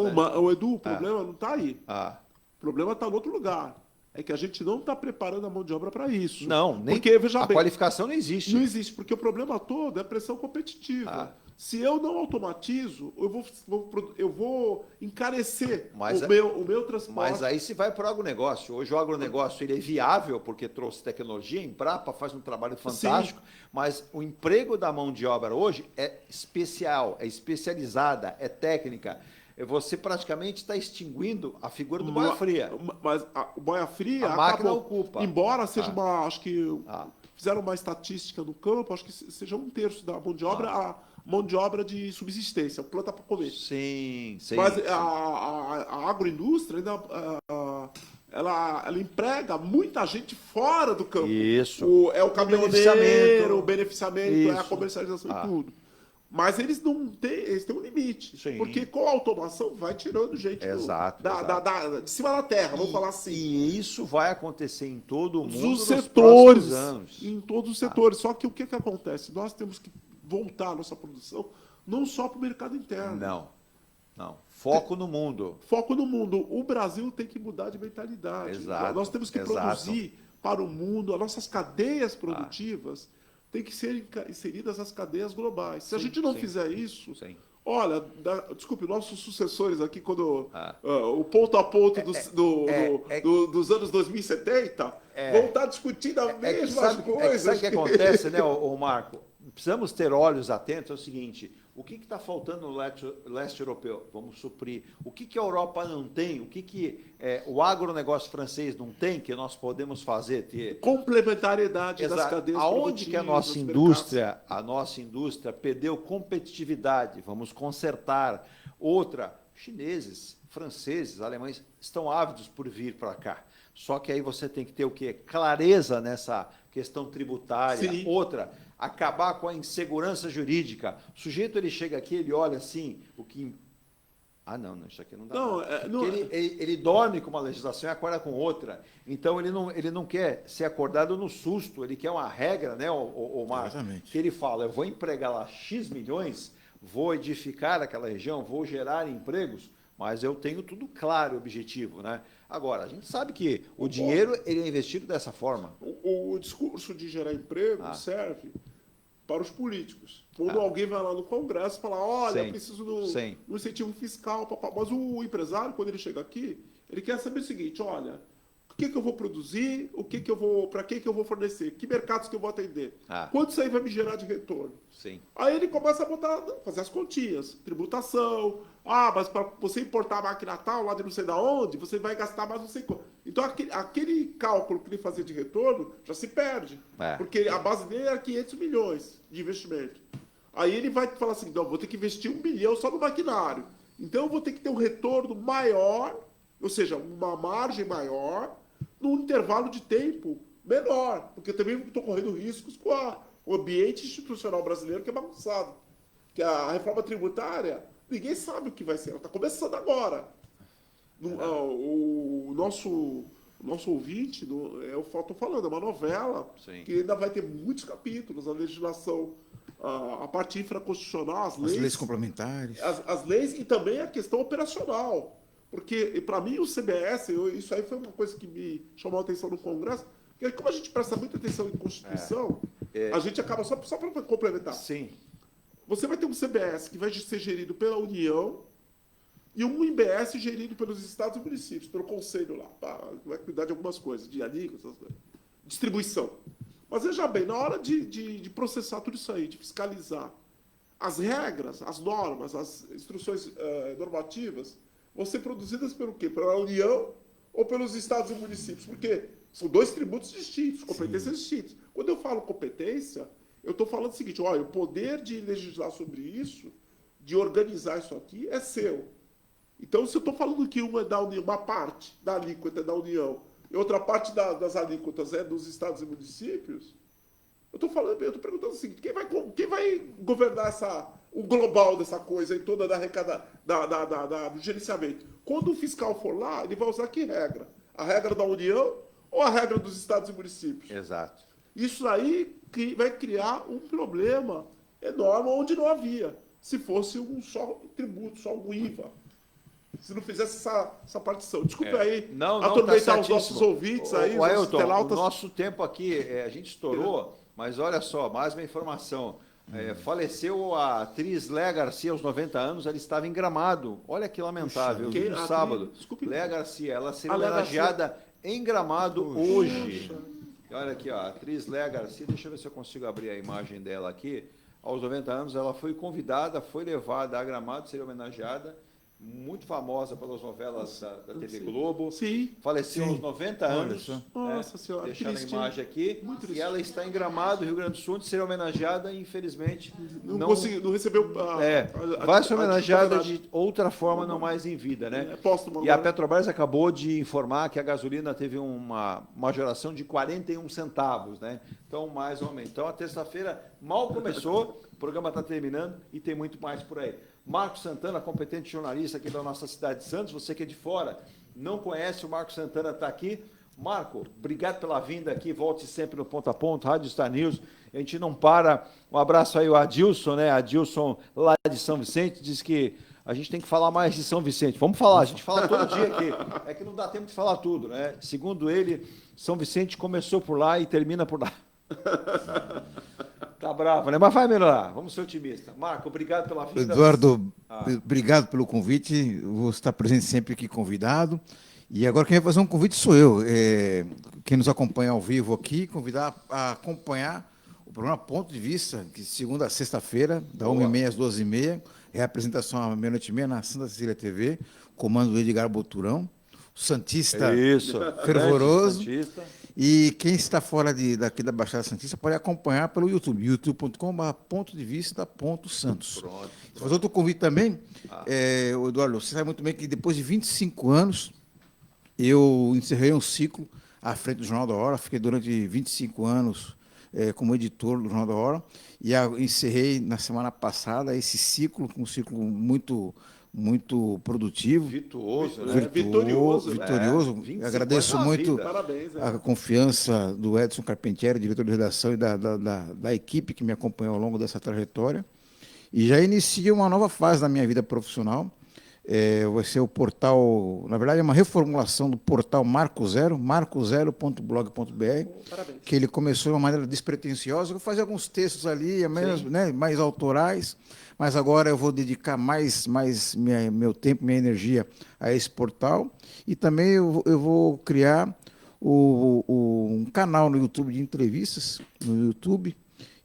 Edu, o problema não está aí. O problema está em outro lugar. É que a gente não está preparando a mão de obra para isso. Não, nem porque, veja a bem, qualificação não existe. Não existe, porque o problema todo é a pressão competitiva. Se eu não automatizo, eu vou encarecer o meu transporte. Mas aí se vai para o agronegócio. Hoje o agronegócio ele é viável porque trouxe tecnologia, a Embrapa faz um trabalho fantástico, mas o emprego da mão de obra hoje é especial, é especializada, é técnica. Você praticamente está extinguindo a figura do boia fria. Mas o boia fria... A máquina ocupa. Embora seja acho que fizeram uma estatística no campo, acho que seja 1/3 da mão de obra, a mão de obra de subsistência, planta para comer. Sim. Mas a agroindústria ainda... Ela emprega muita gente fora do campo. Isso. É o caminhoneiro, o beneficiamento, é a comercialização e tudo. Mas eles não têm, eles têm um limite. Sim. Porque com a automação vai tirando gente de cima da terra, vamos falar assim. E isso vai acontecer em todo o mundo nos setores, anos. em todos os setores. Só que o que acontece? Nós temos que voltar a nossa produção não só para o mercado interno. Não. Foco no mundo. Foco no mundo. O Brasil tem que mudar de mentalidade. Exato. Nós temos que produzir para o mundo. As nossas cadeias produtivas têm que ser inseridas nas cadeias globais. Se a gente não fizer isso, olha, desculpe, nossos sucessores aqui, quando o ponto a ponto dos anos 2070, vão estar discutindo a mesma coisa. Sabe o que acontece, né, Marco? Precisamos ter olhos atentos, é o seguinte, o que está faltando no leste europeu? Vamos suprir. O que a Europa não tem? O que o agronegócio francês não tem, que nós podemos fazer? Complementariedade das cadeias produtivas. Aonde que a nossa indústria perdeu competitividade? Vamos consertar. Outra, chineses, franceses, alemães estão ávidos por vir para cá. Só que aí você tem que ter o quê? Clareza nessa questão tributária. Sim. Outra, acabar com a insegurança jurídica. O sujeito, ele chega aqui, ele olha assim, o que... não, isso aqui não dá. Ele dorme com uma legislação e acorda com outra. Então, ele não quer ser acordado no susto, ele quer uma regra, né, o Marcos? Que ele fala, eu vou empregar lá X milhões, vou edificar aquela região, vou gerar empregos, mas eu tenho tudo claro, objetivo, né? Agora, a gente sabe que o dinheiro ele é investido dessa forma. O discurso de gerar emprego serve para os políticos. Quando alguém vai lá no Congresso e fala, olha, eu preciso do incentivo fiscal, mas o empresário, quando ele chega aqui, ele quer saber o seguinte, olha, O que eu vou produzir, para quem que eu vou fornecer, que mercados que eu vou atender, quanto isso aí vai me gerar de retorno. Sim. Aí ele começa a fazer as continhas, tributação, mas para você importar a máquina tal, lá de não sei da onde, você vai gastar mais não sei quanto. Então aquele cálculo que ele fazia de retorno já se perde, porque a base dele era 500 milhões de investimento. Aí ele vai falar assim, não, vou ter que investir 1 bilhão só no maquinário. Então eu vou ter que ter um retorno maior, ou seja, uma margem maior, num intervalo de tempo menor, porque eu também estou correndo riscos com o ambiente institucional brasileiro que é bagunçado. Que a reforma tributária, ninguém sabe o que vai ser, ela está começando agora. O nosso ouvinte, eu estou falando, é uma novela que ainda vai ter muitos capítulos, a legislação, a parte infraconstitucional, as leis complementares. As leis e também a questão operacional. Porque, para mim, o CBS, isso aí foi uma coisa que me chamou a atenção no Congresso, porque como a gente presta muita atenção em Constituição, a gente acaba, só para complementar. Sim. Você vai ter um CBS que vai ser gerido pela União e um IBS gerido pelos estados e municípios, pelo Conselho lá. Vai cuidar de algumas coisas, de alíquotas, distribuição. Mas veja bem, na hora de processar tudo isso aí, de fiscalizar, as regras, as normas, as instruções normativas vão ser produzidas pelo quê? Pela União ou pelos estados e municípios? Porque são dois tributos distintos, competências distintas. Quando eu falo competência, eu estou falando o seguinte, olha, o poder de legislar sobre isso, de organizar isso aqui, é seu. Então, se eu estou falando que uma é da União, uma parte da alíquota é da União, e outra parte das alíquotas é dos estados e municípios, eu estou perguntando o seguinte, quem vai governar o global dessa coisa e toda do gerenciamento? Quando o fiscal for lá, ele vai usar que regra? A regra da União ou a regra dos estados e municípios? Exato. Isso aí vai criar um problema enorme onde não havia, se fosse só um tributo, só um IVA. Se não fizesse essa partição. Desculpe aí atormentar os nossos ouvintes aí, os Ailton, telautas. o nosso tempo aqui, a gente estourou, mas olha só, mais uma informação. Faleceu a atriz Léa Garcia aos 90 anos, ela estava em Gramado. Olha que lamentável, eu vi no sábado. Léa Garcia, ela será homenageada em Gramado hoje. Olha aqui, a atriz Léa Garcia, deixa eu ver se eu consigo abrir a imagem dela aqui. Aos 90 anos, ela foi convidada, foi levada a Gramado, seria homenageada. Muito famosa pelas novelas da TV Globo. Sim. Faleceu aos 90 anos. Nossa Senhora. Deixando a imagem aqui. E ela está em Gramado, Rio Grande do Sul, de ser homenageada e, infelizmente, não recebeu vai ser homenageada de outra forma, não mais em vida, né? E a Petrobras acabou de informar que a gasolina teve uma majoração de 41 centavos, né? Então, mais ou menos. Então, a terça-feira mal começou, o programa está terminando e tem muito mais por aí. Marcos Santana, competente jornalista aqui da nossa cidade de Santos. Você que é de fora, não conhece, o Marcos Santana está aqui. Marco, obrigado pela vinda aqui. Volte sempre no Ponto a Ponto, Rádio Star News. A gente não para. Um abraço aí ao Adilson, né? Adilson, lá de São Vicente, diz que a gente tem que falar mais de São Vicente. Vamos falar, a gente fala todo dia aqui. É que não dá tempo de falar tudo, né? Segundo ele, São Vicente começou por lá e termina por lá. Tá bravo, né? Mas vai melhorar. Vamos ser otimistas. Marco, obrigado pela vinda. Eduardo, obrigado pelo convite. Vou estar presente sempre aqui convidado. E agora quem vai fazer um convite sou eu. Quem nos acompanha ao vivo aqui, convidar a acompanhar o programa Ponto de Vista, que segunda a sexta-feira, da 1h30 às 12h30, é a apresentação à meia-noite e meia na Santa Cecília TV, comando do Edgar Boturão, o Santista fervoroso. Santista. E quem está fora daqui da Baixada Santista pode acompanhar pelo YouTube, youtube.com/pontovista.santos. Pronto. Fazer outro convite também, Eduardo, você sabe muito bem que depois de 25 anos, eu encerrei um ciclo à frente do Jornal da Hora, fiquei durante 25 anos como editor do Jornal da Hora, e encerrei na semana passada esse ciclo, um ciclo muito produtivo. Virtuoso, né? Vitorioso. Agradeço muito Parabéns, a confiança do Edson Carpentieri, diretor de redação, e da equipe que me acompanhou ao longo dessa trajetória. E já inicio uma nova fase da minha vida profissional. Vai ser o portal, na verdade, é uma reformulação do portal Marco Zero, marcozero.blog.br, que ele começou de uma maneira despretensiosa. Eu vou fazer alguns textos ali, mais autorais, mas agora eu vou dedicar mais meu tempo, minha energia a esse portal. E também eu vou criar um canal no YouTube de entrevistas, no YouTube.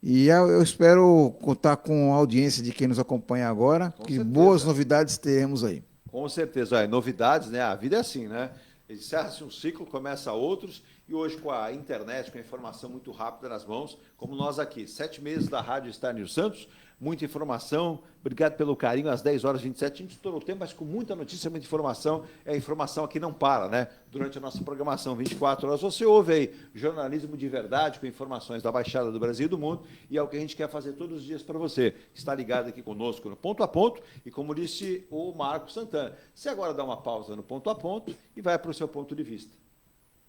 E eu espero contar com a audiência de quem nos acompanha agora, Com que certeza. boas novidades teremos aí. Com certeza. Olha, novidades, né? A vida é assim, né? Encerra-se um ciclo, começa outros, e hoje com a internet, com a informação muito rápida nas mãos, como nós aqui, 7 meses da Rádio Star News Santos, muita informação, obrigado pelo carinho, às 10h27, a gente estourou o tempo, mas com muita notícia, muita informação, a informação aqui não para, né? Durante a nossa programação, 24 horas, você ouve aí jornalismo de verdade, com informações da Baixada do Brasil e do mundo, e é o que a gente quer fazer todos os dias para você, que está ligado aqui conosco no Ponto a Ponto, e como disse o Marcos Santana, você agora dá uma pausa no Ponto a Ponto e vai para o seu ponto de vista.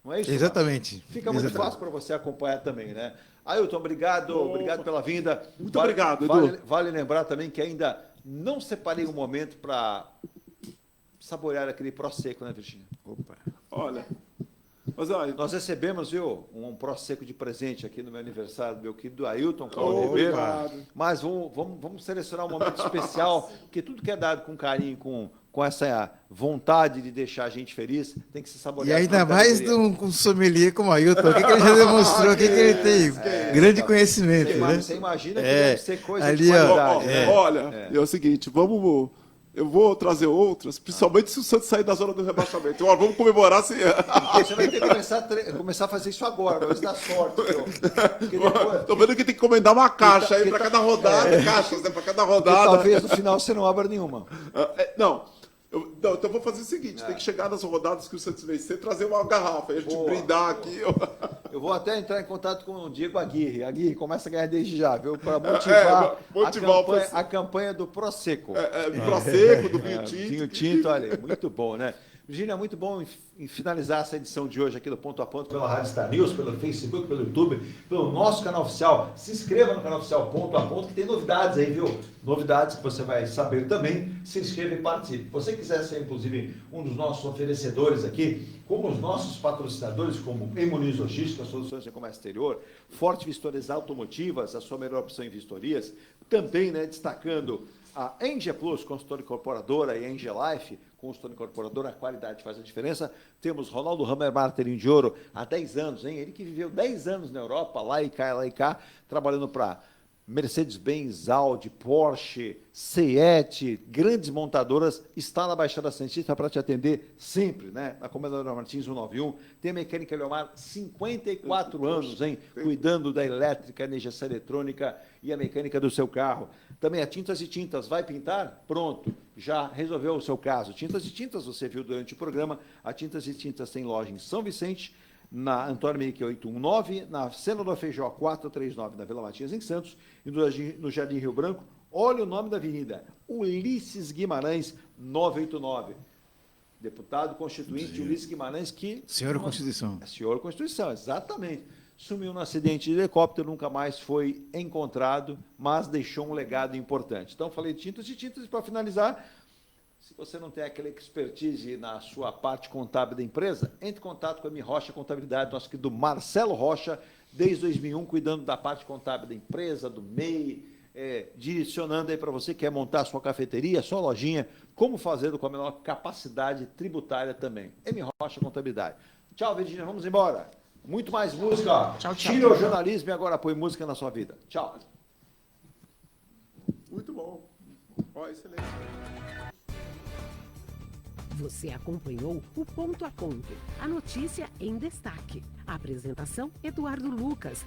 Não é isso? Exatamente. Marcos? Fica muito fácil para você acompanhar também, né? Ailton, obrigado pela vinda. Muito obrigado, Edu. Vale lembrar também que ainda não separei um momento para saborear aquele Prosecco, né, Virgínia? Opa. Olha, mas olha, Nós recebemos, viu, um Prosecco de presente aqui no meu aniversário do meu querido Ailton Paulo Ribeiro. Mas vamos selecionar um momento especial, porque tudo que é dado com carinho, com essa vontade de deixar a gente feliz, tem que se E saborear. ainda mais de um sommelier como o Ailton, o que ele já demonstrou aqui que ele tem grande conhecimento, né? Você imagina que deve ser coisa ali, de ó, qualidade. né? olha, é o seguinte, eu vou trazer outras, principalmente se o Santos sair da zona do rebaixamento. Ó, vamos comemorar se... Você vai ter que começar a fazer isso agora, vai dar sorte. Viu? Porque depois, Tô vendo que tem que encomendar uma caixa aí para cada rodada, caixas, né, para cada porque rodada. talvez no final você não abra nenhuma. Não, então eu vou fazer o seguinte, tem que chegar nas rodadas que o Santos vencer, trazer uma garrafa, aí a gente brindar aqui. Eu vou até entrar em contato com o Diego Aguirre. Aguirre, começa a ganhar desde já, viu? Para motivar a campanha do Prosecco. Prosecco, do vinho tinto. Vinho tinto, olha, muito bom, né? Virgínia, muito bom em finalizar essa edição de hoje aqui do Ponto a Ponto pela Rádio Star News, pelo Facebook, pelo YouTube, pelo nosso canal oficial. Se inscreva no canal oficial Ponto a Ponto, que tem novidades aí, viu? Novidades que você vai saber também. Se inscreva e participe. Se você quiser ser, inclusive, um dos nossos oferecedores aqui, como os nossos patrocinadores, como Muniz Logística, Soluções de Comércio Exterior, Forte Vistorias Automotivas, a sua melhor opção em vistorias, também, né, destacando a Engie Plus, consultora incorporadora, e a Engie Life, consultora incorporadora, a qualidade faz a diferença. Temos Ronaldo Hammer Martelinho de Ouro, há 10 anos, hein? Ele que viveu 10 anos na Europa, lá e cá, trabalhando para Mercedes-Benz, Audi, Porsche, Seat, grandes montadoras, está na Baixada Santista para te atender sempre, né? Na Comendador Martins 191. Tem a Mecânica Leomar, 54 anos, hein? Cuidando da elétrica, energia eletrônica e a mecânica do seu carro. Também a Tintas e Tintas, vai pintar? Pronto, já resolveu o seu caso. Tintas e Tintas, você viu durante o programa, a Tintas e Tintas tem loja em São Vicente, na Antônio Meike 819, na Senador Feijó 439, na Vila Matias, em Santos, e no Jardim Rio Branco. Olha o nome da avenida, Ulisses Guimarães 989. Deputado constituinte Ulisses Guimarães, que... Senhora Constituição. Senhora Constituição, exatamente. Sumiu no acidente de helicóptero, nunca mais foi encontrado, mas deixou um legado importante. Então, falei de Tintas e Tintas, e para finalizar, se você não tem aquela expertise na sua parte contábil da empresa, entre em contato com a Mi Rocha Contabilidade, nosso querido Marcelo Rocha, desde 2001, cuidando da parte contábil da empresa, do MEI, direcionando aí para você que quer montar a sua cafeteria, a sua lojinha, como fazer com a menor capacidade tributária também. Mi Rocha Contabilidade. Tchau, Virgínia, vamos embora. Muito mais música. Tchau, tchau. Tira o jornalismo e agora põe música na sua vida. Tchau. Muito bom. Ó, excelente. Você acompanhou o Ponto a Ponto. A notícia em destaque. A apresentação, Eduardo Lucas.